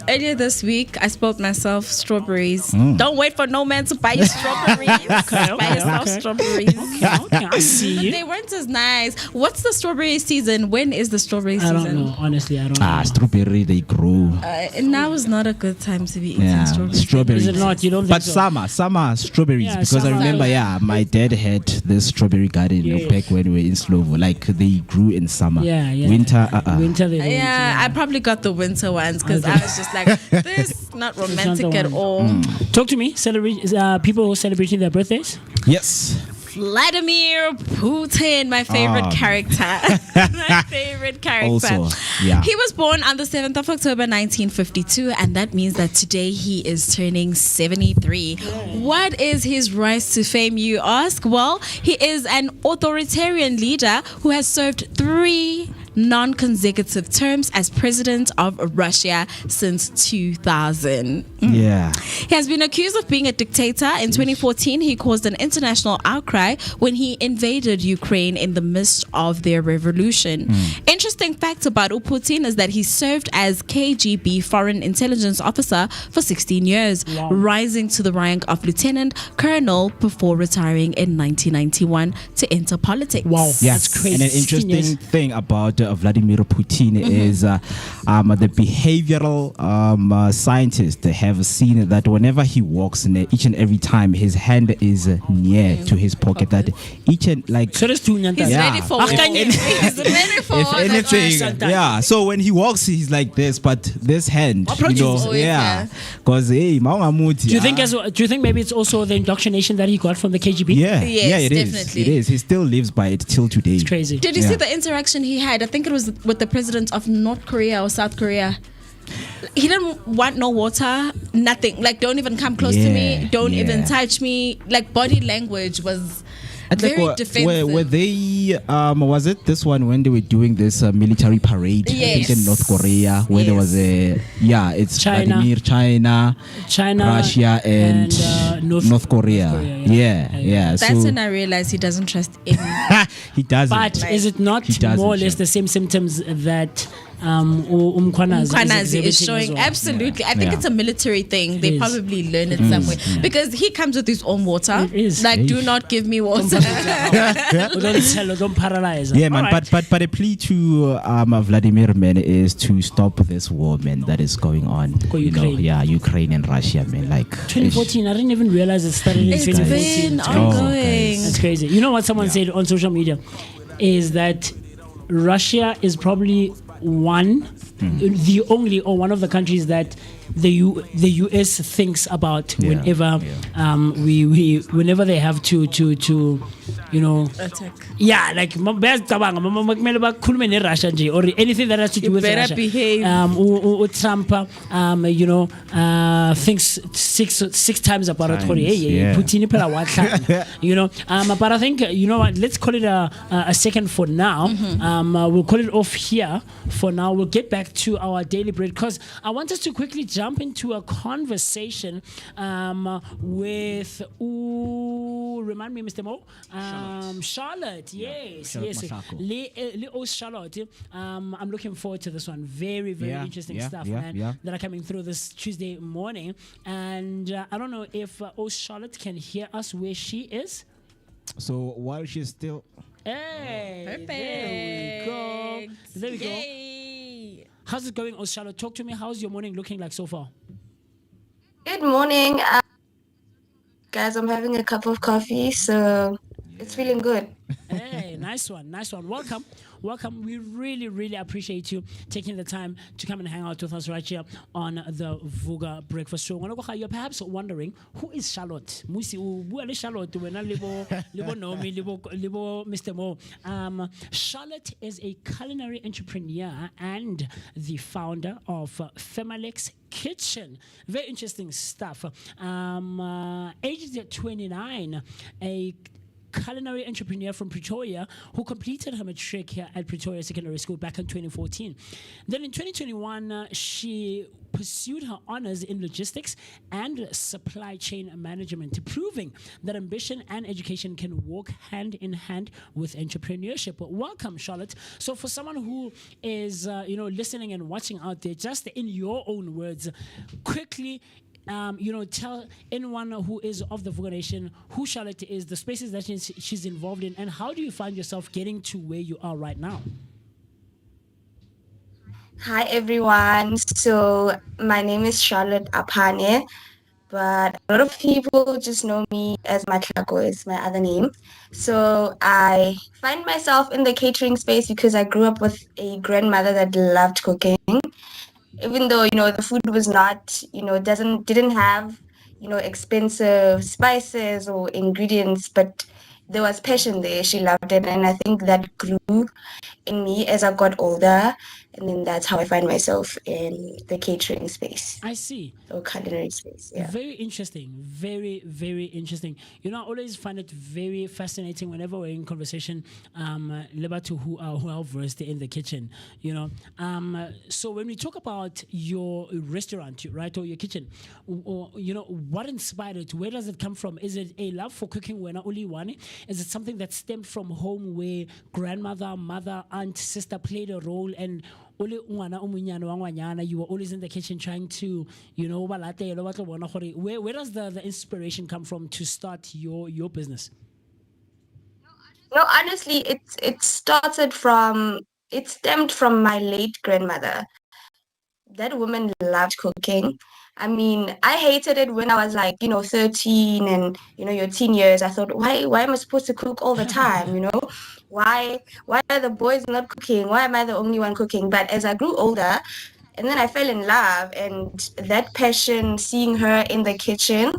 Earlier this week, I spoke myself strawberries. Don't wait for no man to buy you strawberries. Buy yourself strawberries. Okay, I see you. But they weren't as nice. What's the strawberry season? When is the strawberry season? I don't know. Honestly, I don't know. Strawberry, they grow. Now is not a good time to be eating strawberries. Is it not? You don't but think so? summer strawberries. Because I remember, my dad had this strawberry garden back when we were in Slovo. Like, they grew in summer. Winter, Winter, they don't. I probably got the winter ones because I was just like, this not romantic at all. Talk to me. People celebrating their birthdays? Yes. Vladimir Putin, my favorite character. My favorite character. Also, He was born on the 7th of October 1952, and that means that today he is turning 73. What is his rise to fame, you ask? Well, he is an authoritarian leader who has served 3 non-consecutive terms as president of Russia since 2000. He has been accused of being a dictator. In 2014, he caused an international outcry when he invaded Ukraine in the midst of their revolution. Interesting fact about Putin is that he served as KGB foreign intelligence officer for 16 years, rising to the rank of lieutenant colonel before retiring in 1991 to enter politics. Wow, that's crazy. And an interesting thing about Vladimir Putin is the behavioral scientists have seen that whenever he walks, each and every time his hand is near to his pocket, that each and like so he's ready for war. He's ready for if anything, so when he walks, he's like this, but this hand, because hey, do you think maybe it's also the indoctrination that he got from the KGB? It definitely. is. He still lives by it till today. It's crazy. Did you see the interaction he had? I think it was with the president of North Korea or South Korea. He didn't want no water, nothing. Like, don't even come close to me. Don't even touch me. Like, body language was very defensive. Were they, was it this one when they were doing this military parade? I think in North Korea, where there was it's China. Vladimir, China, Russia, and North Korea. That's when I realized he doesn't trust anyone. He doesn't. But is it not more or less the same symptoms that Umkhwanazi is showing exhibiting as well. absolutely. I think Yeah. it's a military thing. They is. probably learn it somewhere because he comes with his own water. It is. Like, do not give me water. Don't tell, don't paralyze. Yeah, man. All right. But a plea to Vladimir, man, is to stop this war, man, that is going on. Ukraine. Ukraine and Russia, man. Like 2014, I didn't even realize it started in It's 2014. been It's crazy. ongoing. That's crazy. You know what someone said on social media is that Russia is probably the only or one of the countries that the US thinks about whenever whenever they have to Attack. yeah, like Russia nje, or anything that has to do You with better Russia. behave. Trump thinks six times about it. Yeah. Putin phela wa hlanya, but I think what, let's call it a second for now. We'll call it off here for now. We'll get back to our daily bread because I want us to quickly jump into a conversation with remind me, Mr. Mo, Charlotte. Yes, Charlotte yes. Mashako. Charlotte. I'm looking forward to this one. Very, very interesting stuff, man, that are coming through this Tuesday morning. And I don't know if Charlotte can hear us where she is. So while she's still Hey, Perfect. There we go. Yay. How's it going, Charlotte? Talk to me. How's your morning looking like so far? Good morning, guys. I'm having a cup of coffee, so it's feeling good. Hey, nice one, nice one. Welcome. We really, really appreciate you taking the time to come and hang out with us right here on the Vooka Breakfast Show. You're perhaps wondering, who is Charlotte? Musi, who is Charlotte? Libo Nomi, Libo Mr. Mo. Charlotte is a culinary entrepreneur and the founder of Femalex Kitchen. Very interesting stuff. Aged 29, a culinary entrepreneur from Pretoria who completed her matric here at Pretoria Secondary School back in 2014. Then in 2021, she pursued her honors in logistics and supply chain management, proving that ambition and education can walk hand in hand with entrepreneurship. Welcome, Charlotte. So for someone who is listening and watching out there, just in your own words, quickly tell anyone who is of the Vooka Nation who Charlotte is, the spaces that she's involved in, and how do you find yourself getting to where you are right now? Hi, everyone. So my name is Charlotte Apane, but a lot of people just know me as Matlako is my other name. So I find myself in the catering space because I grew up with a grandmother that loved cooking. Even though the food was not didn't have expensive spices or ingredients, but there was passion there. She loved it, and I think that grew in me as I got older, and then that's how I find myself in the catering space. I see. Or culinary space. Yeah. Very interesting. Very, very interesting. I always find it very fascinating whenever we're in conversation, to who are versed in the kitchen, So when we talk about your restaurant, right, or your kitchen, or what inspired it? Where does it come from? Is it a love for cooking when only one? Is it something that stemmed from home where grandmother, mother, aunt, sister played a role, and you were always in the kitchen trying to, where does the inspiration come from to start your business? No, honestly, it stemmed from my late grandmother. That woman loved cooking. I mean, I hated it when I was 13 and, your teen years. I thought, why am I supposed to cook all the time, Why are the boys not cooking? Why am I the only one cooking? But as I grew older, and then I fell in love, and that passion, seeing her in the kitchen,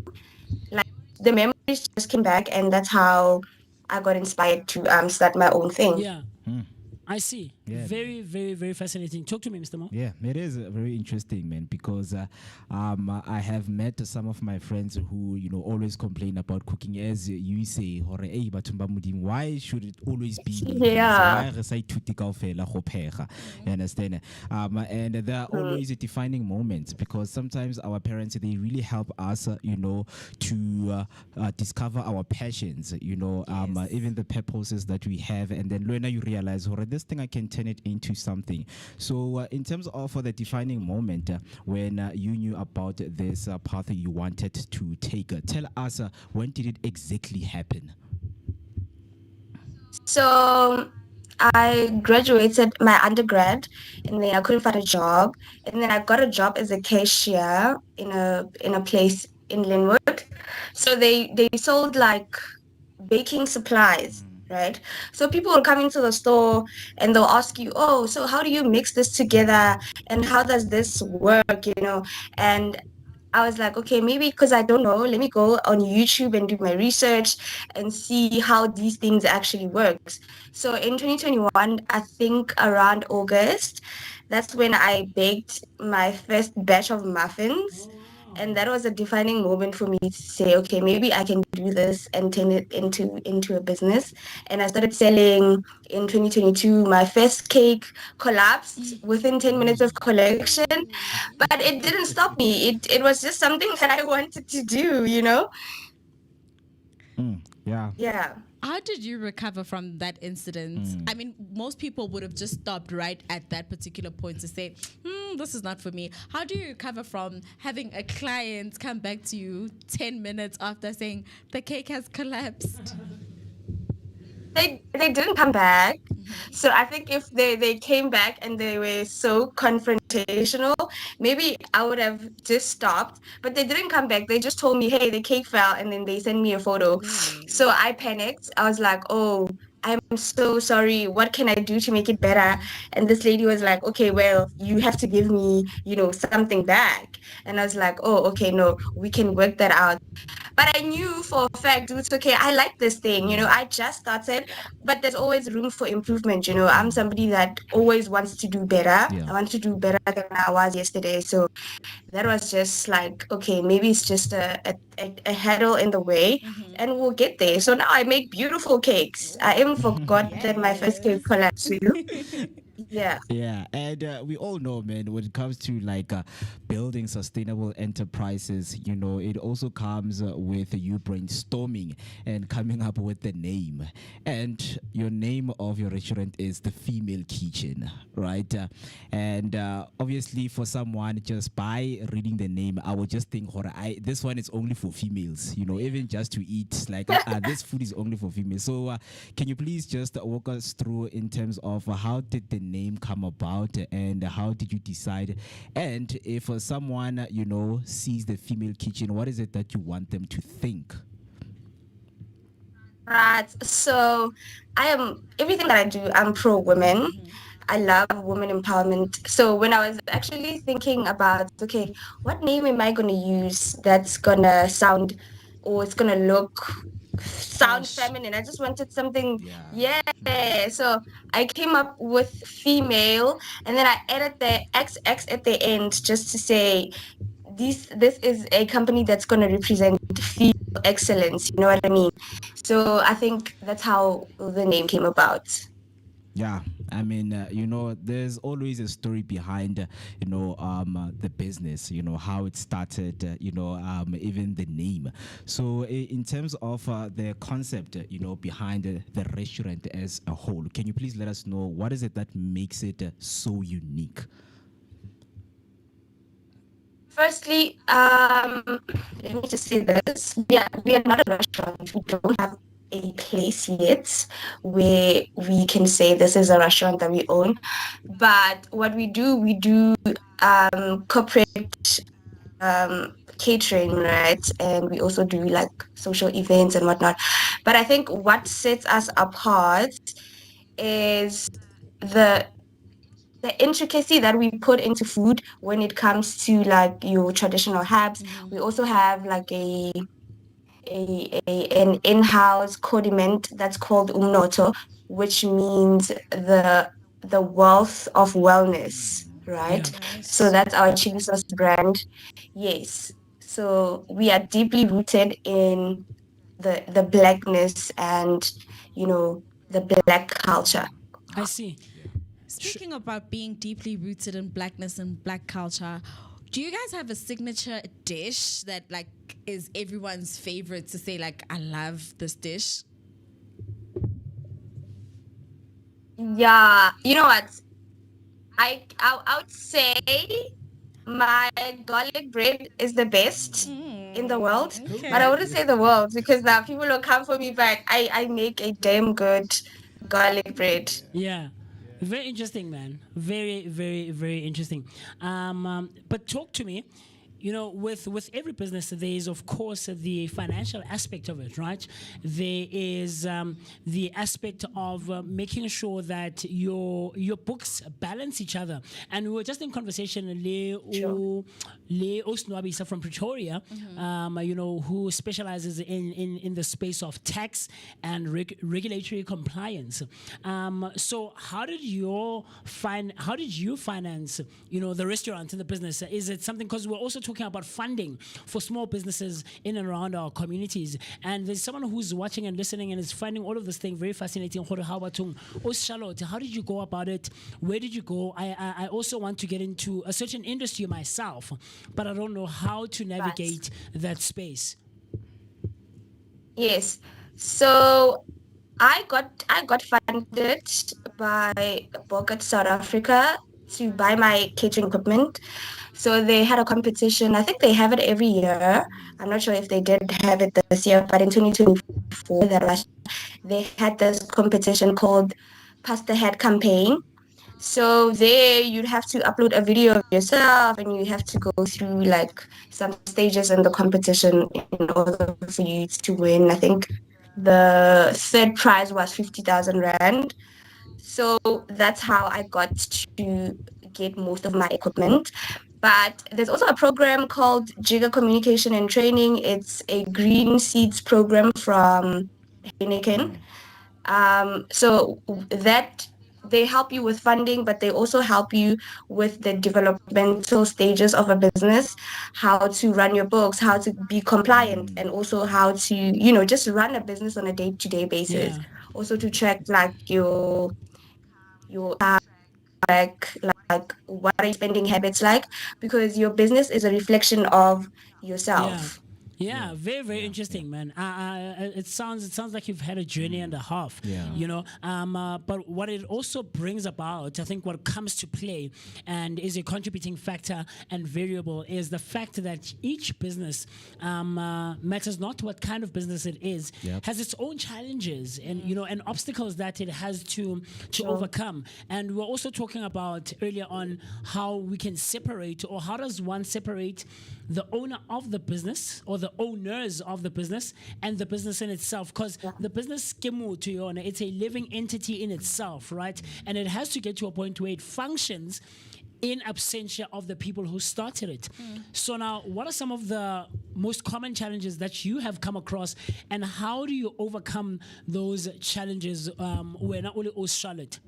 the memories just came back, and that's how I got inspired to start my own thing. Yeah. I see. Yeah. Very, very, very fascinating. Talk to me, Mr. Mo. Yeah, it is very interesting, man, because I have met some of my friends who, always complain about cooking, as you say, why should it always be me? Yeah. You understand? And there are always defining moments, because sometimes our parents, they really help us, to discover our passions, even the purposes that we have. And then when you realize, this thing I can turn it into something. So in terms of the defining moment when you knew about this path you wanted to take, tell us when did it exactly happen? So I graduated my undergrad and then I couldn't find a job. And then I got a job as a cashier in a place in Linwood. So they sold like baking supplies, right? So people will come into the store and they'll ask you, oh, so how do you mix this together? And how does this work, you know? And I was like, okay, maybe because I don't know, let me go on YouTube and do my research and see how these things actually works. So in 2021, I think around August, that's when I baked my first batch of muffins. And that was a defining moment for me to say, okay, maybe I can do this and turn it into a business. And I started selling in 2022. My first cake collapsed within 10 minutes of collection, but it didn't stop me. It was just something that I wanted to do, you know? Yeah. Yeah. How did you recover from that incident? I mean, most people would have just stopped right at that particular point to say, this is not for me. How do you recover from having a client come back to you 10 minutes after saying the cake has collapsed? They didn't come back. So I think if they came back and they were so confrontational, maybe I would have just stopped. But they didn't come back. They just told me, hey, the cake fell, and then they sent me a photo. So I panicked. I was like, oh, I'm so sorry. What can I do to make it better? And this lady was like, okay, well, you have to give me, you know, something back. And I was like, oh, okay, no, we can work that out. But I knew for a fact it was okay. I like this thing, you know. I just started, but there's always room for improvement. You know, I'm somebody that always wants to do better. Yeah. I want to do better than I was yesterday. So that was just like, okay, maybe it's just a hurdle in the way, and we'll get there. So now I make beautiful cakes. I even forgot that my first cake collapsed. You know? Yeah. Yeah, and we all know, man, when it comes to like building sustainable enterprises, you know, it also comes with you brainstorming and coming up with the name. And your name of your restaurant is the Female Kitchen, right? And obviously, for someone just by reading the name, I would just think, this one is only for females, you know, even just to eat, like this food is only for females. So, can you please just walk us through in terms of how did the name come about and how did you decide? And if someone, you know, sees the Female Kitchen, what is it that you want them to think? Right. So I am everything that I do, I'm pro women. I love women empowerment. So when I was actually thinking about, okay, what name am I going to use that's going to sound or it's going to sound feminine? I just wanted something, yeah. So I came up with female and then I added the XX at the end just to say this is a company that's going to represent female excellence. You know what I mean? So I think that's how the name came about. Yeah, I mean, you know, there's always a story behind, the business, you know, how it started, even the name. So, in terms of the concept, behind the restaurant as a whole, can you please let us know what is it that makes it so unique? Firstly, let me just say this. We are not a restaurant. We don't have a place yet where we can say this is a restaurant that we own. But what we do corporate catering, right? And we also do like social events and whatnot. But I think what sets us apart is the intricacy that we put into food when it comes to like your traditional herbs. We also have like an in-house condiment that's called umnoto, which means the wealth of wellness, right? So that's our chili sauce brand. Yes. So we are deeply rooted in the blackness and the black culture. I see. Speaking about being deeply rooted in blackness and black culture, do you guys have a signature dish that like is everyone's favorite to say like I love this dish? Yeah, you know what? I would say my garlic bread is the best in the world, but I Okay. wouldn't say the world because now people will come for me back. I make a damn good garlic bread. Yeah. Very interesting, man. Very, very, very interesting. But talk to me. With every business, there is of course the financial aspect of it, right? There is the aspect of making sure that your books balance each other. And we were just in conversation Sure. Le Osnwabisa from Pretoria, who specializes in the space of tax and regulatory compliance. So how did you finance the restaurant in the business? Is it something, because we're also talking about funding for small businesses in and around our communities, and there's someone who's watching and listening and is finding all of this thing very fascinating. Charlotte, how did you go about it? Where did you go? I also want to get into a certain industry myself, but I don't know how to navigate that space. Yes. So I got funded by Vooka South Africa to buy my catering equipment. So they had a competition. I think they have it every year. I'm not sure if they did have it this year, but in 2024, they had this competition called Pasta Head Campaign. So there you'd have to upload a video of yourself and you have to go through like some stages in the competition in order for you to win. I think the third prize was 50,000 Rand. So that's how I got to get most of my equipment. But there's also a program called Jigger Communication and Training. It's a green seeds program from Heineken. So that they help you with funding, but they also help you with the developmental stages of a business, how to run your books, how to be compliant, and also how to, just run a business on a day-to-day basis. Yeah. Also to track like your like what are your spending habits like, because your business is a reflection of Yeah. yourself. Yeah, very very interesting, man. It sounds like you've had a journey and a half. Yeah. But what it also brings about, I think, what comes to play and is a contributing factor and variable is the fact that each business matters not what kind of business it is, Yep. has its own challenges and obstacles that it has to Sure. overcome. And we're also talking about earlier on how we can separate, or how does one separate the owner of the business or the owners of the business and the business in itself, because the business to your owner, it's a living entity in itself, right? And it has to get to a point where it functions in absentia of the people who started it. So now, what are some of the most common challenges that you have come across, and how do you overcome those challenges when not only Charlotte?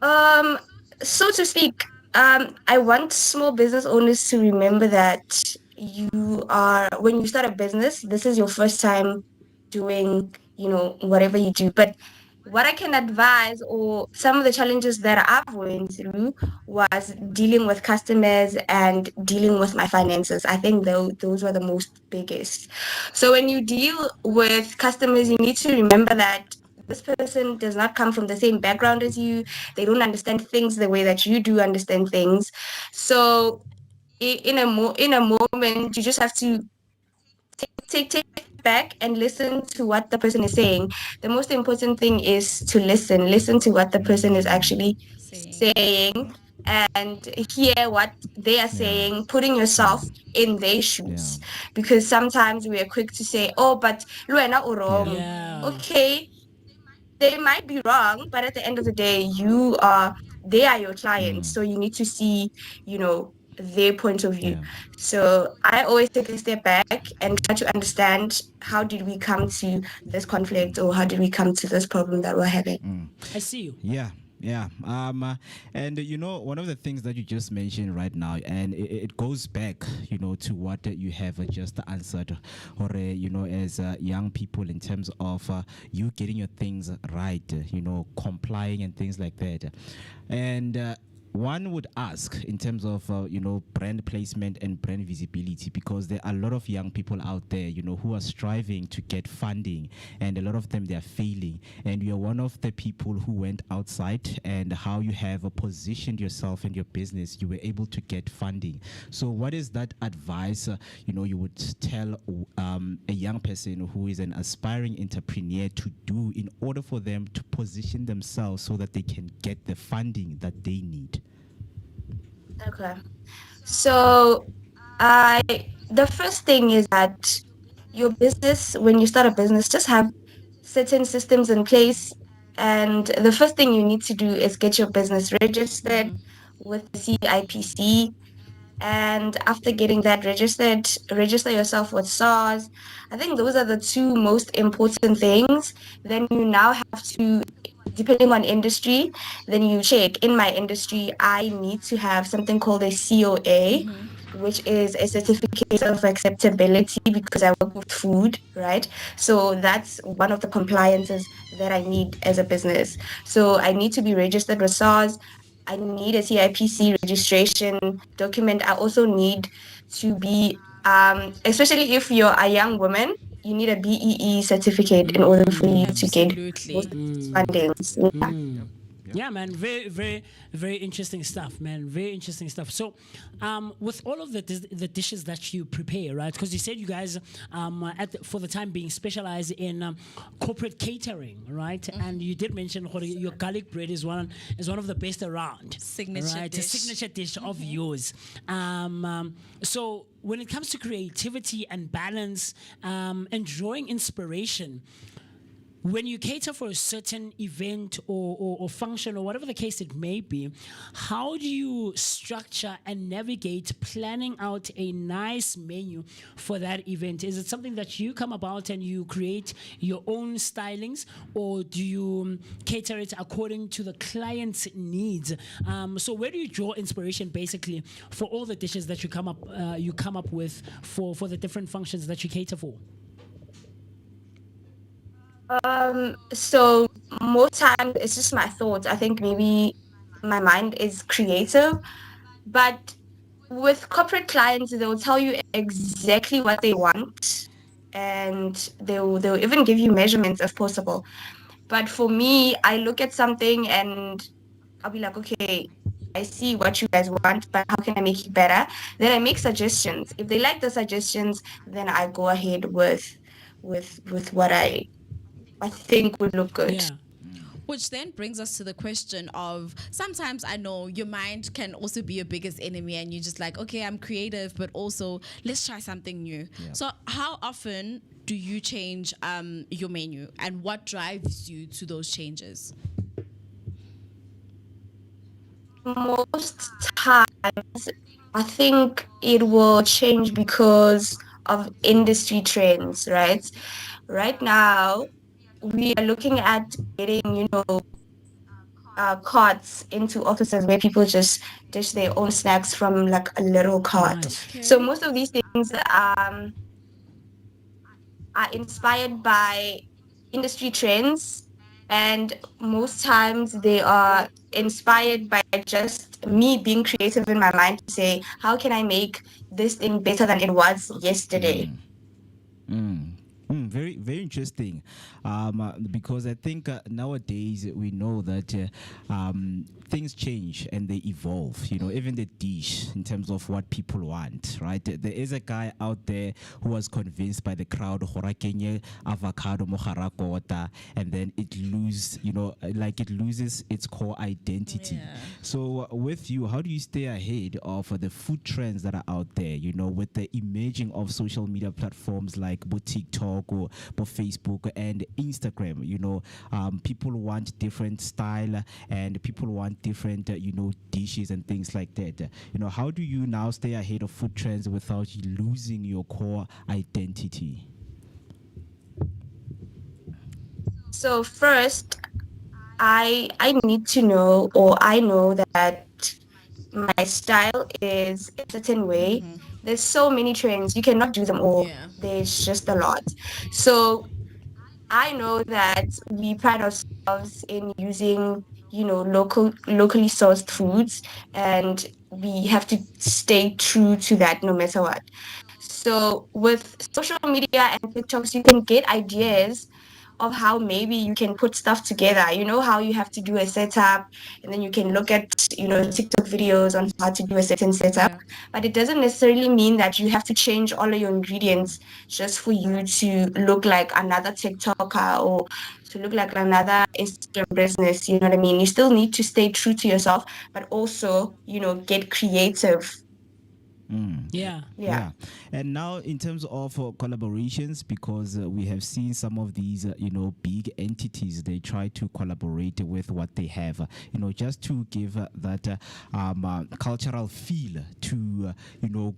Um, so to speak, I want small business owners to remember that when you start a business, this is your first time doing, whatever you do. But what I can advise, or some of the challenges that I've went through, was dealing with customers and dealing with my finances. I think those were the most biggest. So when you deal with customers, you need to remember that this person does not come from the same background as you. They don't understand things the way that you do understand things. So in a moment, you just have to take back and listen to what the person is saying. The most important thing is to listen to what the person is actually saying, and hear what they are Yeah. saying, putting yourself in their Yeah. shoes. Because sometimes we are quick to say, oh, but Luena or wrong. Yeah. Okay, they might be wrong, but at the end of the day, they are your clients. So you need to see, their point of view. Yeah. So I always take a step back and try to understand, how did we come to this conflict, or how did we come to this problem that we're having? I see you. Yeah. Yeah. And one of the things that you just mentioned right now, and it goes back, to what you have just answered, or as young people, in terms of you getting your things right, complying and things like that. And one would ask in terms of brand placement and brand visibility, because there are a lot of young people out there who are striving to get funding, and a lot of them, they are failing, and you are one of the people who went outside, and how you have positioned yourself and your business, you were able to get funding. So what is that advice you would tell a young person who is an aspiring entrepreneur to do in order for them to position themselves so that they can get the funding that they need? Okay. So, I the first thing is that your business, when you start a business, just have certain systems in place. And the first thing you need to do is get your business registered with the CIPC. And after getting that registered, register yourself with SARS. I think those are the two most important things. Then you now have to, depending on industry, then you check. In my industry, I need to have something called a COA, which is a certificate of acceptability, because I work with food, right? So that's one of the compliances that I need as a business. So I need to be registered with SARS. I need a CIPC registration document. I also need to be, especially if you're a young woman, you need a BEE certificate in order for you to get most of these fundings. Yeah. Yeah, man, very, very, very interesting stuff, man. Very interesting stuff. So, with all of the dishes that you prepare, right? Because you said you guys, for the time being, specialize in corporate catering, right? And you did mention your garlic bread is one of the best around. Signature right? dish. A signature dish of yours. So when it comes to creativity and balance, and drawing inspiration, when you cater for a certain event or function or whatever the case it may be, how do you structure and navigate planning out a nice menu for that event? Is it something that you come about and you create your own stylings, or do you cater it according to the client's needs? So where do you draw inspiration basically for all the dishes that you come up with for the different functions that you cater for? So most times it's just my thoughts. I think maybe my mind is creative, but with corporate clients, they will tell you exactly what they want, and they'll even give you measurements if possible. But for me, I look at something and I'll be like, okay, I see what you guys want, but how can I make it better? Then I make suggestions. If they like the suggestions, then I go ahead with what I think would look good. Yeah. Which then brings us to the question of, sometimes I know your mind can also be your biggest enemy, and you're just like, okay, I'm creative, but also let's try something new. Yeah. So how often do you change your menu, and what drives you to those changes? Most times, I think it will change because of industry trends, right? Right now, we are looking at getting, carts into offices where people just dish their own snacks from like a little cart. Nice. So most of these things are inspired by industry trends, and most times they are inspired by just me being creative in my mind to say, how can I make this thing better than it was yesterday? Very, very interesting. Because I think nowadays we know that things change and they evolve. Even the dish in terms of what people want, right? There is a guy out there who was convinced by the crowd, "Hora avocado mohara kota," and then it loses its core identity. Yeah. So with you, how do you stay ahead of the food trends that are out there? With the emerging of social media platforms like TikTok or Facebook and Instagram. People want different style and people want different dishes and things like that. How do you now stay ahead of food trends without losing your core identity? So first, I need to know, or I know that my style is a certain way. There's so many trends, you cannot do them all. Yeah. There's just a lot. So I know that we pride ourselves in using locally sourced foods, and we have to stay true to that no matter what. So with social media and TikToks, you can get ideas of how maybe you can put stuff together. You know how you have to do a setup, and then you can look at, TikTok videos on how to do a certain setup. Yeah. But it doesn't necessarily mean that you have to change all of your ingredients just for you to look like another TikToker or to look like another Instagram business. You know what I mean? You still need to stay true to yourself, but also, get creative. Yeah. Yeah. Yeah, and now in terms of collaborations, because we have seen some of these, big entities, they try to collaborate with what they have, just to give that cultural feel to,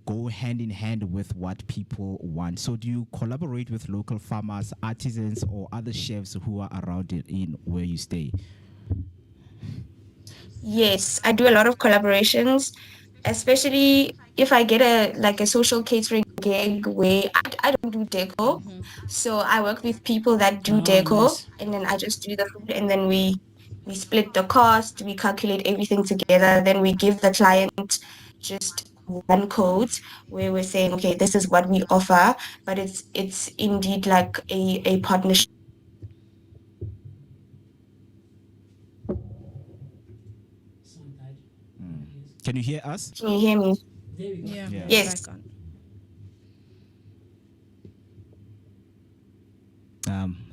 go hand in hand with what people want. So, do you collaborate with local farmers, artisans, or other chefs who are around in where you stay? Yes, I do a lot of collaborations, especially if I get a social catering gig where I don't do deco. So I work with people that do Oh, deco, nice. and then I just do the food, and then we split the cost, we calculate everything together, then we give the client just one code where we're saying, okay, this is what we offer, but it's indeed like a partnership. Can you hear us? Can you hear me? Yeah. Yeah. Yes. Back on.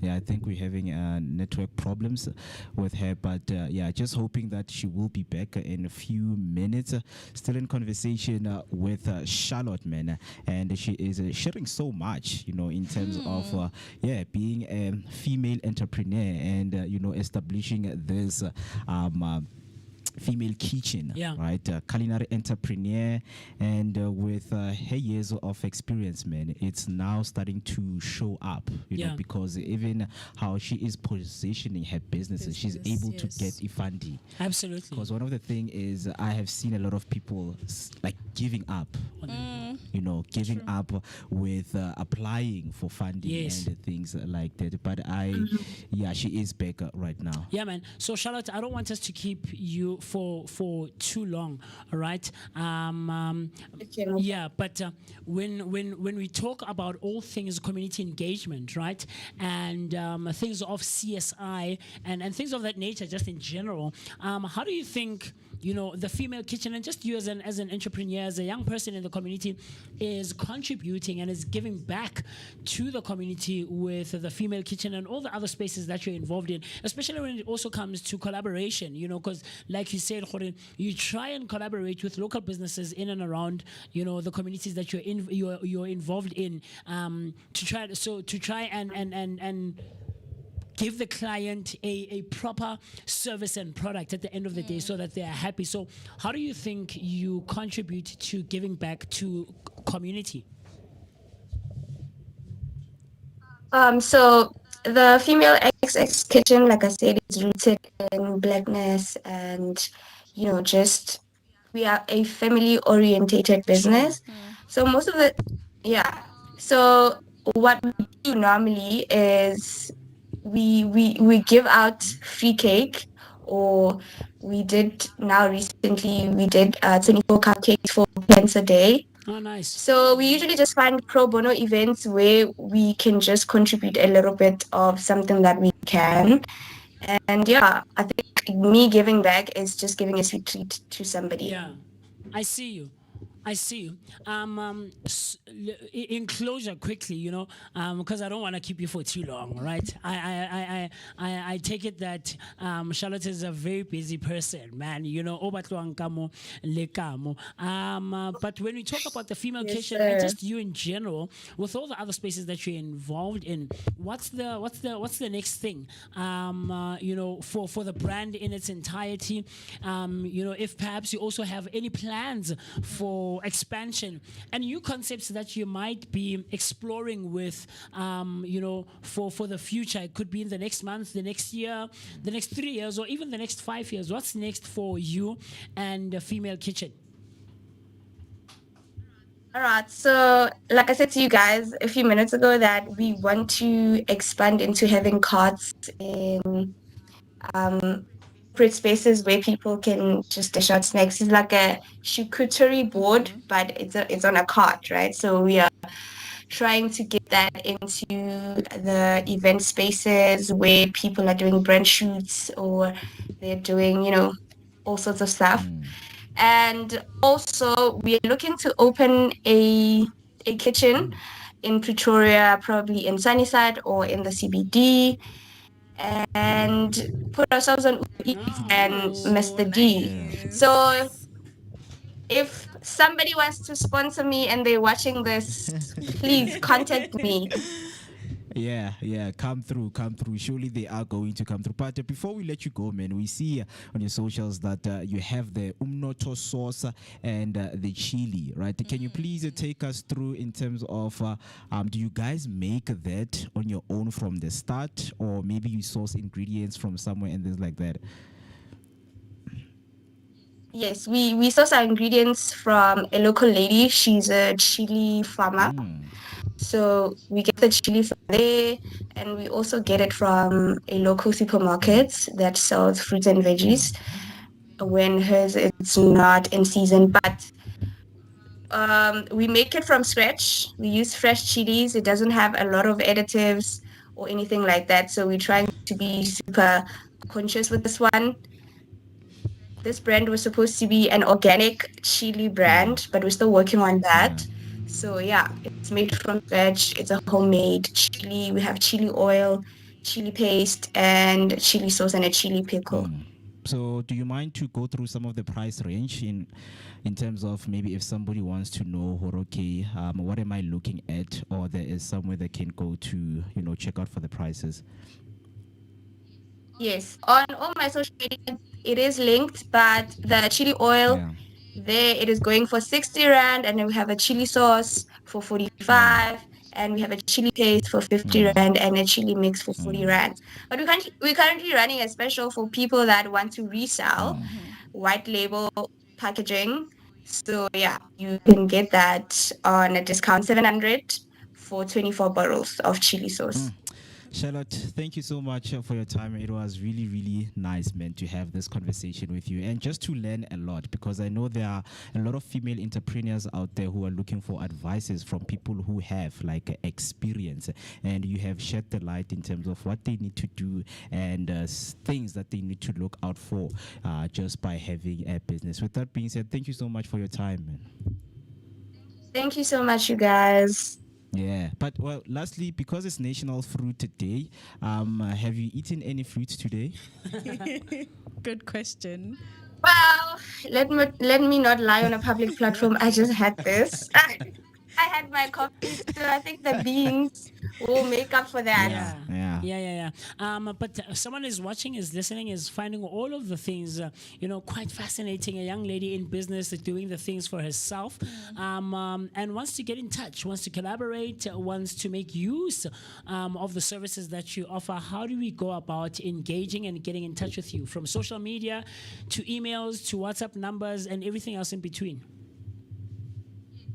Yeah, I think we're having network problems with her, but just hoping that she will be back in a few minutes. Still in conversation with Charlotte, man, and she is sharing so much, in terms of being a female entrepreneur and establishing this female kitchen, Yeah. right? Culinary entrepreneur, and with her years of experience, man, it's now starting to show up, Yeah. because even how she is positioning her businesses, she's able to get funding. Absolutely. Because one of the thing is, I have seen a lot of people like giving up, giving up with applying for funding Yes. and things like that. But she is back right now. Yeah, man. So, Charlotte, I don't want us to keep you for too long. All right. Yeah, but when we talk about all things community engagement, right, and things of CSI and things of that nature, just in general, how do you think the female kitchen, and just you as an entrepreneur, as a young person in the community, is contributing and is giving back to the community with the female kitchen and all the other spaces that you're involved in, especially when it also comes to collaboration, because like you said, Khorin, you try and collaborate with local businesses in and around, the communities that you're involved in, to try and give the client a proper service and product at the end of the day so that they are happy. So how do you think you contribute to giving back to community? So the female XX kitchen, like I said, is rooted in blackness, and just we are a family orientated business. So most of the yeah. So what we do normally is we give out free cake, or we did now recently we did 24 cupcakes for cancer day. Oh, nice. So we usually just find pro bono events where we can just contribute a little bit of something that we can. And yeah, I think me giving back is just giving a sweet treat to somebody. Yeah, I see you. I see you. In closure, quickly, because I don't want to keep you for too long, right? I take it that Charlotte is a very busy person, man. Obatluang kamo, le kamo. But when we talk about the female Yes, kitchen and sir. just you in general, with all the other spaces that you're involved in, what's the next thing? For the brand in its entirety. If perhaps you also have any plans for expansion and new concepts that you might be exploring with, for the future. It could be in the next month, the next year, the next 3 years, or even the next 5 years. What's next for you and the female kitchen? All right. So, like I said to you guys a few minutes ago, that we want to expand into having carts in separate spaces where people can just dish out snacks. It's like a charcuterie board, but it's on a cart, right? So we are trying to get that into the event spaces where people are doing brand shoots or they're doing, all sorts of stuff. And also, we're looking to open a kitchen in Pretoria, probably in Sunnyside or in the CBD, and put ourselves on Uber Eats and Mr. D. So if somebody wants to sponsor me and they're watching this, please contact me. Yeah, come through. Surely they are going to come through. But before we let you go, man, we see on your socials that you have the umnoto sauce and the chili, right? Can you please take us through in terms of do you guys make that on your own from the start, or maybe you source ingredients from somewhere and things like that? Yes, we source our ingredients from a local lady. She's a chili farmer. So we get the chili from there, and we also get it from a local supermarket that sells fruits and veggies when hers it's not in season. But we make it from scratch. We use fresh chilies. It doesn't have a lot of additives or anything like that. So we're trying to be super conscious with this one. This brand was supposed to be an organic chili brand, but we're still working on that. So yeah, it's made from scratch. It's a homemade chili. We have chili oil, chili paste, and chili sauce and a chili pickle. So do you mind to go through some of the price range in terms of maybe if somebody wants to know, okay, what am I looking at, or there is somewhere they can go to, check out for the prices? Yes, on all my social media, it is linked, but the chili oil, there it is going for 60 Rand, and then we have a chili sauce for 45, and we have a chili paste for 50 Rand, and a chili mix for 40 Rand. But we're currently running a special for people that want to resell white label packaging. So yeah, you can get that on a discount 700 for 24 bottles of chili sauce. Charlotte, thank you so much for your time. It was really, really nice, man, to have this conversation with you and just to learn a lot, because I know there are a lot of female entrepreneurs out there who are looking for advices from people who have like experience, and you have shed the light in terms of what they need to do and things that they need to look out for just by having a business. With that being said, thank you so much for your time, man. Thank you so much, you guys. Yeah, but well, lastly, because it's National Fruit Day, have you eaten any fruit today? Good question. Well, let me not lie on a public platform. I just had this. I had my coffee, so I think the beans will make up for that. Yeah. But someone is watching, is listening, is finding all of the things, quite fascinating. A young lady in business is doing the things for herself, and wants to get in touch, wants to collaborate, wants to make use of the services that you offer. How do we go about engaging and getting in touch with you, from social media to emails to WhatsApp numbers and everything else in between?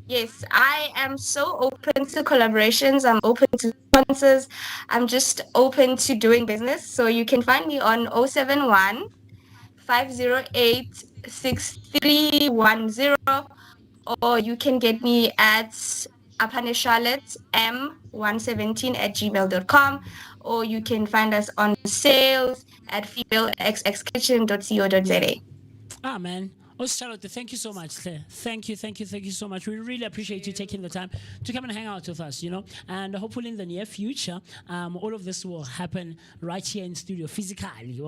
Yes, I am so open to collaborations. I'm open to sponsors. I'm just open to doing business. So you can find me on 071 508 6310, or you can get me at Apane Charlotte m117@gmail.com, or you can find us on sales at femaleXXkitchen.co.za. Ah, man. Oh, Charlotte, thank you so much. Thank you so much. We really appreciate you taking the time to come and hang out with us, and hopefully in the near future, all of this will happen right here in studio physically,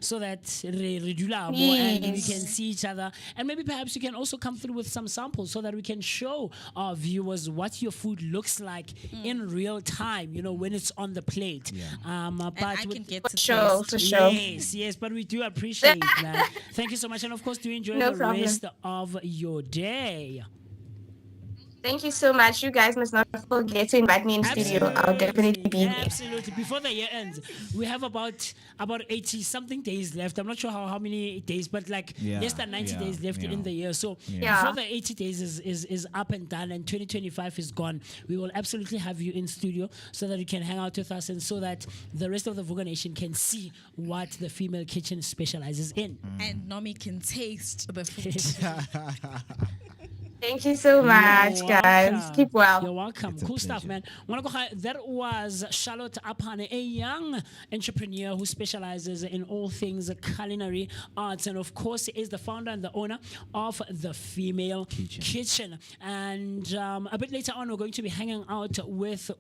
so that and we can see each other, and maybe perhaps you can also come through with some samples so that we can show our viewers what your food looks like in real time, when it's on the plate. But I can get to for sure. Yes, but we do appreciate that. Thank you so much, and of course, do enjoy the rest of your day. Thank you so much. You guys must not forget to invite me in studio. I'll definitely be here. Absolutely. Before the year ends, we have about 80 something days left. I'm not sure how many days, but like less than 90 days left in the year. So before the 80 days is up and done and 2025 is gone, we will absolutely have you in studio so that you can hang out with us and so that the rest of the Vooka Nation can see what the female kitchen specializes in. And Nomi can taste the food. Thank you so much, guys. Keep well. You're welcome. Cool stuff, man. That was Charlotte Apane, a young entrepreneur who specializes in all things culinary arts, and of course is the founder and the owner of the Female Kitchen. And a bit later on, we're going to be hanging out with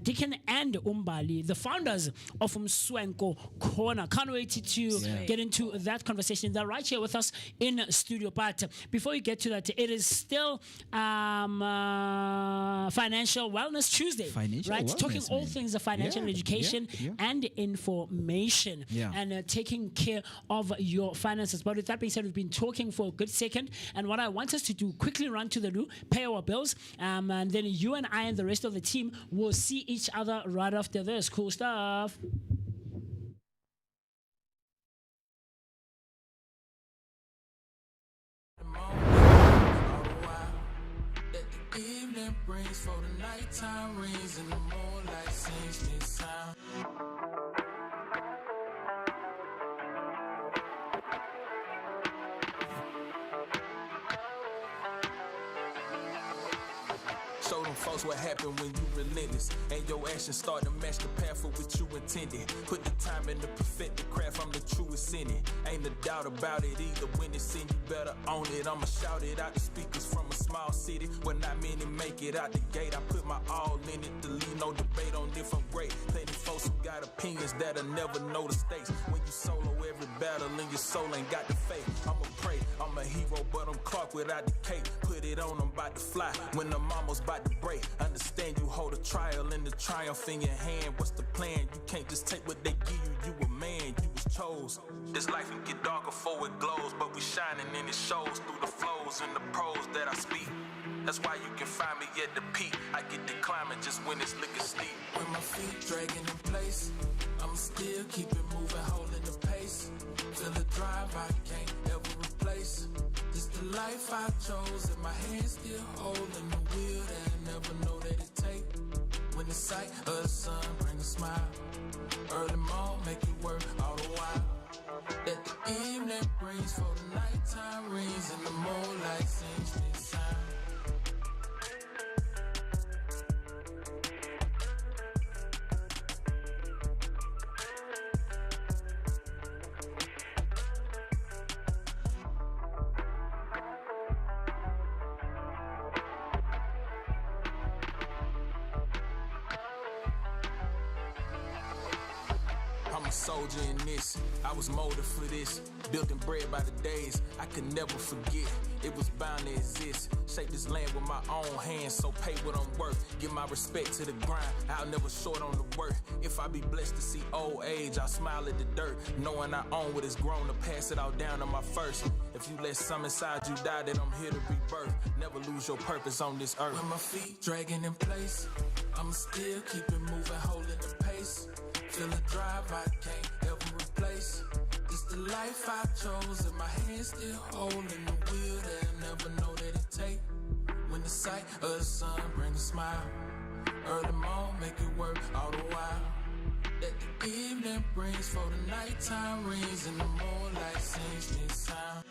Deacon and Umbali, the founders of Mswenko Corner. Can't wait to get into that conversation. They're right here with us in studio. But before we get to that, it is still Financial Wellness Tuesday, right? Talking all things of financial education and information and taking care of your finances. But with that being said, we've been talking for a good second, and what I want us to do, quickly run to the loo, pay our bills, and then you and I and the rest of the team will see each other right after this. Cool stuff. Evening brings for the nighttime rings and the moonlight sings this sound. Show them folks what happened when you relentless and your actions start to match the path for what you intended. Put the time in to perfect the craft, I'm the truest in it. Ain't a doubt about it either. When it's in, you better own it. I'ma shout it out the speakers from a small city where not many make it out the gate. I put my all in it to leave no debate on different grade. Plenty folks who got opinions that'll never know the stakes. When you solo every battle and your soul ain't got the faith. I'ma pray, I'm a hero, but I'm Clark without the cape. Put it on, I'm about to fly when I'm almost about to break. Understand you hold a trial and the triumph in your hand. What's the plan? You can't just take what they give you. You a man, you was chose. This life can get darker before it glows, but we shining and it shows through the flows and the pros that I speak. That's why you can find me at the peak. I get the climbing just when it's looking steep. When my feet dragging in place, I'ma still keep it moving, holding the pace. Feel the drive I can't ever replace. This the life I chose, and my hands still holding the wheel that I never know that it take. When the sight of the sun brings a smile, early morn make it work all the while. That the evening brings for the nighttime rings and the moonlight sings this sound. I'm a soldier in this, I was molded for this. Built and bred by the days, I could never forget. It was bound to exist. Shape this land with my own hands, so pay what I'm worth. Give my respect to the grind, I'll never short on the work. If I be blessed to see old age, I'll smile at the dirt. Knowing I own what is grown to pass it all down to my first. If you let some inside you die, then I'm here to rebirth. Never lose your purpose on this earth. When my feet dragging in place, I'ma still keep it moving, holding the pace. Feel a drive I can't ever replace. It's the life I chose, and my hands still holding the wheel that I never know that it take. When the sight of the sun brings a smile, early morn make it work all the while. That the evening brings for the nighttime rings and the moonlight sings this sound.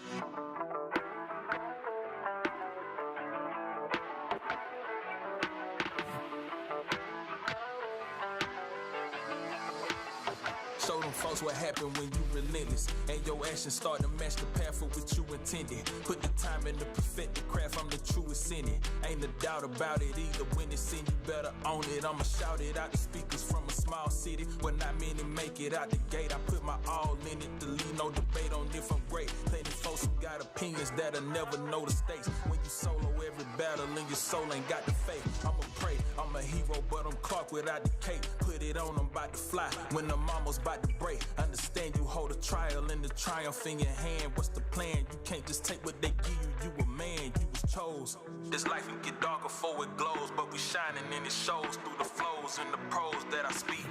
Show them folks what happened when you relentless and your actions start to match the path for what you intended. Put the time in to perfect the craft, I'm the truest in it. Ain't a doubt about it either. When it's in, you better own it. I'ma shout it out the speakers from a small city where not many make it out the gate. I put my all in it to leave no debate on different grade. Plenty folks who got opinions that'll never know the stakes. When you solo every battle and your soul ain't got the faith. I'ma pray, I'm a hero, but them Clark without the cake, put it on them about to fly. When I'm almost about to break, understand you hold a trial and the triumph in your hand. What's the plan? You can't just take what they give you. You a man, you was chose. This life can get darker before it glows, but we shining and it shows through the flows and the pros that I speak.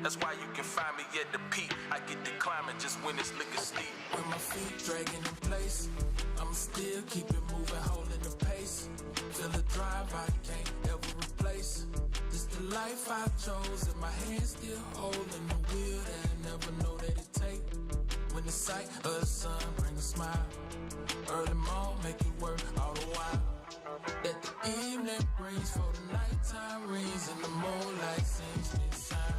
That's why you can find me at the peak. I get the climbing just when it's looking steep. When my feet dragging in place, I'ma still keep it moving, holding the pace. Feel the drive I can't ever replace. This the life I chose, and my hands still holding the wheel that I never know that it take. When the sight of the sun bring a smile, early morn make it work all the while. That the evening brings for the nighttime rings, and the moonlight sings this sound.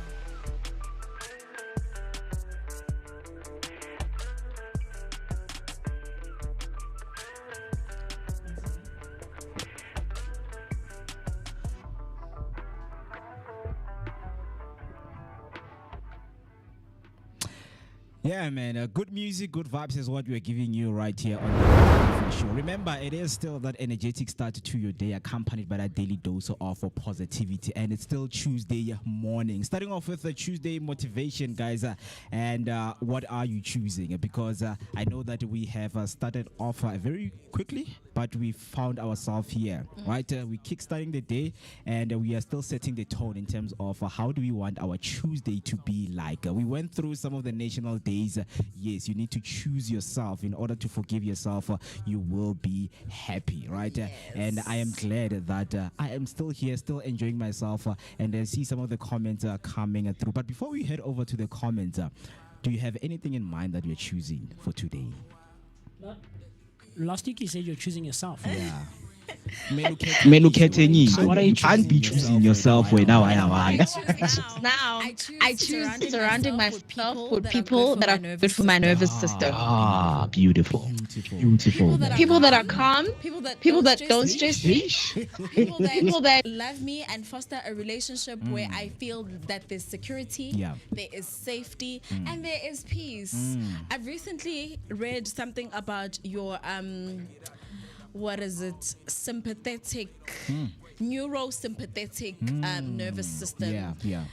Yeah, man. Good music, good vibes is what we're giving you right here on the show. Remember, it is still that energetic start to your day, accompanied by that daily dose of positivity, and it's still Tuesday morning. Starting off with the Tuesday motivation, guys. And what are you choosing? Because I know that we have started off very quickly, but we found ourselves here, right? We kickstarting the day, and we are still setting the tone in terms of how do we want our Tuesday to be like. We went through some of the national days. Yes, you need to choose yourself. In order to forgive yourself, you will be happy, right? Yes. And I am glad that I am still here, still enjoying myself, and I see some of the comments coming through. But before we head over to the comments, do you have anything in mind that you're choosing for today? Last week you said you're choosing yourself. Yeah. Me look at any. So what are you You can't be choosing yourself when now I am. Now, I choose surrounding myself with people that are good for my nervous system. Ah, beautiful. Beautiful. People that are calm, people that don't stress me, people that love me and foster a relationship where I feel that there's security, there is safety, and there is peace. I've recently read something about your what is it? Sympathetic, neurosympathetic nervous system. Yeah.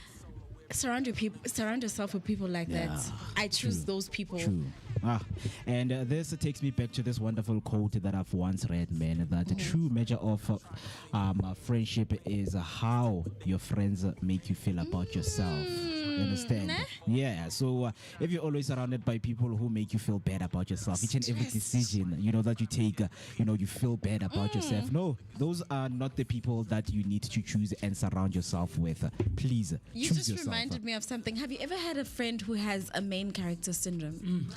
Surround yourself with people like that. I choose those people. True. And this takes me back to this wonderful quote that I've once read, man, that the true measure of friendship is how your friends make you feel about yourself. You understand? Yeah. So if you're always surrounded by people who make you feel bad about yourself, each and every decision, that you take, you feel bad about yourself. No, those are not the people that you need to choose and surround yourself with. Please You choose just yourself. reminded me of something. Have you ever had a friend who has a main character syndrome?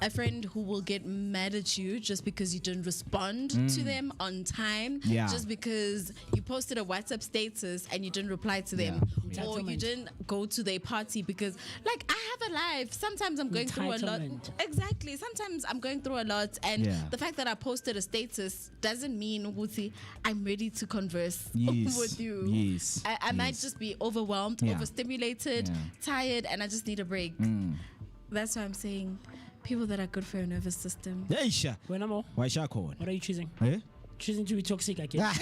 A friend who will get mad at you just because you didn't respond to them on time, just because you posted a WhatsApp status and you didn't reply to them, or you didn't go to their party because, like, I have a life. Sometimes I'm going through a lot. Exactly. Sometimes I'm going through a lot, and the fact that I posted a status doesn't mean Uguti, I'm ready to converse with you. Yes. I might just be overwhelmed, overstimulated, tired, and I just need a break. That's why I'm saying people that are good for your nervous system. What are you choosing? Choosing to be toxic, I guess.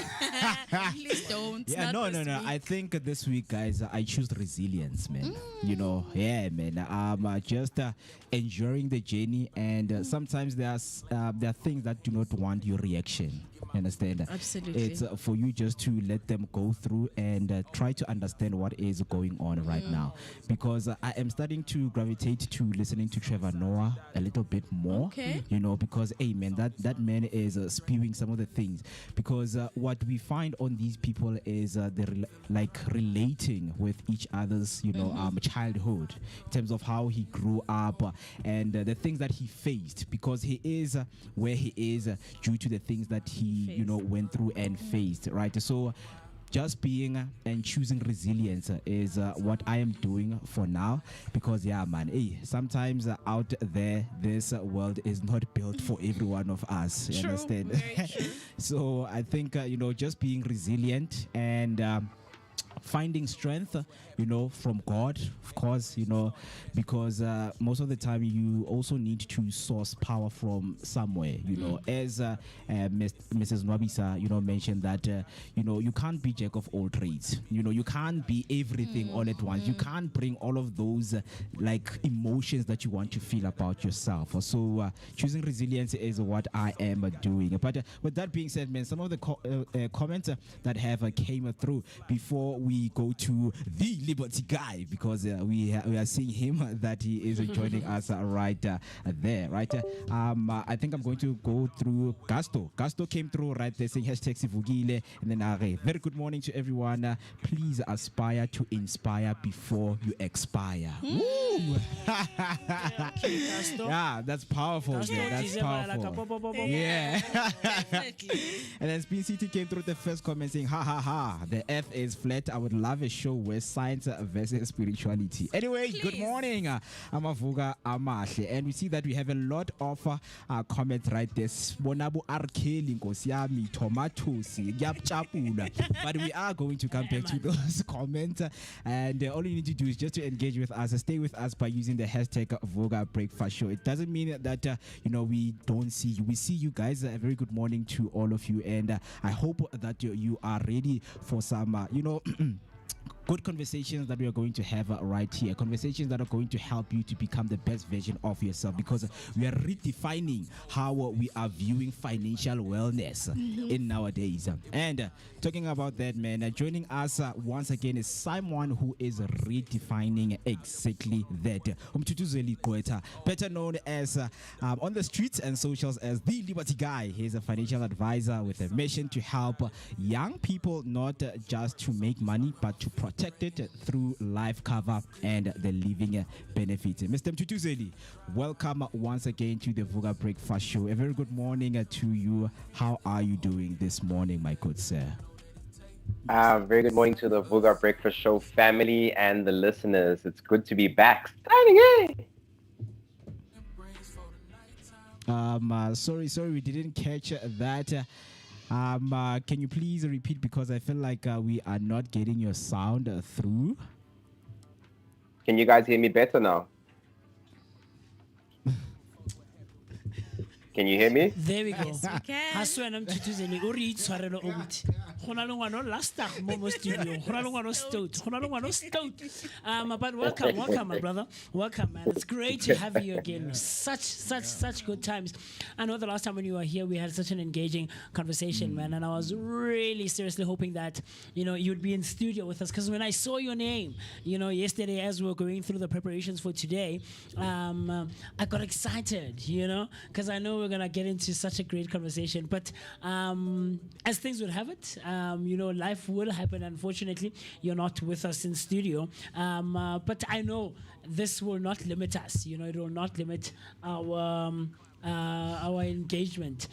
Please don't. Yeah, no. I think this week, guys, I choose resilience, man. Man. I'm just enjoying the journey, and sometimes there are things that do not want your reaction. You understand? Absolutely. It's for you just to let them go through and try to understand what is going on right now. Because I am starting to gravitate to listening to Trevor Noah a little bit more. Okay. Because, hey, man, that man is spewing some of the things. Because what we find on these people is they're relating with each other's, childhood in terms of how he grew up and the things that he faced. Because he is where he is due to the things that he went through and faced, right? So just being and choosing resilience is what I am doing for now, because sometimes out there this world is not built for every one of us. You understand? So I think just being resilient and finding strength, from God, of course, because most of the time you also need to source power from somewhere, as Mrs. Nwabisa, mentioned that, you can't be jack of all trades, you can't be everything all at once. You can't bring all of those like emotions that you want to feel about yourself. So choosing resilience is what I am doing. But with that being said, man, some of the comments that have came through before we go to the Liberty guy, because we are seeing him that he is joining us right there, right? I think I'm going to go through Gasto. Gasto came through right there saying hashtag Sivugile, and then very good morning to everyone. Please aspire to inspire before you expire. Yeah, that's powerful. That's powerful. Yeah. And then Spin City came through the first comment saying, ha ha ha, the F is flat. I would love a show where science versus spirituality. Anyway, good morning. I'm Vooka Academy, and we see that we have a lot of comments right there. Bonabu Arkeli, Nkosiami, Tomatoes, Yapchapula. But we are going to come back to those comments, and all you need to do is just to engage with us, stay with us by using the hashtag Vooka Breakfast Show. It doesn't mean that we don't see you. We see you guys. A very good morning to all of you, and I hope that you are ready for some good conversations that we are going to have right here. Conversations that are going to help you to become the best version of yourself, because we are redefining how we are viewing financial wellness in nowadays. And talking about that, man, joining us once again is someone who is redefining exactly that. Umtutuzeli Koeta, better known as on the streets and socials as the Liberty Guy. He's a financial advisor with a mission to help young people not just to make money, but to protect it through life cover and the living benefits. Mr. Mtutuzeli, welcome once again to the Vooka Breakfast Show. A very good morning to you. How are you doing this morning, my good sir? Very good morning to the Vooka Breakfast Show family and the listeners. It's good to be back. Starting Sorry, we didn't catch that. Can you please repeat, because I feel like we are not getting your sound through. Can you guys hear me better now? Can you hear me? There we go. Yes, we can. Haswena Mtutuzeli uri itshwarelo obuthi. Khona lo ngwana last time mo studio. Khona lo ngwana stout. But welcome my brother. Welcome, man. It's great to have you again. Such good times. I know the last time when you were here we had such an engaging conversation, man, and I was really seriously hoping that you'd be in studio with us, because when I saw your name, yesterday as we were going through the preparations for today, I got excited, because I know we're gonna get into such a great conversation. But as things would have it, life will happen. Unfortunately, you're not with us in studio. But I know this will not limit us. It will not limit our engagement.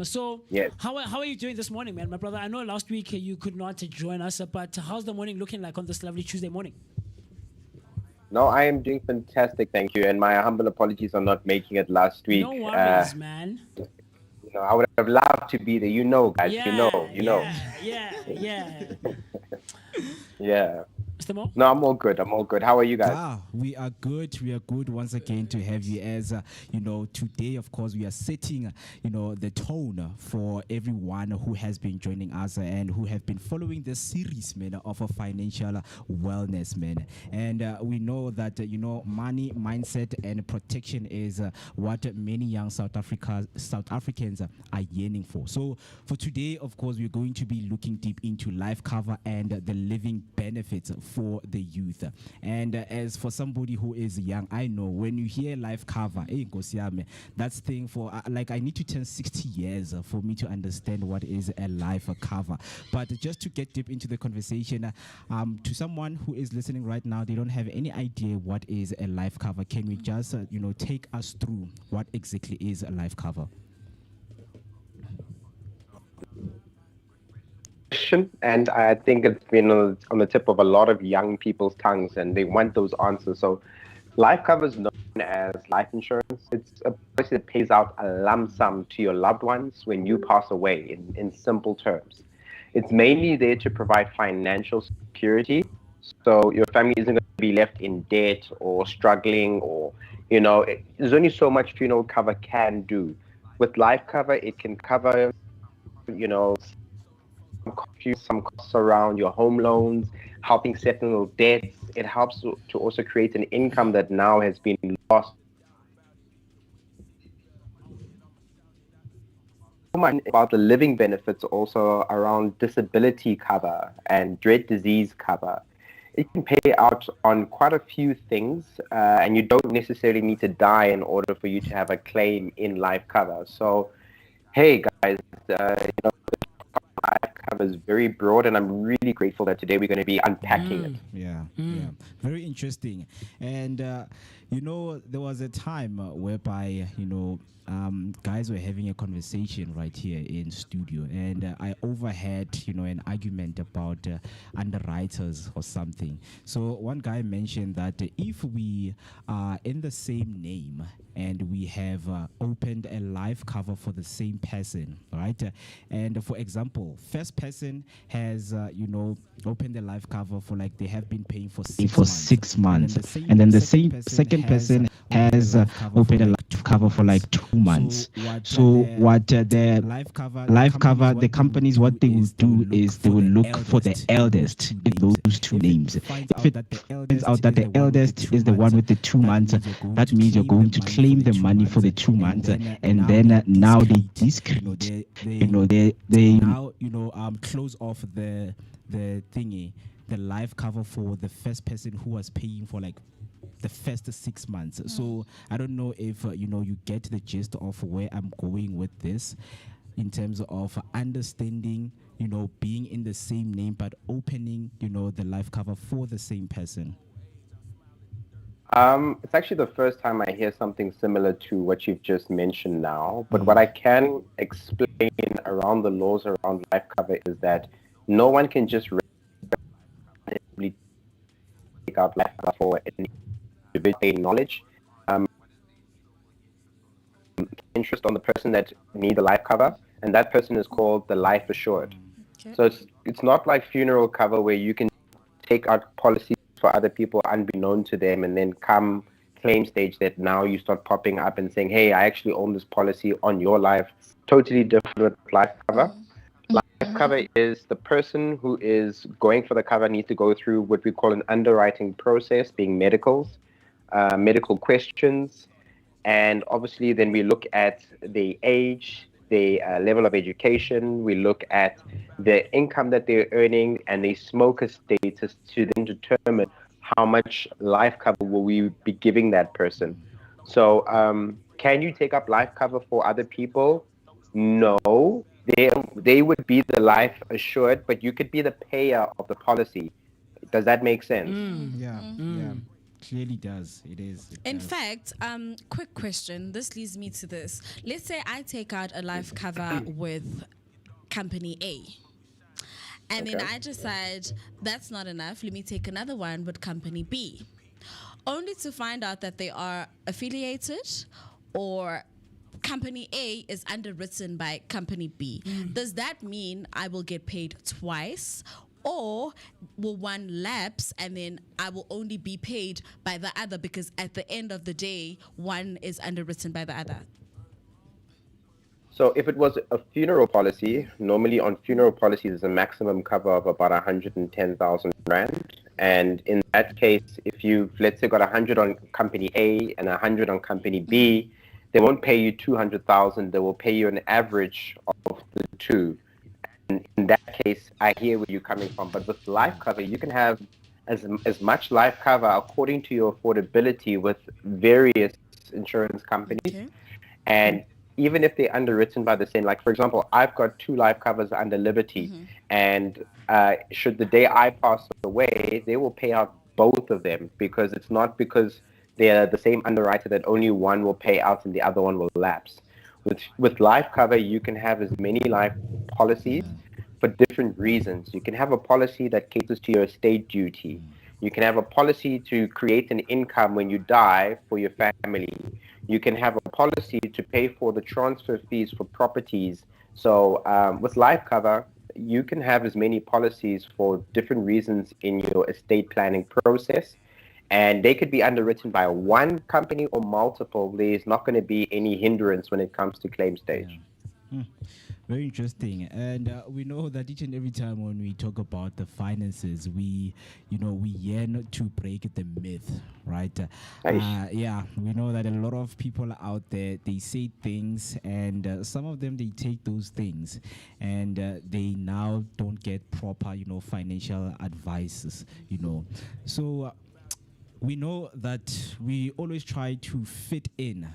So yes. How are you doing this morning, man, my brother? I know last week you could not join us, but how's the morning looking like on this lovely Tuesday morning? No, I am doing fantastic, thank you. And my humble apologies on not making it last week. No worries, man. I would have loved to be there. Guys. Yeah. Yeah. Mr. Mo? No, I'm all good. How are you guys? We are good. We are good once again to have you as, today, of course, we are setting, the tone for everyone who has been joining us and who have been following this series, man, of a financial wellness, man. And we know that, money, mindset, and protection is what many young South Africans are yearning for. So for today, of course, we're going to be looking deep into life cover and the living benefits for the youth. And as for somebody who is young, I know when you hear life cover, that's thing for I need to turn 60 years for me to understand what is a life cover. But just to get deep into the conversation, to someone who is listening right now, they don't have any idea what is a life cover. Can we just take us through what exactly is a life cover? And I think it's been on the tip of a lot of young people's tongues, and they want those answers. So life cover is known as life insurance. It's a policy that pays out a lump sum to your loved ones when you pass away, in simple terms. It's mainly there to provide financial security. So your family isn't going to be left in debt or struggling, or, there's only so much funeral cover can do. With life cover, it can cover, some costs around your home loans, helping settle debts. It helps to also create an income that now has been lost. So much about the living benefits also around disability cover and dread disease cover. It can pay out on quite a few things, and you don't necessarily need to die in order for you to have a claim in life cover. So, hey guys, life cover is very broad, and I'm really grateful that today we're going to be unpacking it. Yeah, very interesting. And there was a time whereby guys were having a conversation right here in studio, and I overheard an argument about underwriters or something. So one guy mentioned that if we are in the same name and we have opened a life cover for the same person, right? And for example, first person has opened a life cover for, like, they have been paying for 6 months, and then the same second person has opened a life cover for like 2 months. So what the life cover, the companies, what they will do is they will look for the eldest in those two names. If it turns out that the eldest is the one with the 2 months, that means you're going to claim the money for the 2 months, and then now they discount, they now close off the thingy, the life cover for the first person who was paying for like the first 6 months. So I don't know if you get the gist of where I'm going with this, in terms of understanding, being in the same name but opening, the life cover for the same person. It's actually the first time I hear something similar to what you've just mentioned now. But what I can explain around the laws around life cover is that no one can just randomly take out life cover for any individual knowledge. Interest on the person that needs the life cover, and that person is called the life assured. Okay. So it's not like funeral cover where you can take out policies for other people unbeknown to them, and then come claim stage that now you start popping up and saying, hey, I actually own this policy on your life. It's totally different with life cover. Life cover is the person who is going for the cover needs to go through what we call an underwriting process, being medicals, medical questions, and obviously then we look at the age, the level of education, we look at the income that they're earning, and the smoker status, to then determine how much life cover will we be giving that person. So can you take up life cover for other people? No. They would be the life assured, but you could be the payer of the policy. Does that make sense? Yeah. Clearly does. It is. In fact, quick question. This leads me to this. Let's say I take out a life cover with company A. And then I decide that's not enough. Let me take another one with company B. Only to find out that they are affiliated, or company A is underwritten by company B. Does that mean I will get paid twice? Or will one lapse and then I will only be paid by the other, because at the end of the day, one is underwritten by the other? So if it was a funeral policy, normally on funeral policies is a maximum cover of about 110,000 Rand. And in that case, if you've, let's say, got 100 on company A and 100 on company B, they won't pay you 200,000. They will pay you an average of the two. And in that case, I hear where you're coming from. But with life cover, you can have as much life cover according to your affordability with various insurance companies. Okay. And even if they're underwritten by the same, like, for example, I've got 2 life covers under Liberty. And should the day I pass away, they will pay out both of them, because it's not because they're the same underwriter that only one will pay out and the other one will lapse. With life cover, you can have as many life policies for different reasons. You can have a policy that caters to your estate duty. You can have a policy to create an income when you die for your family. You can have a policy to pay for the transfer fees for properties. So with life cover, you can have as many policies for different reasons in your estate planning process, and they could be underwritten by one company or multiple. There's not going to be any hindrance when it comes to claim stage. Very interesting. And we know that each and every time when we talk about the finances, we yearn to break the myth, right? Yeah, we know that a lot of people out there, they say things, and some of them, they take those things and they now don't get proper, financial advices, So we know that we always try to fit in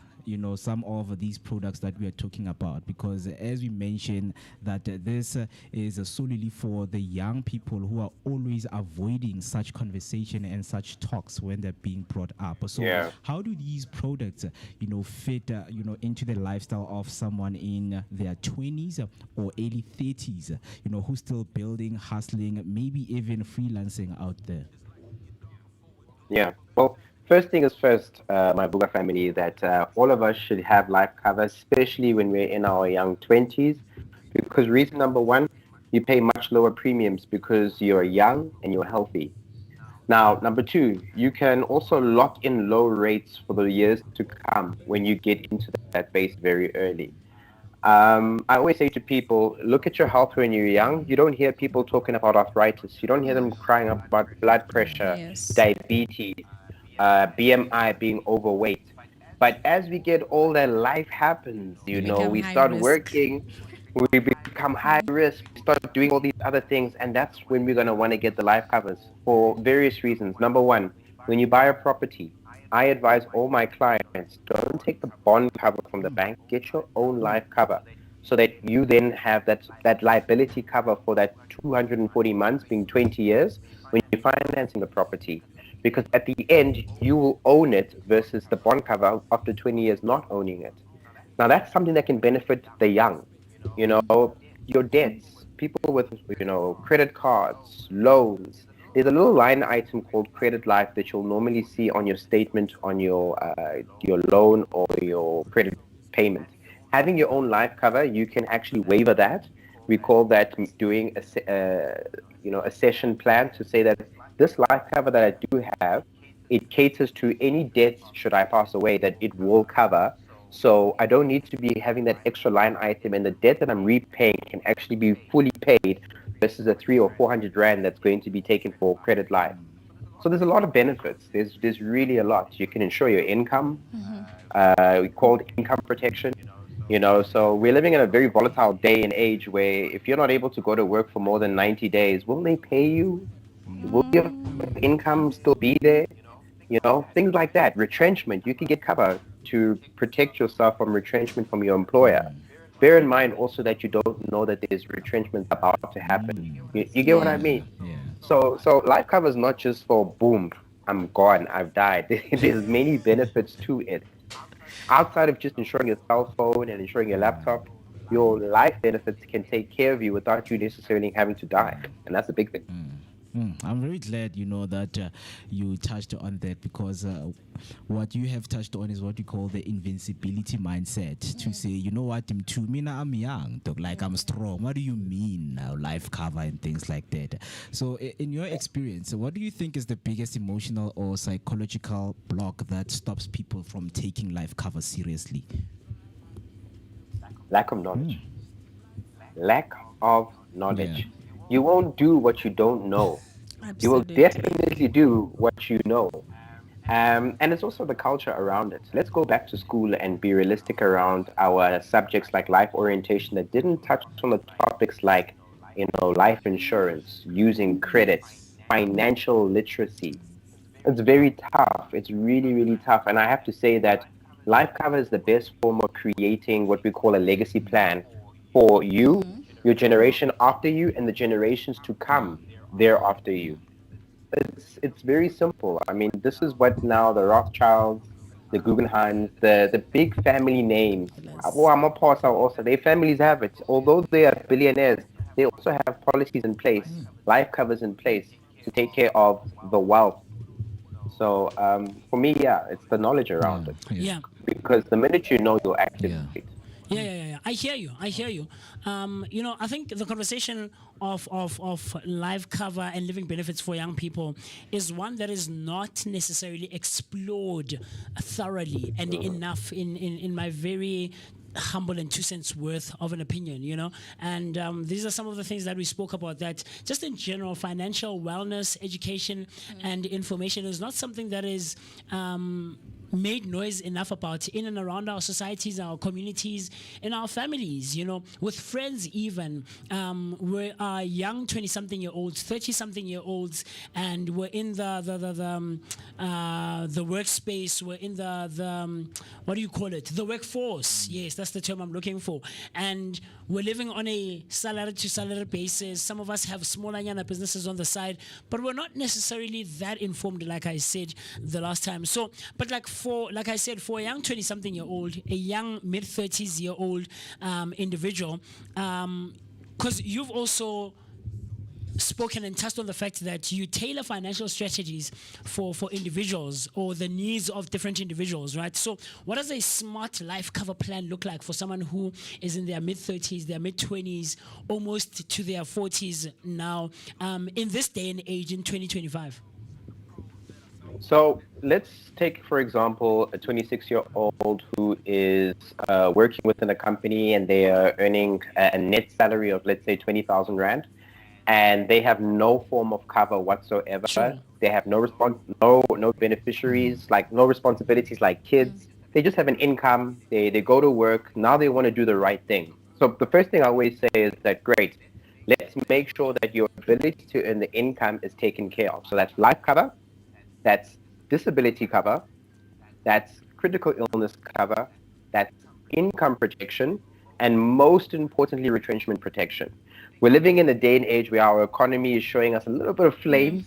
some of these products that we are talking about, because as we mentioned that this is solely for the young people who are always avoiding such conversation and such talks when they're being brought up. So how do these products fit into the lifestyle of someone in their 20s or early 30s, who's still building, hustling, maybe even freelancing out there? Yeah, well, first thing is first, my Vooka family, that all of us should have life cover, especially when we're in our young 20s, because reason number one, you pay much lower premiums because you're young and you're healthy. Now, number two, you can also lock in low rates for the years to come when you get into that base very early. I always say to people, look at your health when you're young. You don't hear people talking about arthritis. You don't hear them crying about blood pressure, diabetes, BMI, being overweight. But as we get older, life happens. We start working, we become high risk, we start doing all these other things, and that's when we're going to want to get the life covers for various reasons. Number one, when you buy a property, I advise all my clients, don't take the bond cover from the bank, get your own life cover so that you then have that liability cover for that 240 months, being 20 years, when you're financing the property. Because at the end, you will own it versus the bond cover after 20 years not owning it. Now, that's something that can benefit the young. Your debts, people with, credit cards, loans. There's a little line item called credit life that you'll normally see on your statement on your loan or your credit payment. Having your own life cover, you can actually waiver that. We call that doing a session plan to say that this life cover that I do have, it caters to any debts should I pass away that it will cover. So I don't need to be having that extra line item, and the debt that I'm repaying can actually be fully paid versus a 300 or 400 rand that's going to be taken for credit life. So there's a lot of benefits. There's really a lot. You can insure your income. We call it income protection. So we're living in a very volatile day and age where if you're not able to go to work for more than 90 days, will they pay you? Will your income still be there? Things like that. Retrenchment, you can get cover to protect yourself from retrenchment from your employer. Bear in mind also that you don't know that there's retrenchment about to happen. You get what I mean? So life cover is not just for boom, I'm gone, I've died. There's many benefits to it. Outside of just insuring your cell phone and insuring your laptop, your life benefits can take care of you without you necessarily having to die. And that's a big thing. I'm very glad, that you touched on that, because what you have touched on is what we call the invincibility mindset. To say, you know what, I'm young, like I'm strong. What do you mean now, life cover and things like that? So in your experience, what do you think is the biggest emotional or psychological block that stops people from taking life cover seriously? Lack of knowledge. Lack of knowledge. You won't do what you don't know. You will definitely do what you know. And it's also the culture around it. Let's go back to school and be realistic around our subjects like life orientation that didn't touch on the topics like, life insurance, using credit, financial literacy. It's very tough. It's really, really tough. And I have to say that life cover is the best form of creating what we call a legacy plan for you, your generation after you, and the generations to come thereafter you. It's very simple. I mean, this is what now the Rothschilds, the Guggenheims, the big family names, also, their families have it. Although they are billionaires, they also have policies in place, life covers in place to take care of the wealth. So for me, it's the knowledge around it. Yeah. Because the minute you know, you'll activate. Yeah. I hear you. I think the conversation of life cover and living benefits for young people is one that is not necessarily explored thoroughly and enough in my very humble and 2 cents worth of an opinion. And these are some of the things that we spoke about, that just in general, financial wellness, education, and information is not something that is made noise enough about in and around our societies, our communities, in our families, with friends even. We are young 20-something-year-olds, 30-something-year-olds, and we're in the workspace, we're in the what do you call it? The workforce. Yes, that's the term I'm looking for. And we're living on a salary to salary basis. Some of us have smaller businesses on the side, but we're not necessarily that informed, like I said the last time. So, but like I said, for a young 20-something-year-old, a young mid-30s-year-old individual, because you've also spoken and touched on the fact that you tailor financial strategies for individuals or the needs of different individuals, right? So what does a smart life cover plan look like for someone who is in their mid-30s, their mid-20s, almost to their 40s now, in this day and age in 2025? So let's take, for example, a 26-year-old who is working within a company and they are earning a net salary of, let's say, 20,000 Rand. And they have no form of cover whatsoever. Sure. They have no beneficiaries, like no responsibilities like kids. They just have an income. They go to work. Now they want to do the right thing. So the first thing I always say is that, great, let's make sure that your ability to earn the income is taken care of. So that's life cover, that's disability cover, that's critical illness cover, that's income protection, and most importantly, retrenchment protection. We're living in a day and age where our economy is showing us a little bit of flames,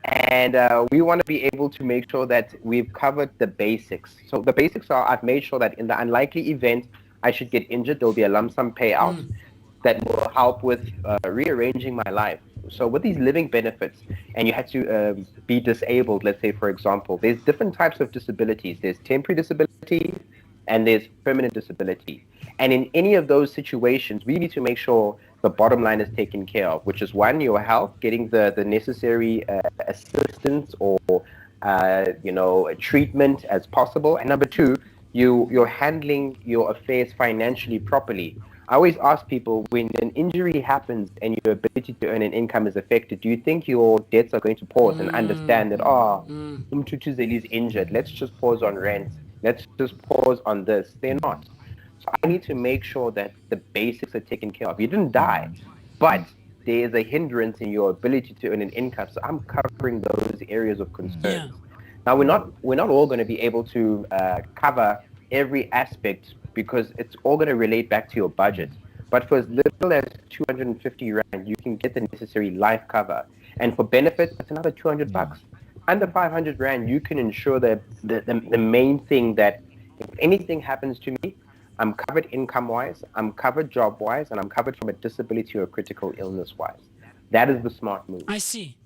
and we want to be able to make sure that we've covered the basics. So the basics are, I've made sure that in the unlikely event I should get injured, there'll be a lump sum payout that will help with rearranging my life. So with these living benefits, and you had to be disabled, let's say, for example, there's different types of disabilities. There's temporary disability and there's permanent disability. And in any of those situations, we need to make sure the bottom line is taken care of, which is, one, your health, getting the necessary assistance or treatment as possible. And number two, you're handling your affairs financially properly. I always ask people, when an injury happens and your ability to earn an income is affected, do you think your debts are going to pause and understand that, Umtutuzeli is injured, let's just pause on rent, let's just pause on this? They're not. So I need to make sure that the basics are taken care of. You didn't die, but there is a hindrance in your ability to earn an income. So I'm covering those areas of concern. Yeah. Now, we're not all going to be able to cover every aspect, because it's all going to relate back to your budget. But for as little as 250 Rand, you can get the necessary life cover. And for benefits, that's another 200 bucks. Under 500 Rand, you can ensure that the main thing, that if anything happens to me, I'm covered income-wise, I'm covered job-wise, and I'm covered from a disability or critical illness-wise. That is the smart move. I see.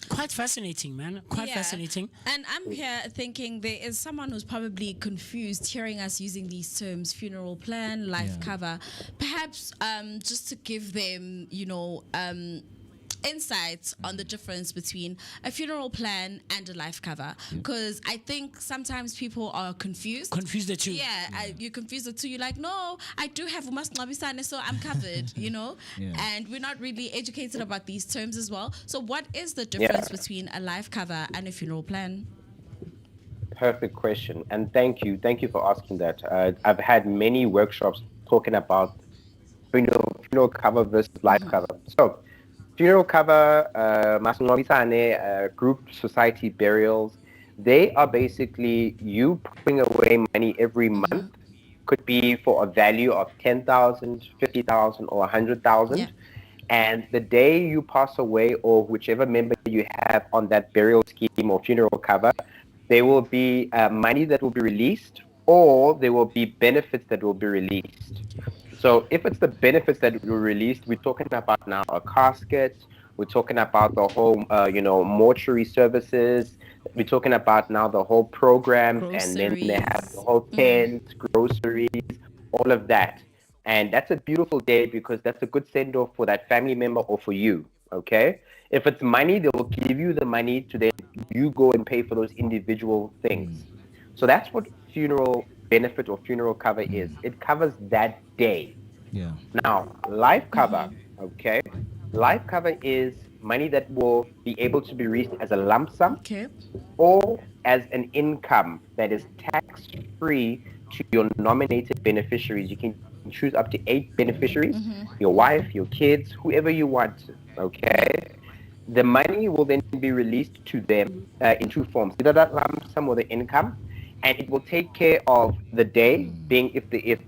Quite fascinating, man. Quite fascinating. And I'm here thinking there is someone who's probably confused hearing us using these terms: funeral plan, life cover. Perhaps just to give them, insights on the difference between a funeral plan and a life cover, because I think sometimes people are confused the two. You confuse the two. You're like, no, I do have umasingcwabisane, so I'm covered. And we're not really educated about these terms as well. So what is the difference between a life cover and a funeral plan? Perfect question, and thank you for asking that. I've had many workshops talking about funeral cover versus life cover. So funeral cover, group society burials, they are basically you putting away money every month. Could be for a value of 10,000, 50,000, or 100,000. And the day you pass away, or whichever member you have on that burial scheme or funeral cover, there will be money that will be released, or there will be benefits that will be released. So if it's the benefits that were released, we're talking about now a casket, We're talking about the whole, mortuary services. We're talking about now the whole programs, and then they have the whole tents, groceries, all of that. And that's a beautiful day because that's a good send off for that family member or for you. Okay. If it's money, they will give you the money to then you go and pay for those individual things. So that's what funeral benefit or funeral cover is. It covers that day. Yeah. Now, life cover, okay? Life cover is money that will be able to be released as a lump sum or as an income that is tax-free to your nominated beneficiaries. You can choose up to 8 beneficiaries, your wife, your kids, whoever you want, okay? The money will then be released to them in 2 forms, either that lump sum or the income, and it will take care of the day, being if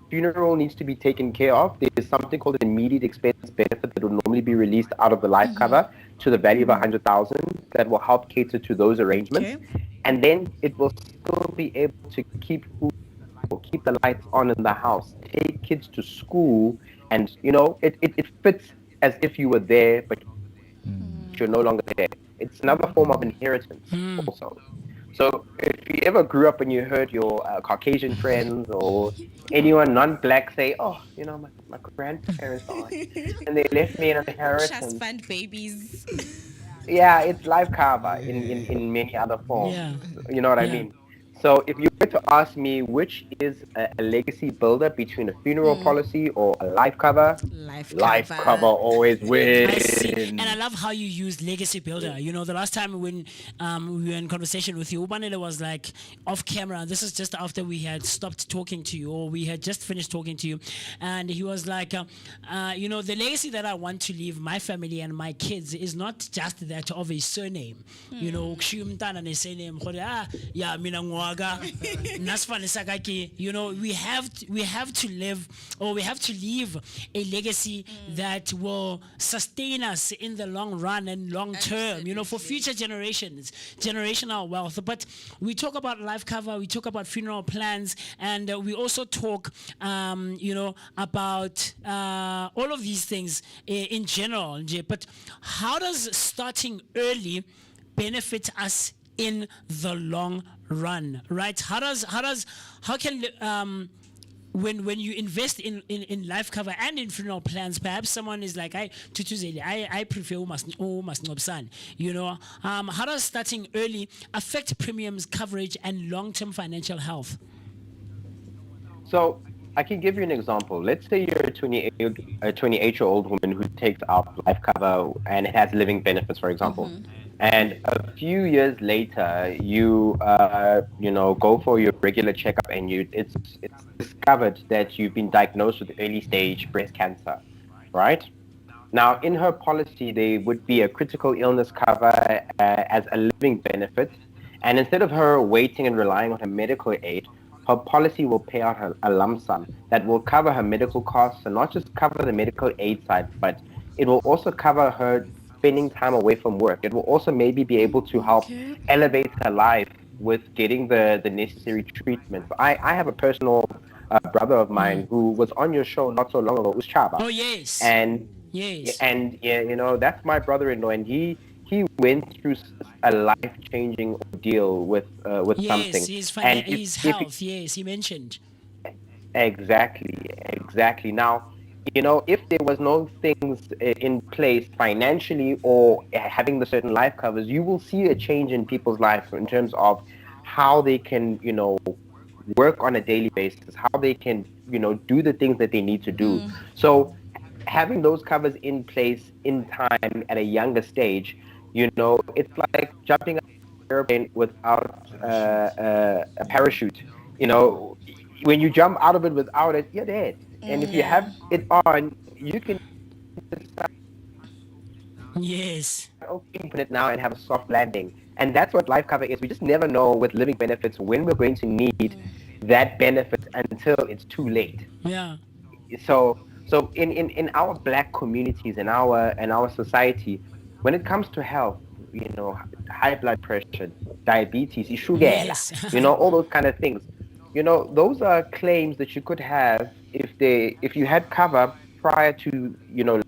funeral needs to be taken care of, there's something called an immediate expense benefit that will normally be released out of the life cover to the value of 100,000 that will help cater to those arrangements. And then it will still be able to keep the lights on in the house, take kids to school, and it fits as if you were there, but you're no longer there. It's another form of inheritance also. So if you ever grew up and you heard your Caucasian friends or anyone non-black say, "Oh, my grandparents died and they left me an inheritance." Trust fund babies. Yeah, it's life cover in many other forms. Yeah. You know what I mean? So if you were to ask me which is a legacy builder between a funeral policy or a life cover, life cover always wins. I see. And I love how you use legacy builder. The last time when we were in conversation with you, Ubanele was like off camera. This is just after we had stopped talking to you, or we had just finished talking to you. And he was like, the legacy that I want to leave my family and my kids is not just that of a surname. Kushiya umntana nesurname, yeah, mina ngwaga, nasifane sakaki. We have to live, or we have to leave a legacy that will sustain us in the long run and long term, for future generations, generational wealth. But we talk about life cover, we talk about funeral plans, and we also talk, about all of these things in general. But how does starting early benefit us in the long run, right? How can when you invest in life cover and in funeral plans, perhaps someone is like, I prefer umasnobsan. How does starting early affect premiums, coverage, and long-term financial health? So I can give you an example. Let's say you're a 28-year-old woman who takes out life cover and it has living benefits, for example. And a few years later, you go for your regular checkup, and it's discovered that you've been diagnosed with early stage breast cancer, right? Now, in her policy, there would be a critical illness cover as a living benefit, and instead of her waiting and relying on her medical aid, her policy will pay out a lump sum that will cover her medical costs, and not just cover the medical aid side, but it will also cover her spending time away from work. It will also maybe be able to help elevate her life with getting the necessary treatment. I have a personal brother of mine who was on your show not so long ago, Uschaba. Oh, yes. And that's my brother-in-law, and he went through a life-changing ordeal with something. His health, yes, he mentioned. Exactly. Now, if there was no things in place financially or having the certain life covers, you will see a change in people's life in terms of how they can, work on a daily basis, how they can, do the things that they need to do. So having those covers in place in time at a younger stage, it's like jumping out of an airplane without a parachute. When you jump out of it without it, you're dead. And if you have it on, you can decide, put it now and have a soft landing. And that's what life cover is. We just never know with living benefits when we're going to need that benefit until it's too late. Yeah. So in our black communities, in our society, when it comes to health, high blood pressure, diabetes, all those kind of things. Those are claims that you could have if you had cover prior to,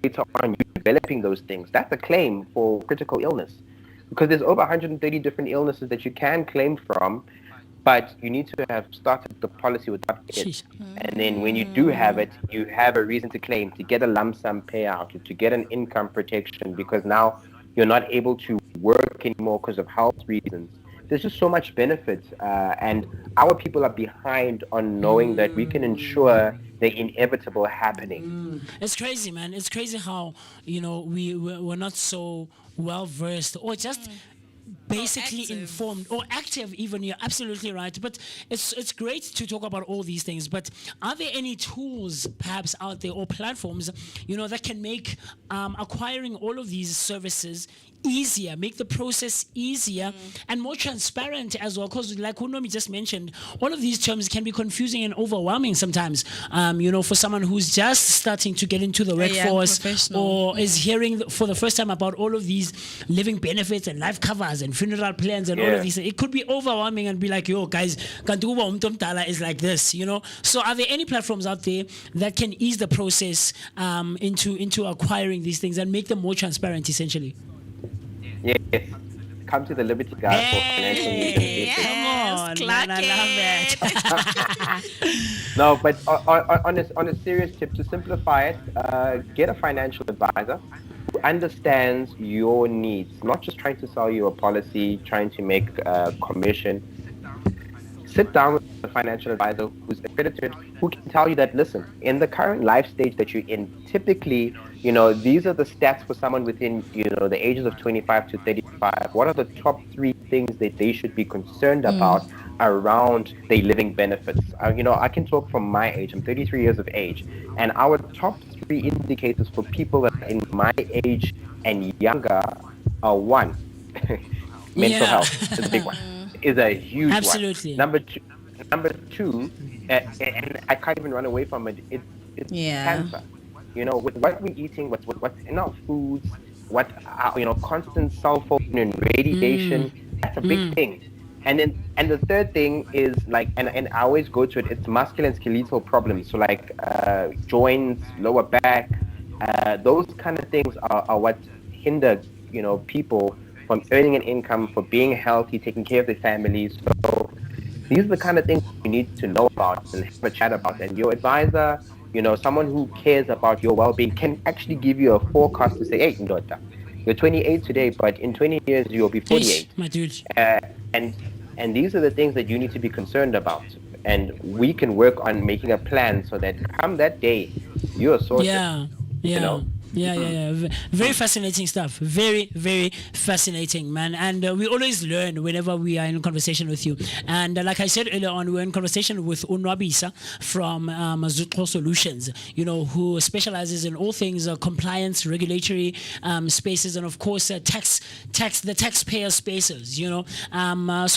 later on. You developing those things, that's a claim for critical illness, because there's over 130 different illnesses that you can claim from, but you need to have started the policy without it. And then when you do have it, you have a reason to claim, to get a lump sum payout, to get an income protection, because now you're not able to work anymore because of health reasons. There's just so much benefit, and our people are behind on knowing that we can ensure the inevitable happening. It's crazy, man. It's crazy how, we're not so well versed or just basically informed or active even. You're absolutely right, but it's great to talk about all these things. But are there any tools perhaps out there or platforms that can make acquiring all of these services easier, make the process easier and more transparent as well? Because like Unomi just mentioned, all of these terms can be confusing and overwhelming sometimes, for someone who's just starting to get into the workforce or is hearing for the first time about all of these living benefits and life covers and funeral plans and all of these. It could be overwhelming and be like, yo guys, Kantuba Umtomtala is like this, So are there any platforms out there that can ease the process into acquiring these things and make them more transparent essentially? Yes. Come to the Liberty Guide for financial needs. Come on, man, I love it. No, but on a serious tip, to simplify it, get a financial advisor who understands your needs, not just trying to sell you a policy, trying to make a commission. Sit down with a financial advisor who's accredited, who can tell you that, listen, in the current life stage that you're in, typically, these are the stats for someone within, the ages of 25 to 35. What are the top 3 things that they should be concerned about around their living benefits? I can talk from my age. I'm 33 years of age. And our top 3 indicators for people that are in my age and younger are 1, mental health is a big one. Is a huge Absolutely. one. Number two, and I can't even run away from it. It's cancer. With what we're eating, what's in our foods, constant cell phone and radiation. That's a big thing. And the third thing is and I always go to it. It's muscular and skeletal problems. So joints, lower back, those kind of things are what hinder people from earning an income, for being healthy, taking care of their families. So these are the kind of things you need to know about and have a chat about. And your advisor, someone who cares about your well-being, can actually give you a forecast to say, hey, Ndota, you're 28 today, but in 20 years you'll be 48. My dude. And these are the things that you need to be concerned about. And we can work on making a plan so that come that day, you're sorted. Yeah. Very fascinating stuff. Very, very fascinating, man. And we always learn whenever we are in conversation with you. And like I said earlier on, we're in conversation with Unwabisa from Zutko Solutions, who specializes in all things compliance, regulatory spaces, and of course the taxpayer spaces. So I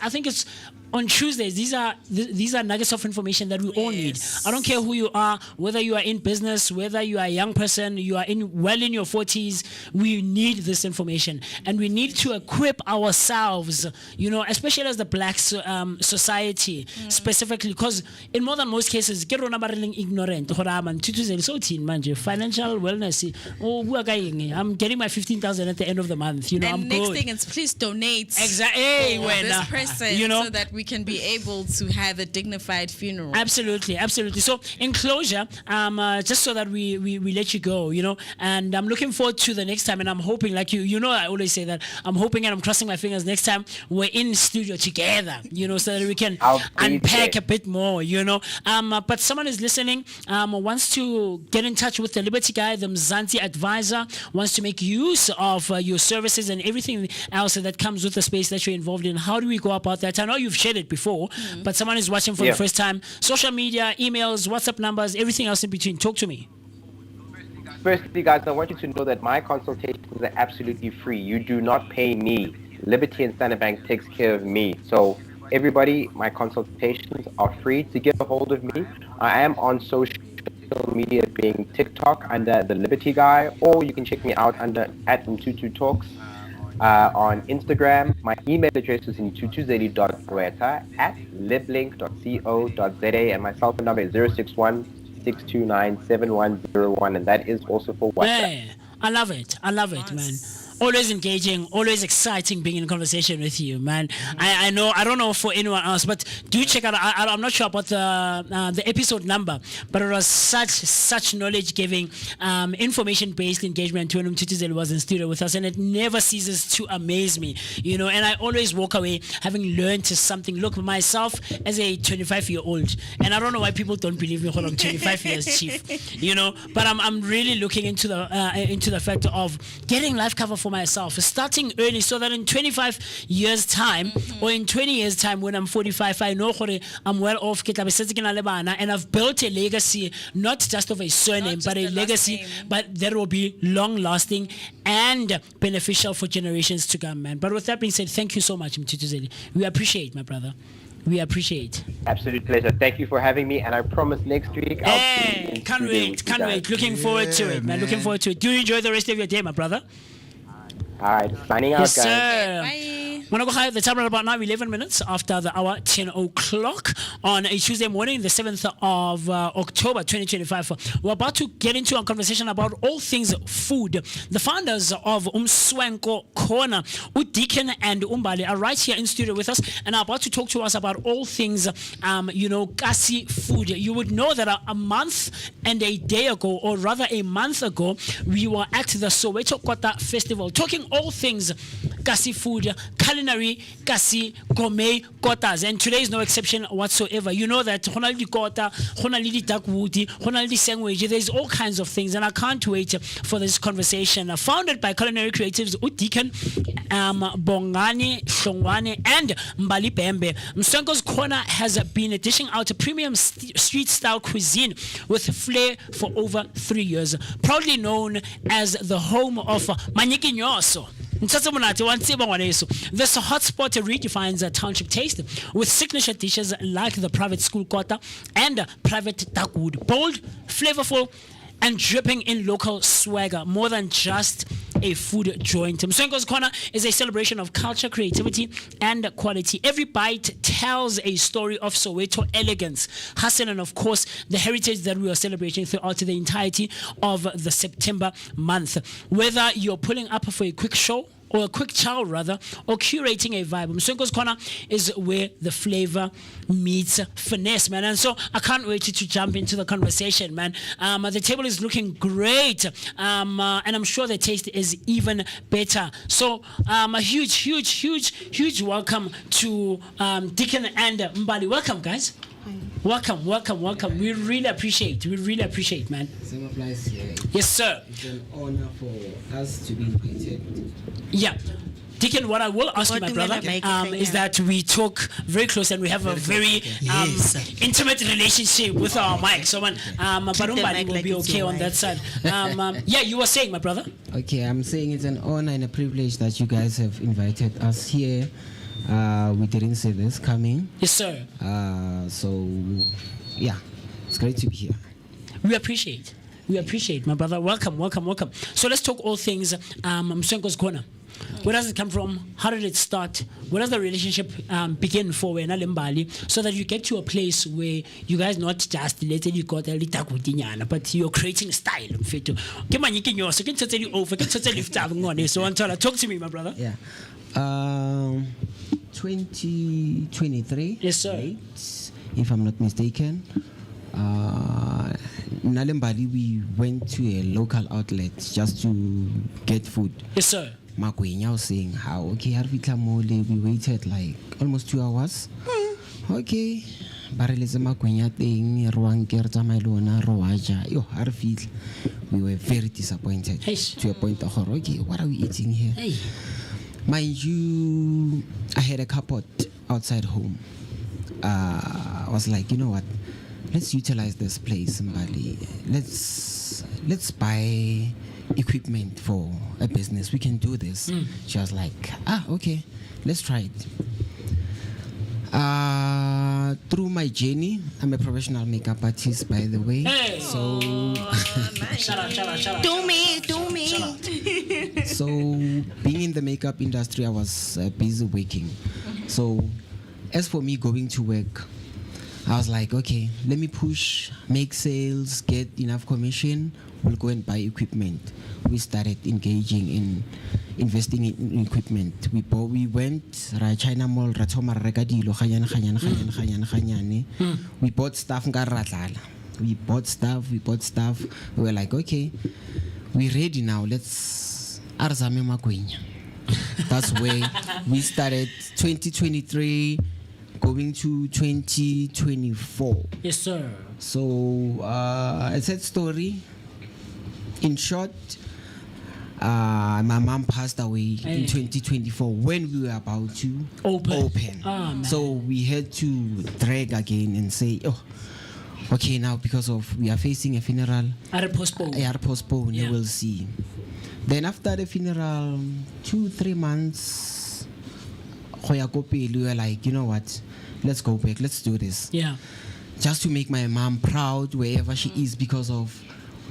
think it's on Tuesdays. These are nuggets of information that we all need. I don't care who you are, whether you are in business, whether you are a young person, you are in your 40s. We need this information, and we need to equip ourselves. Especially as the Black society, specifically, because in more than most cases, get on ignorant. Financial wellness. I'm getting my 15,000 at the end of the month. And I'm next good. thing is please donate. Exactly. For this person, so that we can be able to have a dignified funeral. Absolutely. So in closure, just so that we let you go, and I'm looking forward to the next time, and I'm hoping, like I always say that I'm hoping and I'm crossing my fingers next time we're in studio together, so that we can unpack a bit more, but someone is listening, wants to get in touch with the Liberty Guy, the Mzansi advisor, wants to make use of your services and everything else that comes with the space that you're involved in. How do we go about that? I know you've shared it before, but someone is watching for the first time. Social media, emails, WhatsApp numbers, everything else in between. Talk to me. Firstly, guys, I want you to know that my consultations are absolutely free. You do not pay me. Liberty and Standard Bank takes care of me. So everybody, my consultations are free. To get a hold of me, I am on social media, being TikTok under the Liberty Guy, or you can check me out under @Mtutu on Instagram. My email address is intutuzeli.gweta@liblink.co.za, and my cell phone number is 061-629-7101, and that is also for WhatsApp. I love it, man. Always engaging, always exciting being in conversation with you, man. I know, I don't know for anyone else, but do check out. I'm not sure about the episode number, but it was such knowledge giving, information based engagement when Mtutuzeli was in studio with us, and it never ceases to amaze me, you know. And I always walk away having learned something. Look, myself as a 25-year-old, and I don't know why people don't believe me when I'm 25 years, chief, you know. But I'm really looking into the fact of getting life cover for myself, starting early, so that in 25 years time or in 20 years time when I'm 45, I know I'm well off, and I've built a legacy, not just of a surname, but a legacy, but that will be long lasting and beneficial for generations to come, man. But with that being said, thank you so much, Mtutuzeli. We appreciate, my brother. We appreciate. Absolute pleasure. Thank you for having me, and I promise next week I'll can't wait. Looking forward to it, man. Looking forward to it. Do you enjoy the rest of your day, my brother? All right, signing out, yes, guys. Sir. Bye. Wanna go high at the time right about now, 11 minutes after the hour, 10 o'clock on a Tuesday morning, the 7th of October 2025. We're about to get into a conversation about all things food. The founders of Umswenko Corner, Deacon and Umbali, are right here in studio with us and are about to talk to us about all things, kasi food. You would know that a month and a day ago, or rather a month ago, we were at the Soweto Kota Festival talking all things kasi food, culinary, kasi gourmet kotas, and today is no exception whatsoever. You know that honaldi kota, honaldi dakwoodi, honaldi sandwich, there's all kinds of things, and I can't wait for this conversation. Founded by culinary creatives Deacon, Bongani, Shongwane, and Mbali Pembe, Mswenko's Corner has been dishing out a premium street-style cuisine with flair for over 3 years. Proudly known as the home of Manyiki Nyoso. This hotspot redefines a township taste with signature dishes like the private school kota and private dakwood. Bold, flavorful, and dripping in local swagger, more than just a food joint. Mswenko's Corner is a celebration of culture, creativity, and quality. Every bite tells a story of Soweto elegance, hustle, and of course, the heritage that we are celebrating throughout the entirety of the September month. Whether you're pulling up for a quick show, or a quick chow rather, or curating a vibe, Mswenko's Corner is where the flavor meets finesse, man. And so I can't wait to jump into the conversation, man. The table is looking great, and I'm sure the taste is even better. So a huge welcome to Deacon and Mbali. Welcome, guys. Welcome. We really appreciate, man. Same applies here. Yes, sir. It's an honor for us to be invited. Yeah. Deacon, what I will ask you, my brother, is that we talk very close and we have a very intimate relationship with our mic. So, Barumbali will be okay on that side. Yeah, you were saying, my brother? Okay, I'm saying it's an honor and a privilege that you guys have invited us here. We didn't see this coming. Yes, sir. So, yeah, it's great to be here. We appreciate, my brother. Welcome. So let's talk all things Mswenko's Corner. Where does it come from? How did it start? Where does the relationship begin for Wena Mbali, so that you get to a place where you guys not just let you got a little but you're creating style. So talk to me, my brother. Yeah. 2023. Yes, sir. Right, if I'm not mistaken. Nalembali, we went to a local outlet just to get food. Yes, sir. Makwenya was saying how okay, we waited like almost 2 hours. Okay. Bareleze Makwenya thing, we were very disappointed to a point of okay, what are we eating here? Hey. Mind you, I had a cupboard outside home. I was like, you know what? Let's utilize this place, Mbali. Let's buy equipment for a business. We can do this. She was like, okay, let's try it. Through my journey, I'm a professional makeup artist, by the way. Hey. So, shut up. Do me. So, being in the makeup industry, I was busy working. So, as for me going to work, I was like, okay, let me push, make sales, get enough commission we'll go and buy equipment. We started engaging in investing in equipment. We went ra China Mall, ra thoma ra reka dilo ganyane. We bought stuff nka ra tlala. We bought stuff. We were like, okay, we're ready now. Let's arzame makwenya. That's where we started 2023 going to 2024. Yes, sir. So, a sad story. In short, my mom passed away in 2024 when we were about to open. Oh, man. So we had to drag again and say, oh, okay, now because of we are facing a funeral. I postpone. Yeah. We'll see. Then after the funeral, 2-3 months, we were like, you know what? Let's go back. Let's do this. Yeah. Just to make my mom proud wherever she is, because of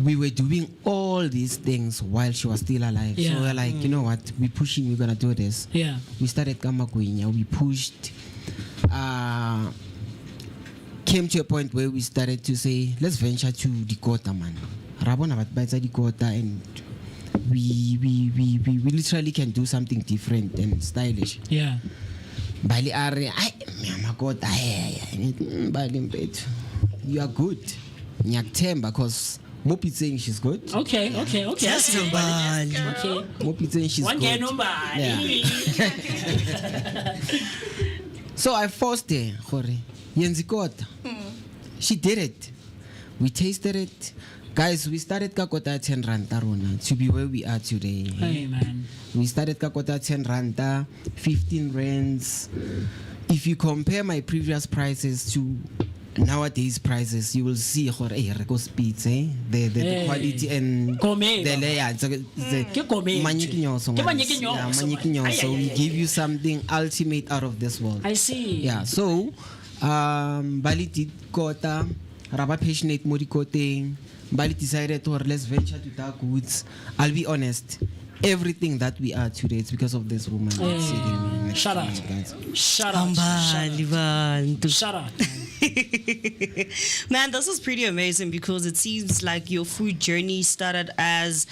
we were doing all these things while she was still alive. Yeah. So we're like, you know what? We're pushing. We're gonna do this. Yeah. We started Kamakwenya. We pushed. Came to a point where we started to say, let's venture to Dakota, man. Rabona batbaita Dakota, and we literally can do something different and stylish. Yeah. Bali are Makota, you are good. Nyaktemba, because Mopi saying she's good. Okay. Just Bali. Okay. Mopi saying she's One good. Yeah. So I forced her, Yenzikota. She did it. We tasted it. Guys, we started Kakota 10 Ranta to be where we are today. Hey, man. We started Kakota 10 Ranta, 15 rands. If you compare my previous prices to nowadays prices, you will see the quality and the layer. So we give you something ultimate out of this world. I see. Yeah. So Bali did Kota, Rabba passionate Morikote. Bali decided to let's venture to dark woods. I'll be honest, everything that we are today, it's because of this woman sitting next Shut to up. me, guys. Shut up. Man, this is pretty amazing, because it seems like your food journey started as,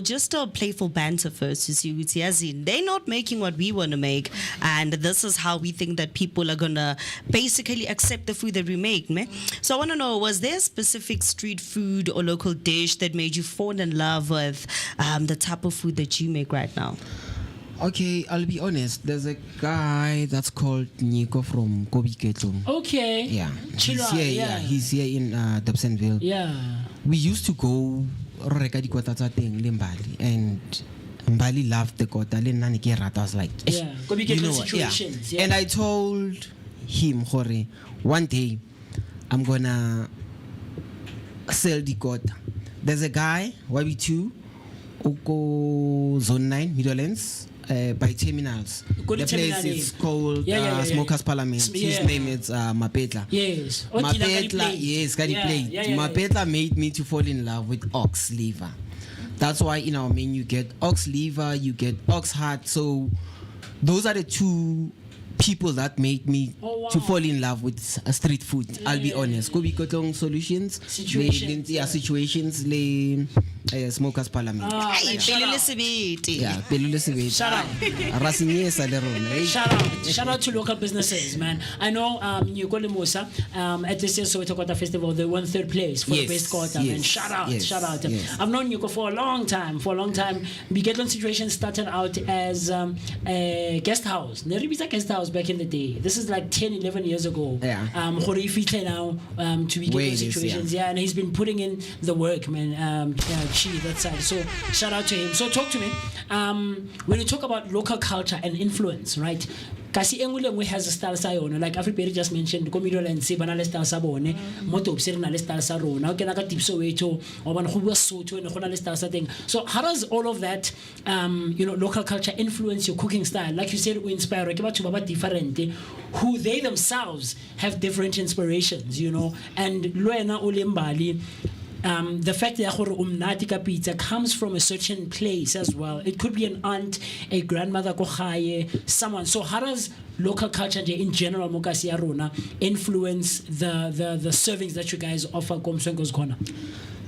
just a playful banter first. You see, as in, they're not making what we want to make, and this is how we think that people are gonna basically accept the food that we make, man. So I want to know, was there a specific street food or local dish that made you fall in love with the type of food that you make right now? Okay, I'll be honest. There's a guy that's called Nico from Kobiketo. Okay. Yeah. Chira, He's here in Dobsonville. Yeah. We used to go reka dikota tsa teng le Mbali, and Mbali loved the kota. Le nna ne ke rata. I was like, yeah. you know what? Yeah. And I told him, Hore, one day I'm gonna sell the kota. There's a guy, YB2, Oko Zone 9, Midlands. By terminals. The place is called Smokers Parliament. His name is Mapetla. Yes. Mapetla, yes, Gadi plate. Mapetla made me to fall in love with ox liver. That's why in our menu you get ox liver, you get ox heart. So those are the two people that made me to fall in love with street food. I'll be honest. Kobi Kotong Solutions. Situations. Smokers Parliament. Pelule Sebete. Shout out to local businesses, man. I know you call Musa at this year's Soweto Kota Festival, they won 3rd place for the best kota, man. Shout out. I've known Yuko for a long time. Bigetlon Situation started out as a guest house. Neribisa guest house back in the day. This is like 10-11 years ago. Yeah. Now to Bigetlon Situations. Yeah, and he's been putting in the work, man. That side. So shout out to him. So talk to me. When you talk about local culture and influence, right? Kasi engwe has a style sa yona, like everybody just mentioned komidolo and se bana le style sa bone mo Dobsonville na le style sa rona o kena ka Soweto o bana go bua Sotho and go na le style sa teng. So how does all of that local culture influence your cooking style? Like you said, we inspire ke batho ba ba different who they themselves have different inspirations, and Luena Olembali. The fact that umnati pizza comes from a certain place as well. It could be an aunt, a grandmother, someone. So how does local culture in general, Mokasi Aruna, influence the servings that you guys offer?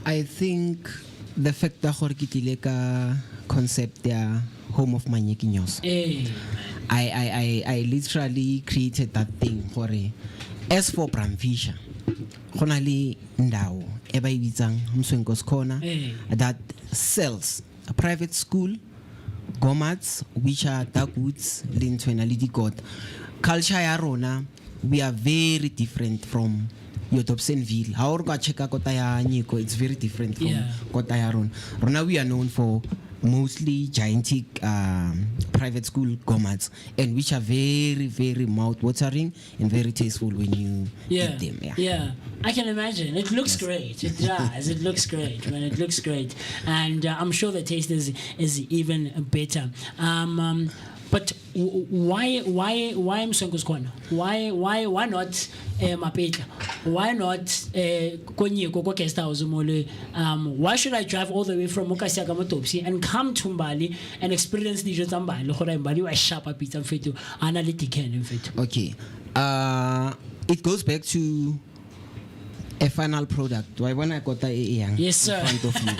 I think the fact that gore ke tlile ka concept ya home of manyekinyoso. I literally created that thing gore as for Bramfisher gona le ndawo e ba ibitsang Mswenko's Corner that sells a private school gomats which are dark woods lintwena le dikota. Culture ya rona, we are very different from your Dobsonville. How or go check kota ya Nyiko, it's very different from kota ya rona. Rona we are known for mostly gigantic private school gomats, and which are very, very mouth-watering and very tasteful when you eat them. Yeah, I can imagine. It looks great. It does. It looks great, man. It looks great, and I'm sure the taste is even better. But why Mswenko's Corner? Why not Mapeta? Why not Konyeko Guest House Mole? Why should I drive all the way from Mokasiaga Motopsi and come to Mbali and experience the Jotamba? Mbali, I sharp up pizza fit to analytic and fit. Okay. It goes back to a final product. Why when I got the young? Yes, sir. In front of you.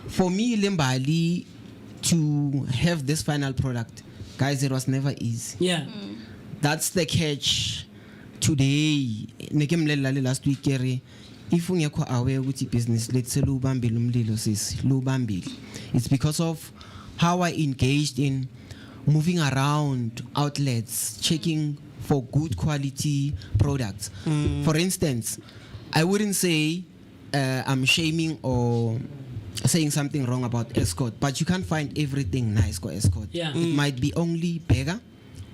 For me, Limbali, to have this final product, guys, it was never easy. Yeah. That's the catch. Today, last week, if we are aware with the business, let's say it's because of how I engaged in moving around outlets, checking for good quality products. For instance, I wouldn't say I'm shaming or saying something wrong about Escort, but you can't find everything nice for Escort. Yeah. It might be only Bega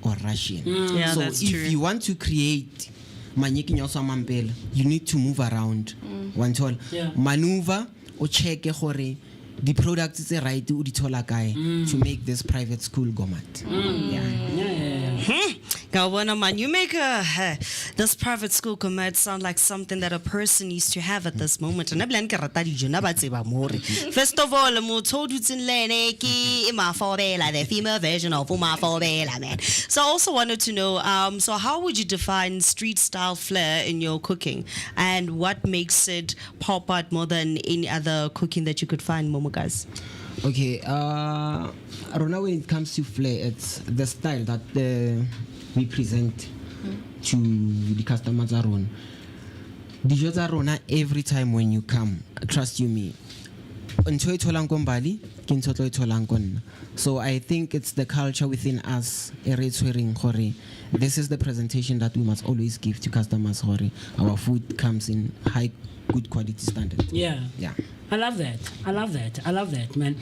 or Russian. Yeah, so that's if true. you want to create Manyekinyoso Mampela, you need to move around. One tool. Yeah. Maneuver or check the products is right to to make this private school gomat. Gawona man, you make this private school gomat sound like something that a person needs to have at this moment. First of all, mo told you the female version of man. So I also wanted to know, so how would you define street style flair in your cooking, and what makes it pop out more than any other cooking that you could find, Momo guys? Okay, Rona, when it comes to flair, it's the style that we present to the customers around. The jobs are Rona every time when you come, trust you me. So I think it's the culture within us. This is the presentation that we must always give to customers. Our food comes in high, good quality standards. Yeah. I love that. I love that, man.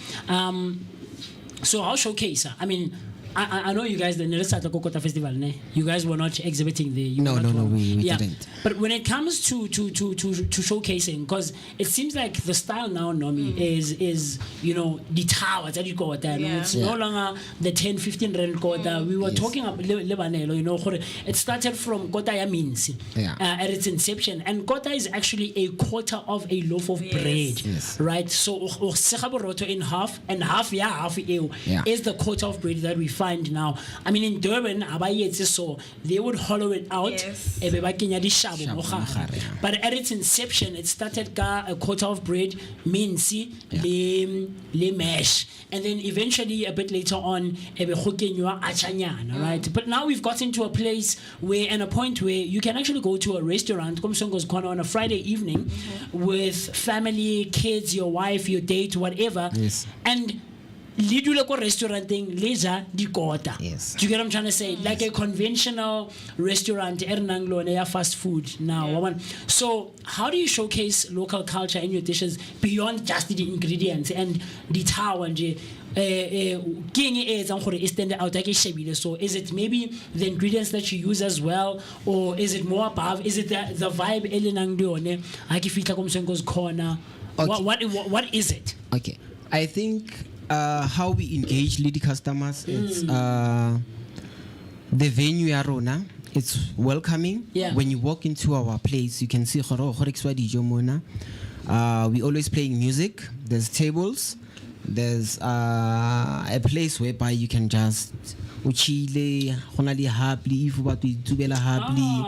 So I'll showcase. I mean, I know you guys, the Neresata Kokota Festival, you guys were not exhibiting there. No, we didn't. But when it comes to showcasing, because it seems like the style now, Nomi, is the towers that you go at that. It's no longer the 10-15 rand quota. We were talking about Lebanelo, it started from Kota Yaminsi at its inception. And Kota is actually a quarter of a loaf of bread. Right? So in half, and half is the quarter of bread that we find now. I mean, in Durban, so they would hollow it out. But at its inception, it started a quarter of bread, minci, le mash, and then eventually a bit later on, right? But now we've gotten to a place where, and a point where you can actually go to a restaurant, Mswenko's Corner, on a Friday evening with family, kids, your wife, your date, whatever, and lidula ko restauranting leja di kota. Do you get what I'm trying to say? Like a conventional restaurant, fast food now. So how do you showcase local culture in your dishes beyond just the ingredients and the tao and so is it maybe the ingredients that you use as well, or is it more above? Is it the vibe corner? What is it? Okay, I think how we engage lady customers, it's the venue arona. It's welcoming. When you walk into our place, you can see we always playing music. There's tables. There's a place whereby you can just uchile, happily, if what we do happily.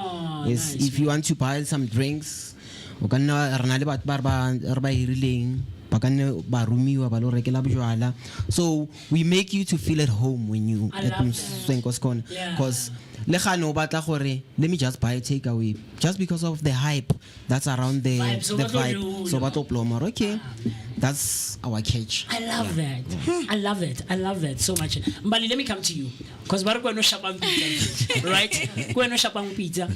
Yes, nice. if you want to buy some drinks, o ka nna re na le batho ba re ba hirileng ba ka nne ba romiwa ba lo rekela bojwala. So we make you to feel at home when you I at love Mswenko's Corner, Yeah. because le gane o batla gore let me just buy a takeaway just because of the hype that's around the Vibe, so the ba tlo vibe. lula. So ba tlo ploma. Okay, that's our catch. I love that. I love it. I love that so much. Mbali, let me come to you. Because right? Pizza.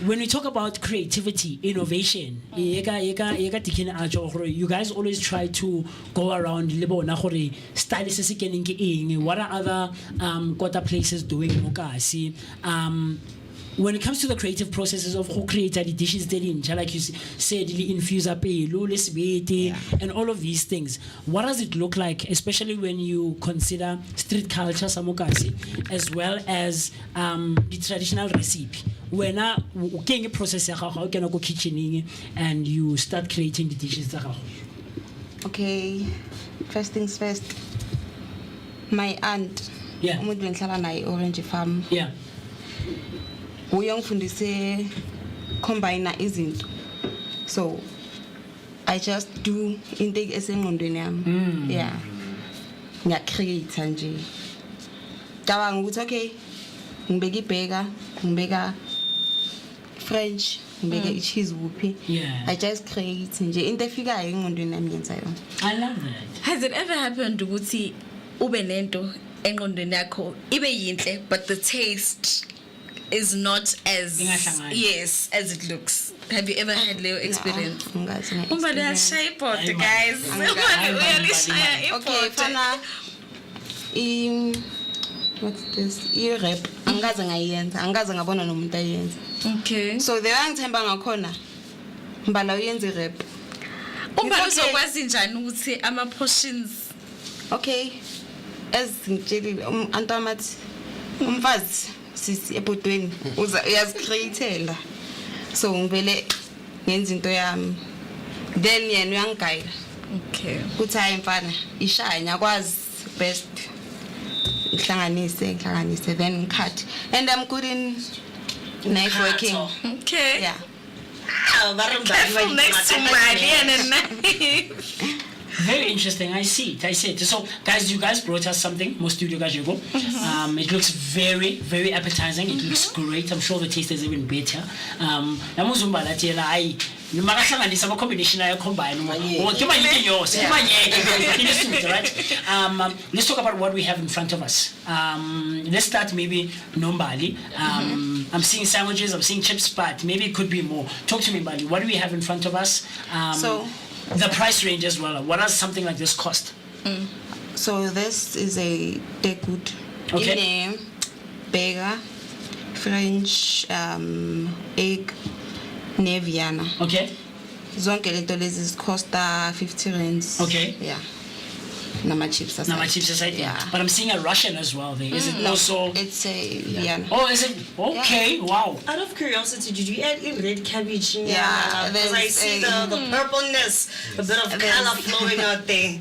When we talk about creativity, innovation, you guys always try to go around. What are other quarter places doing? When it comes to the creative processes of who created the dishes, like you said, infuse and all of these things, what does it look like, especially when you consider street culture, samokasi, as well as the traditional recipe? When you can process go kitchening and you start creating the dishes. Okay, first things first. My aunt, Orange Farm. Yeah. Uyongifundise combine izinto, so I just do intake esengqondweni yami. Yeah, ngiyacreate nje. Cabanga ukuthi okay, ngibeka ibheka, ngibeka French, ngibeka cheese whoopie. Yeah, I just create nje into efikayo engqondweni yami ngenza yona. I love that. Has it ever happened ukuthi ube nento engqondweni yakho ibe yinhle but the taste is not as as it looks? Have you ever had Leo experience? Umbali ashaya ibhodi, guys. Okay, fana what's this? I-rap angikaze ngayenza, angikaze ngabona nomuntu ayenza. Okay. So the angithemba ngakhona mbala uyenza i-rap. Umbali uzokwazi njani ukuthi ama portions? Okay. As ngitshelile antamathi umfazi sisi ebhodweni uyazicreatela, so ngivele ngenza into yami, then yena uyangigayela. Okay, kuthi hayi mfana ishaya ngiyakwazi best ihlanganise then cut, and I'm good in networking. Okay, yeah. Careful next to Mali and Very interesting. I see it. So, guys, you guys brought us something. More studio guys, you go. It looks very, very appetizing. It looks great. I'm sure the taste is even better. Makahlanganisa ama combination ayo combine let's talk about what we have in front of us. Let's start maybe Nombali. I'm seeing sandwiches, I'm seeing chips, but maybe it could be more. Talk to me, Mbali. What do we have in front of us? So the price range as well. What does something like this cost? So this is a decood. Okay. In burger, French, egg, Neviana. Okay. Zonke lento lezi costa 50 rands. Okay. Yeah. Nama chips aside. Nama chips aside. Yeah. But I'm seeing a Russian as well there. Is it No, also? It's a Vienna. Oh, is it? Okay. Yeah. Wow. Out of curiosity, did you add in red cabbage? Yeah. Because I see the purpleness, a bit of color flowing out there.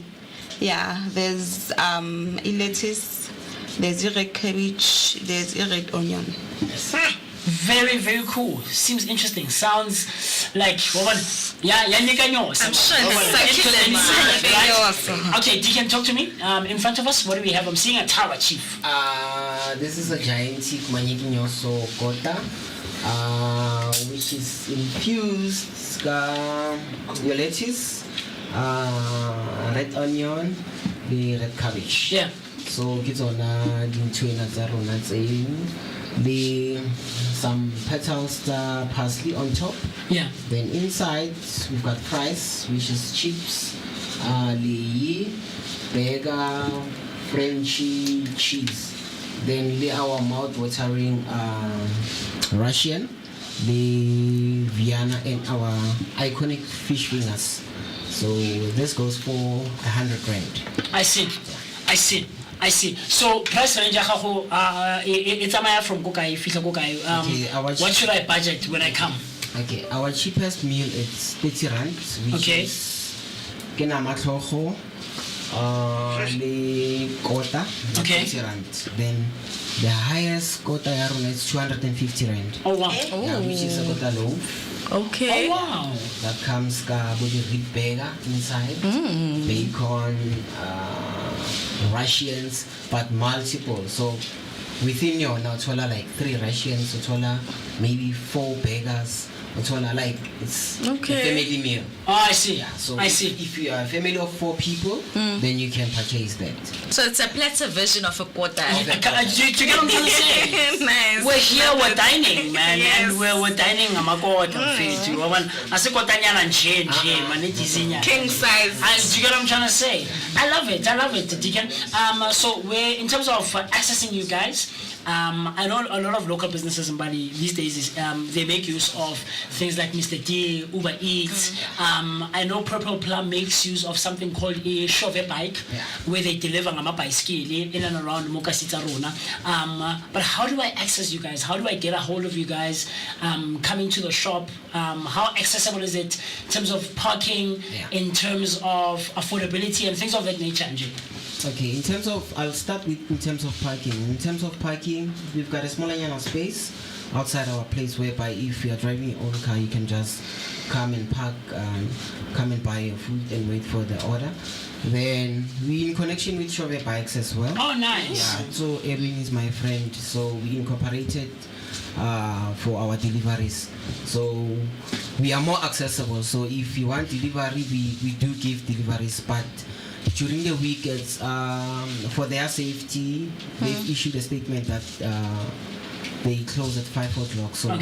Yeah. There's lettuce. There's red cabbage. There's red onion. Very, very cool. Seems interesting. Sounds like I'm sure it's succulent. Right? Okay, Deacon, talk to me. In front of us, what do we have? I'm seeing a tawa, Chief. This is a gigantic manyikinyoso kota, which is infused your lettuce, red onion, the red cabbage. Yeah. So kids on the some petals parsley on top. Yeah. Then inside we've got rice, which is chips, burger, Frenchy cheese. Then our mouth-watering Russian, the Vienna, and our iconic fish fingers. So this goes for 100 rand. I see. So price range it's a from Kokai, Fisa Kokai. What should I budget when I come? Okay, our cheapest meal is 30 rand, which is kenama toho, the quota, Okay. 50 rand. Then the highest quota is 250 rand. Oh wow. Yeah, which is a quota loaf. Okay. Oh wow. That comes with a rib burger inside, bacon, Russians, but multiple. So within your now, like 3 Russians, maybe 4 burgers. Like it's a family meal. Oh, I see. Yeah, so I see. If you are a family of 4 people, then you can purchase that. So it's a platter version of a quota. Do you get what I'm trying to say? Nice. We're here, we're dining, man, Yes. and we're dining amakota mfethu. Asikotanyana nje man, King size. And do you get what I'm trying to say? I love it, Deacon. So we're in terms of accessing you guys. I know a lot of local businesses in Bali these days they make use of things like Mr. D, Uber Eats. I know Purple Plum makes use of something called a Shove bike, where they deliver a bicycle in and around Mokasita Rona. But how do I access you guys? How do I get a hold of you guys? Coming to the shop, how accessible is it in terms of parking, in terms of affordability and things of that nature, Angie? Okay, I'll start with in terms of parking. In terms of parking, we've got a smaller space outside our place whereby if you are driving your own car, you can just come and park, come and buy your food and wait for the order. Then we in connection with Shove Bikes as well. Oh, nice. Yeah, so Erwin is my friend, so we incorporated for our deliveries. So we are more accessible. So if you want delivery, we do give deliveries, but during the week, it's for their safety, they've issued a statement that they close at 5 o'clock. So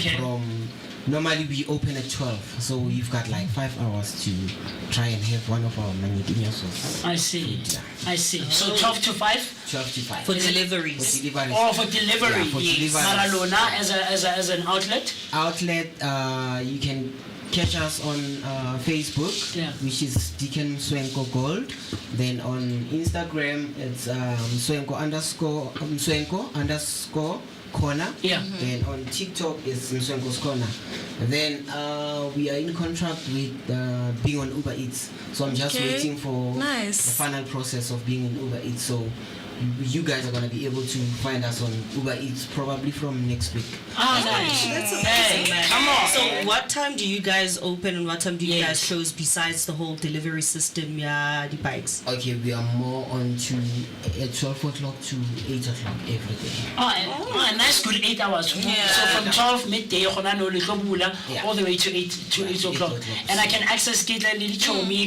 normally we open at 12. So you've got like 5 hours to try and have one of our maniginios. I see. I see. So 12 to 5? 12 to 5. For deliveries. Oh, for delivery. Yeah, for deliveries. Maralona as an outlet? You can catch us on Facebook, which is Deacon Swenko Gold. Then on Instagram, it's Swenko__ corner. Yeah. Then on TikTok, it's Swenko's corner. Then we are in contract with being on Uber Eats. So I'm just waiting for the final process of being in Uber Eats. So you guys are going to be able to find us on Uber Eats probably from next week. Oh, nice. That's amazing, man. Come on. So what time do you guys open and what time do you guys close besides the whole delivery system, the bikes? Okay, we are more on to 12 o'clock to 8 o'clock every day. Oh, a nice good 8 hours. Yeah. So from 12 midday all the way to 8 o'clock. And I can access me,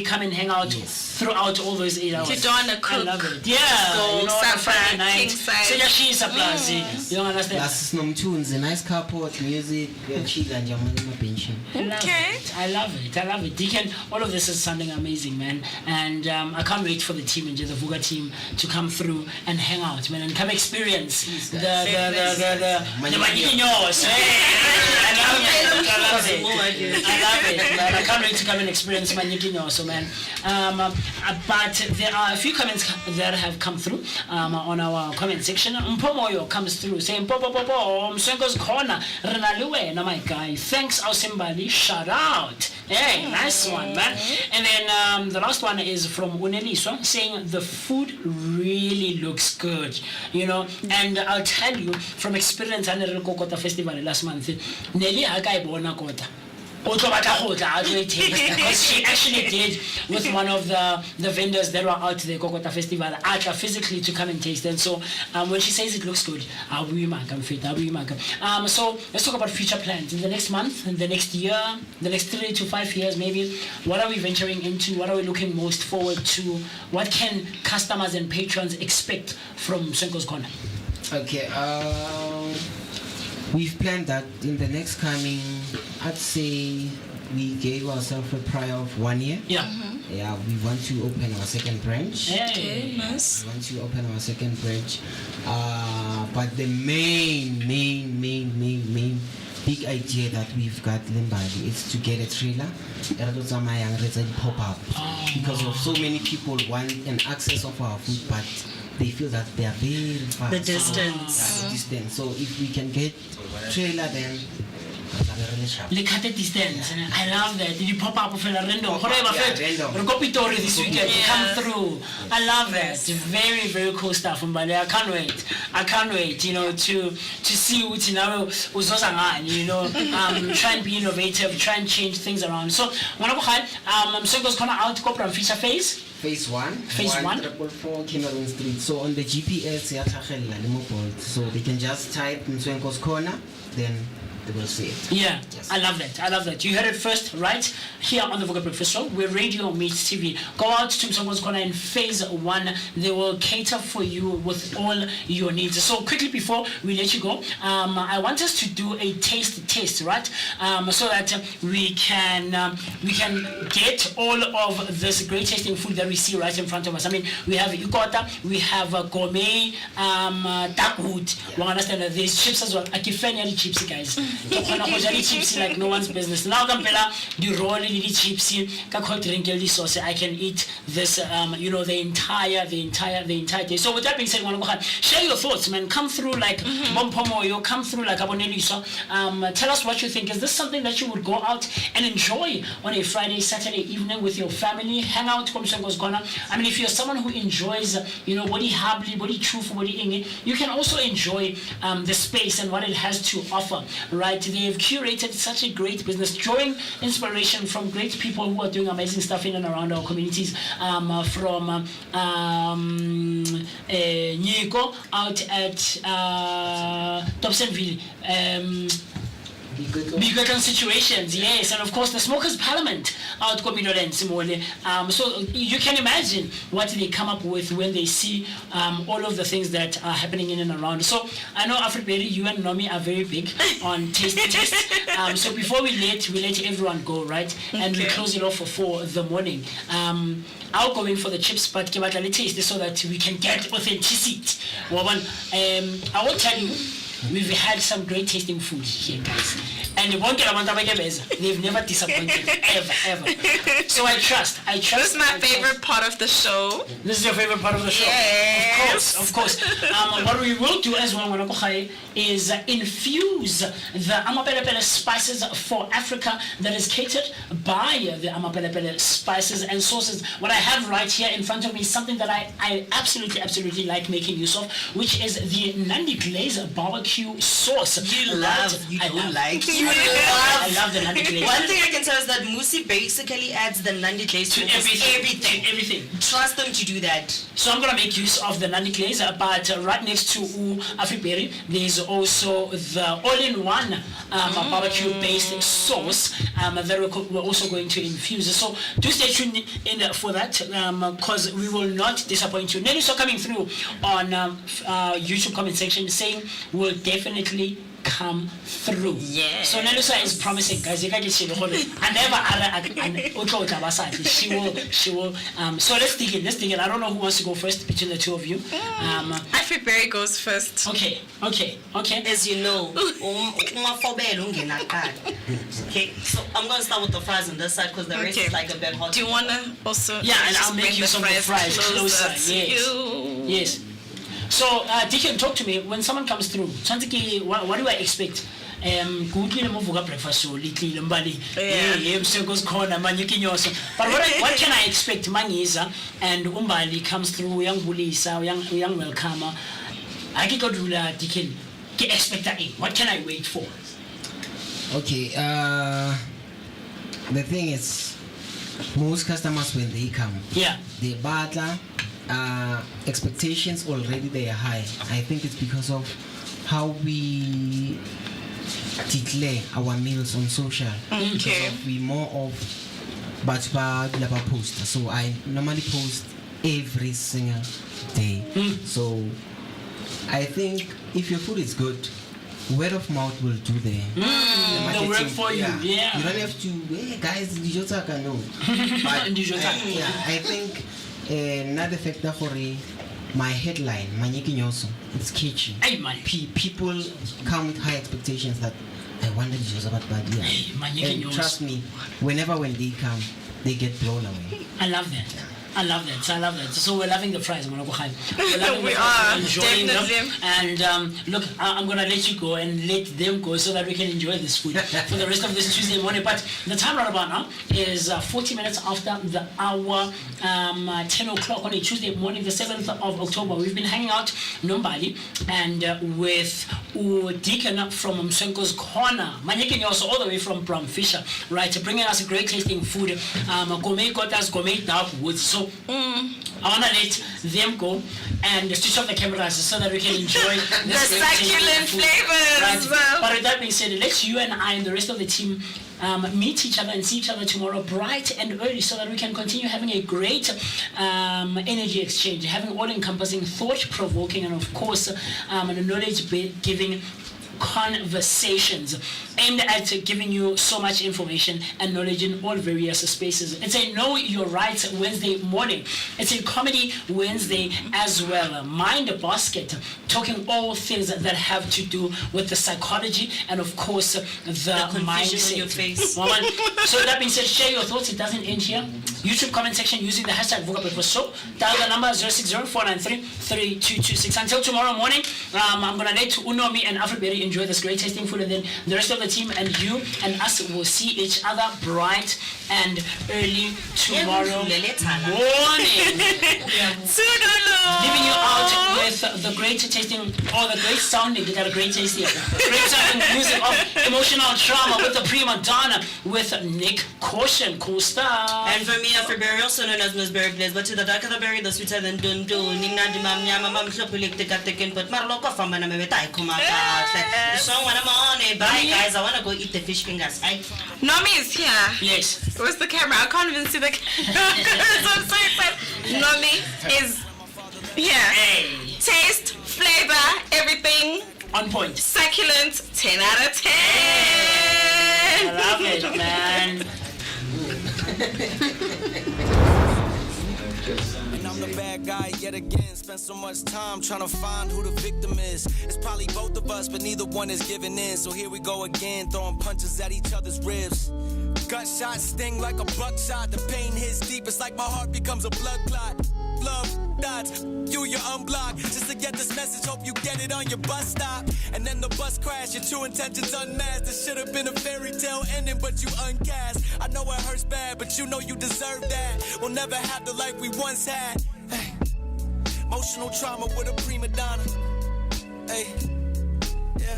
come and hang out throughout all those 8 hours. You don't want to cook. I love it. Yeah. You know, Friday night. King size. So she's a plus. You don't understand? That's no tunes, a nice carport, music, chill and pension. I love it. Deacon, all of this is something amazing, man. And I can't wait for the team and the Vooka team to come through and hang out, man, and come experience the Maniginos. I love it, man. I can't wait to come and experience Maniginos, man. But there are a few comments that have come through on our comment section. Mpomoyo comes through saying, Mswenko's corner, Renaliwe, my guy. Thanks, Ausimbali. Shout out. Hey, nice one, man. And then the last one is from Uneliswa saying the food really looks good, you know. And I'll tell you from experience, I did Kokota Festival last month. Nelly Akai Bona Kota. Because she actually did with one of the vendors that were out there, Kokota Festival, physically to come and taste. And so when she says it looks good, so let's talk about future plans in the next month, in the next year, the next 3 to 5 years maybe. What are we venturing into? What are we looking most forward to? What can customers and patrons expect from Swenko's Corner? Okay, we've planned that in the next coming, I'd say we gave ourselves a prior of 1 year. Yeah. Yeah, we want to open our second branch. Okay, nice. We want to open our second branch. But the main big idea that we've got Limbali is to get a trailer pop up because of so many people want an access of our food, but they feel that they are very far. The distance. The distance. So if we can get trailer, then Le cut at distance. I love that. Did you pop up with a random? Random. Rekopitori this weekend. Come through. I love that. Very, very cool stuff. Mbale. I can't wait. I can't wait. You know, to see what you know, try and be innovative, try and change things around. So, so goes gonna out corporate feature phase. Phase 1. Phase 1. 444 Cameroon Street. So on the GPS, so they can just type Mswenko's Corner, then they will see it. Yeah, yes. I love that. I love that. You heard it first, right? Here on the Vooka Breakfast Show, where radio meets TV. Go out to Mswenko's Corner in phase 1. They will cater for you with all your needs. So quickly before we let you go, I want us to do a taste test, right? So that we can get all of this great tasting food that we see right in front of us. I mean, we have ikota, we have gourmet, dark wood. You understand that there's chips as well. I keep fanning chips, guys. Chips like no one's business. Now Kampela, the roll the chips, sauce. I can eat this the entire day. So with that being said, share your thoughts, man. Come through like Bompomo, you come through like Aboneliso. Tell us what you think. Is this something that you would go out and enjoy on a Friday, Saturday evening with your family? Hang out Komsongo's Gona. I mean, if you're someone who enjoys body habli, body truth, body inge, you can also enjoy the space and what it has to offer. Right, they have curated such a great business, drawing inspiration from great people who are doing amazing stuff in and around our communities. From Nico out at Dobsonville. Bigger situations, yes, and of course the Smokers Parliament out so you can imagine what they come up with when they see all of the things that are happening in and around. So I know Afriberry, you and Nomi are very big on taste test. So before we let everyone go, right, and we close it off for 4 in the morning. I'll go in for the chips, but give it a taste so that we can get authenticity. I will tell you, we've had some great tasting food here, guys. And they've never disappointed, ever. So I trust. This is my favorite part of the show. This is your favorite part of the show? Yes. Of course. What we will do as well is infuse the amapelepele spices for Africa that is catered by the amapelepele spices and sauces. What I have right here in front of me is something that I absolutely like making use of, which is the Nandi Glaze barbecue sauce. I love the Nandi Glaze. One thing I can tell is that Musi basically adds the Nandi Glaze to everything. Trust them to do that. So I'm going to make use of the Nandi Glaze, but right next to Afriberry, there's also the all-in-one barbecue-based sauce that we're also going to infuse. So do stay tuned in for that, because we will not disappoint you. Nelly, so coming through on YouTube comment section saying we'll definitely come through. Yeah. So Nelusa is promising, guys. She will. So let's dig in. I don't know who wants to go first between the two of you. Afriberry goes first. Okay. As you know, okay. So I'm gonna start with the fries on this side because the rest is like a bit hot. Do you wanna also? Yeah, and I'll make you some fries closer. Yes. So, Deacon, talk to me. When someone comes through, what do I expect? But what can I expect? Mangiza and Umbali comes through, young Bulisa, young welcomer. I can go to Deacon. What can I wait for? Okay, the thing is, most customers when they come, they battle. Expectations already they are high. I think it's because of how we declare our meals on social. Okay. We more of batchbag post. So I normally post every single day. So I think if your food is good, word of mouth will do the work for you. Yeah. You don't have to, hey guys, Dijotaka no. But I think another factor for my headline, it's catchy. People come with high expectations that I wonder about bad. And trust me, when they come, they get blown away. I love that. I love that. So we're loving the fries. We're loving We the are, fries. We're enjoying definitely. them. And look, I'm going to let you go and let them go so that we can enjoy this food for the rest of this Tuesday morning. But the time right about now is 40 minutes after the hour, 10 o'clock on a Tuesday morning, the 7th of October. We've been hanging out Nombali and with Deacon from Msenko's Corner. Manyekin also all the way from Fisher, right? Bringing us great tasting food. Gourmet Kotas, gourmet dark woods. So I want to let them go and switch off the cameras so that we can enjoy the succulent flavors. Right? But with that being said, let's you and I and the rest of the team meet each other and see each other tomorrow bright and early so that we can continue having a great energy exchange, having all-encompassing, thought-provoking, and of course, knowledge-giving conversations aimed at giving you so much information and knowledge in all various spaces. It's a Know Your Rights Wednesday morning. It's a Comedy Wednesday as well. Mind a Basket, talking all things that have to do with the psychology and of course the mindset. On your face. So that being said, share your thoughts. It doesn't end here. YouTube comment section using the hashtag Vooka Breakfast Show. Dial the number 060-493-3226. Until tomorrow morning, I'm going to let Unomi and Afriberry enjoy this great tasting food, and then the rest of the team and you and us will see each other bright and early tomorrow morning. Leaving you out with the great tasting, or the great sounding, they got a great tasting, great sounding music of Emotional Trauma with the prima donna with Nick Caution. Cool stuff. And for me, Afriberry, also known as Miss Berry Blaze, but to the darker the berry, the sweeter than Dundu. Nina di mam nyama mam shopulik te katekin, but Marloka from an Ametai Kumaka. So when I'm on it, bye guys, I want to go eat the fish fingers. Nomi is here. Yes. Where's the camera? I can't even see the camera. I'm so excited. Nomi is here. Hey. Taste, flavor, everything on point. Succulent, 10 out of 10. I love it, man. And I'm the bad guy yet again. Spent so much time trying to find who the victim is. It's probably both of us, but neither one is giving in. So here we go again, throwing punches at each other's ribs. Gunshots sting like a buckshot. The pain hits deep, it's like my heart becomes a blood clot. Love dots, you're unblocked. Just to get this message, hope you get it on your bus stop. And then the bus crash, your true intentions unmasked. This should have been a fairy tale ending, but you uncast. I know it hurts bad, but you know you deserve that. We'll never have the life we once had. Hey. Emotional trauma with a prima donna. Hey. Yeah.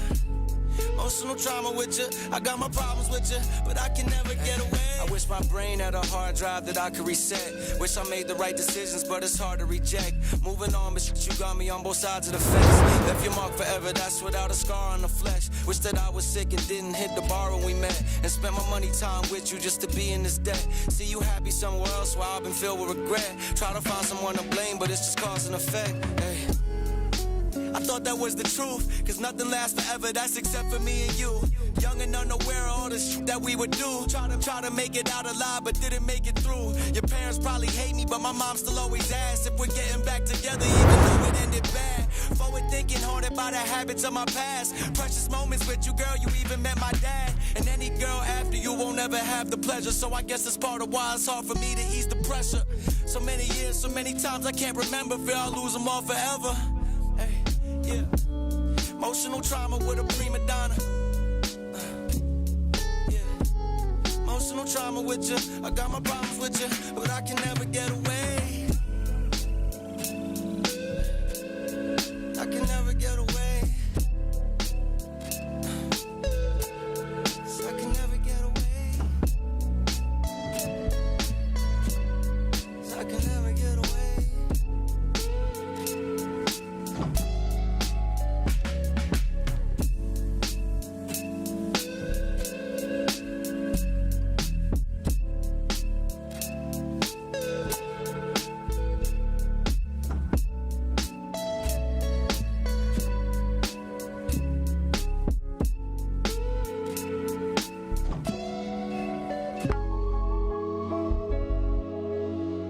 Emotional trauma with you. I got my problems with you, but I can never get away. I wish my brain had a hard drive that I could reset. Wish I made the right decisions, but it's hard to reject. Moving on, but you got me on both sides of the fence. Left your mark forever, that's without a scar on the flesh. Wish that I was sick and didn't hit the bar when we met. And spent my money time with you just to be in this debt. See you happy somewhere else while I've been filled with regret. Try to find someone to blame, but it's just cause and effect. Hey. I thought that was the truth, cause nothing lasts forever, that's except for me and you. Young and unaware of all the shit that we would do. Try to make it out alive, but didn't make it through. Your parents probably hate me, but my mom still always asks if we're getting back together, even though it ended bad. Forward thinking, haunted by the habits of my past. Precious moments with you, girl, you even met my dad. And any girl after you won't ever have the pleasure. So I guess it's part of why it's hard for me to ease the pressure. So many years, so many times I can't remember. Fear I'll lose them all forever. Hey. Yeah, emotional trauma with a prima donna. Yeah, emotional trauma with you. I got my problems with you, but I can never get away.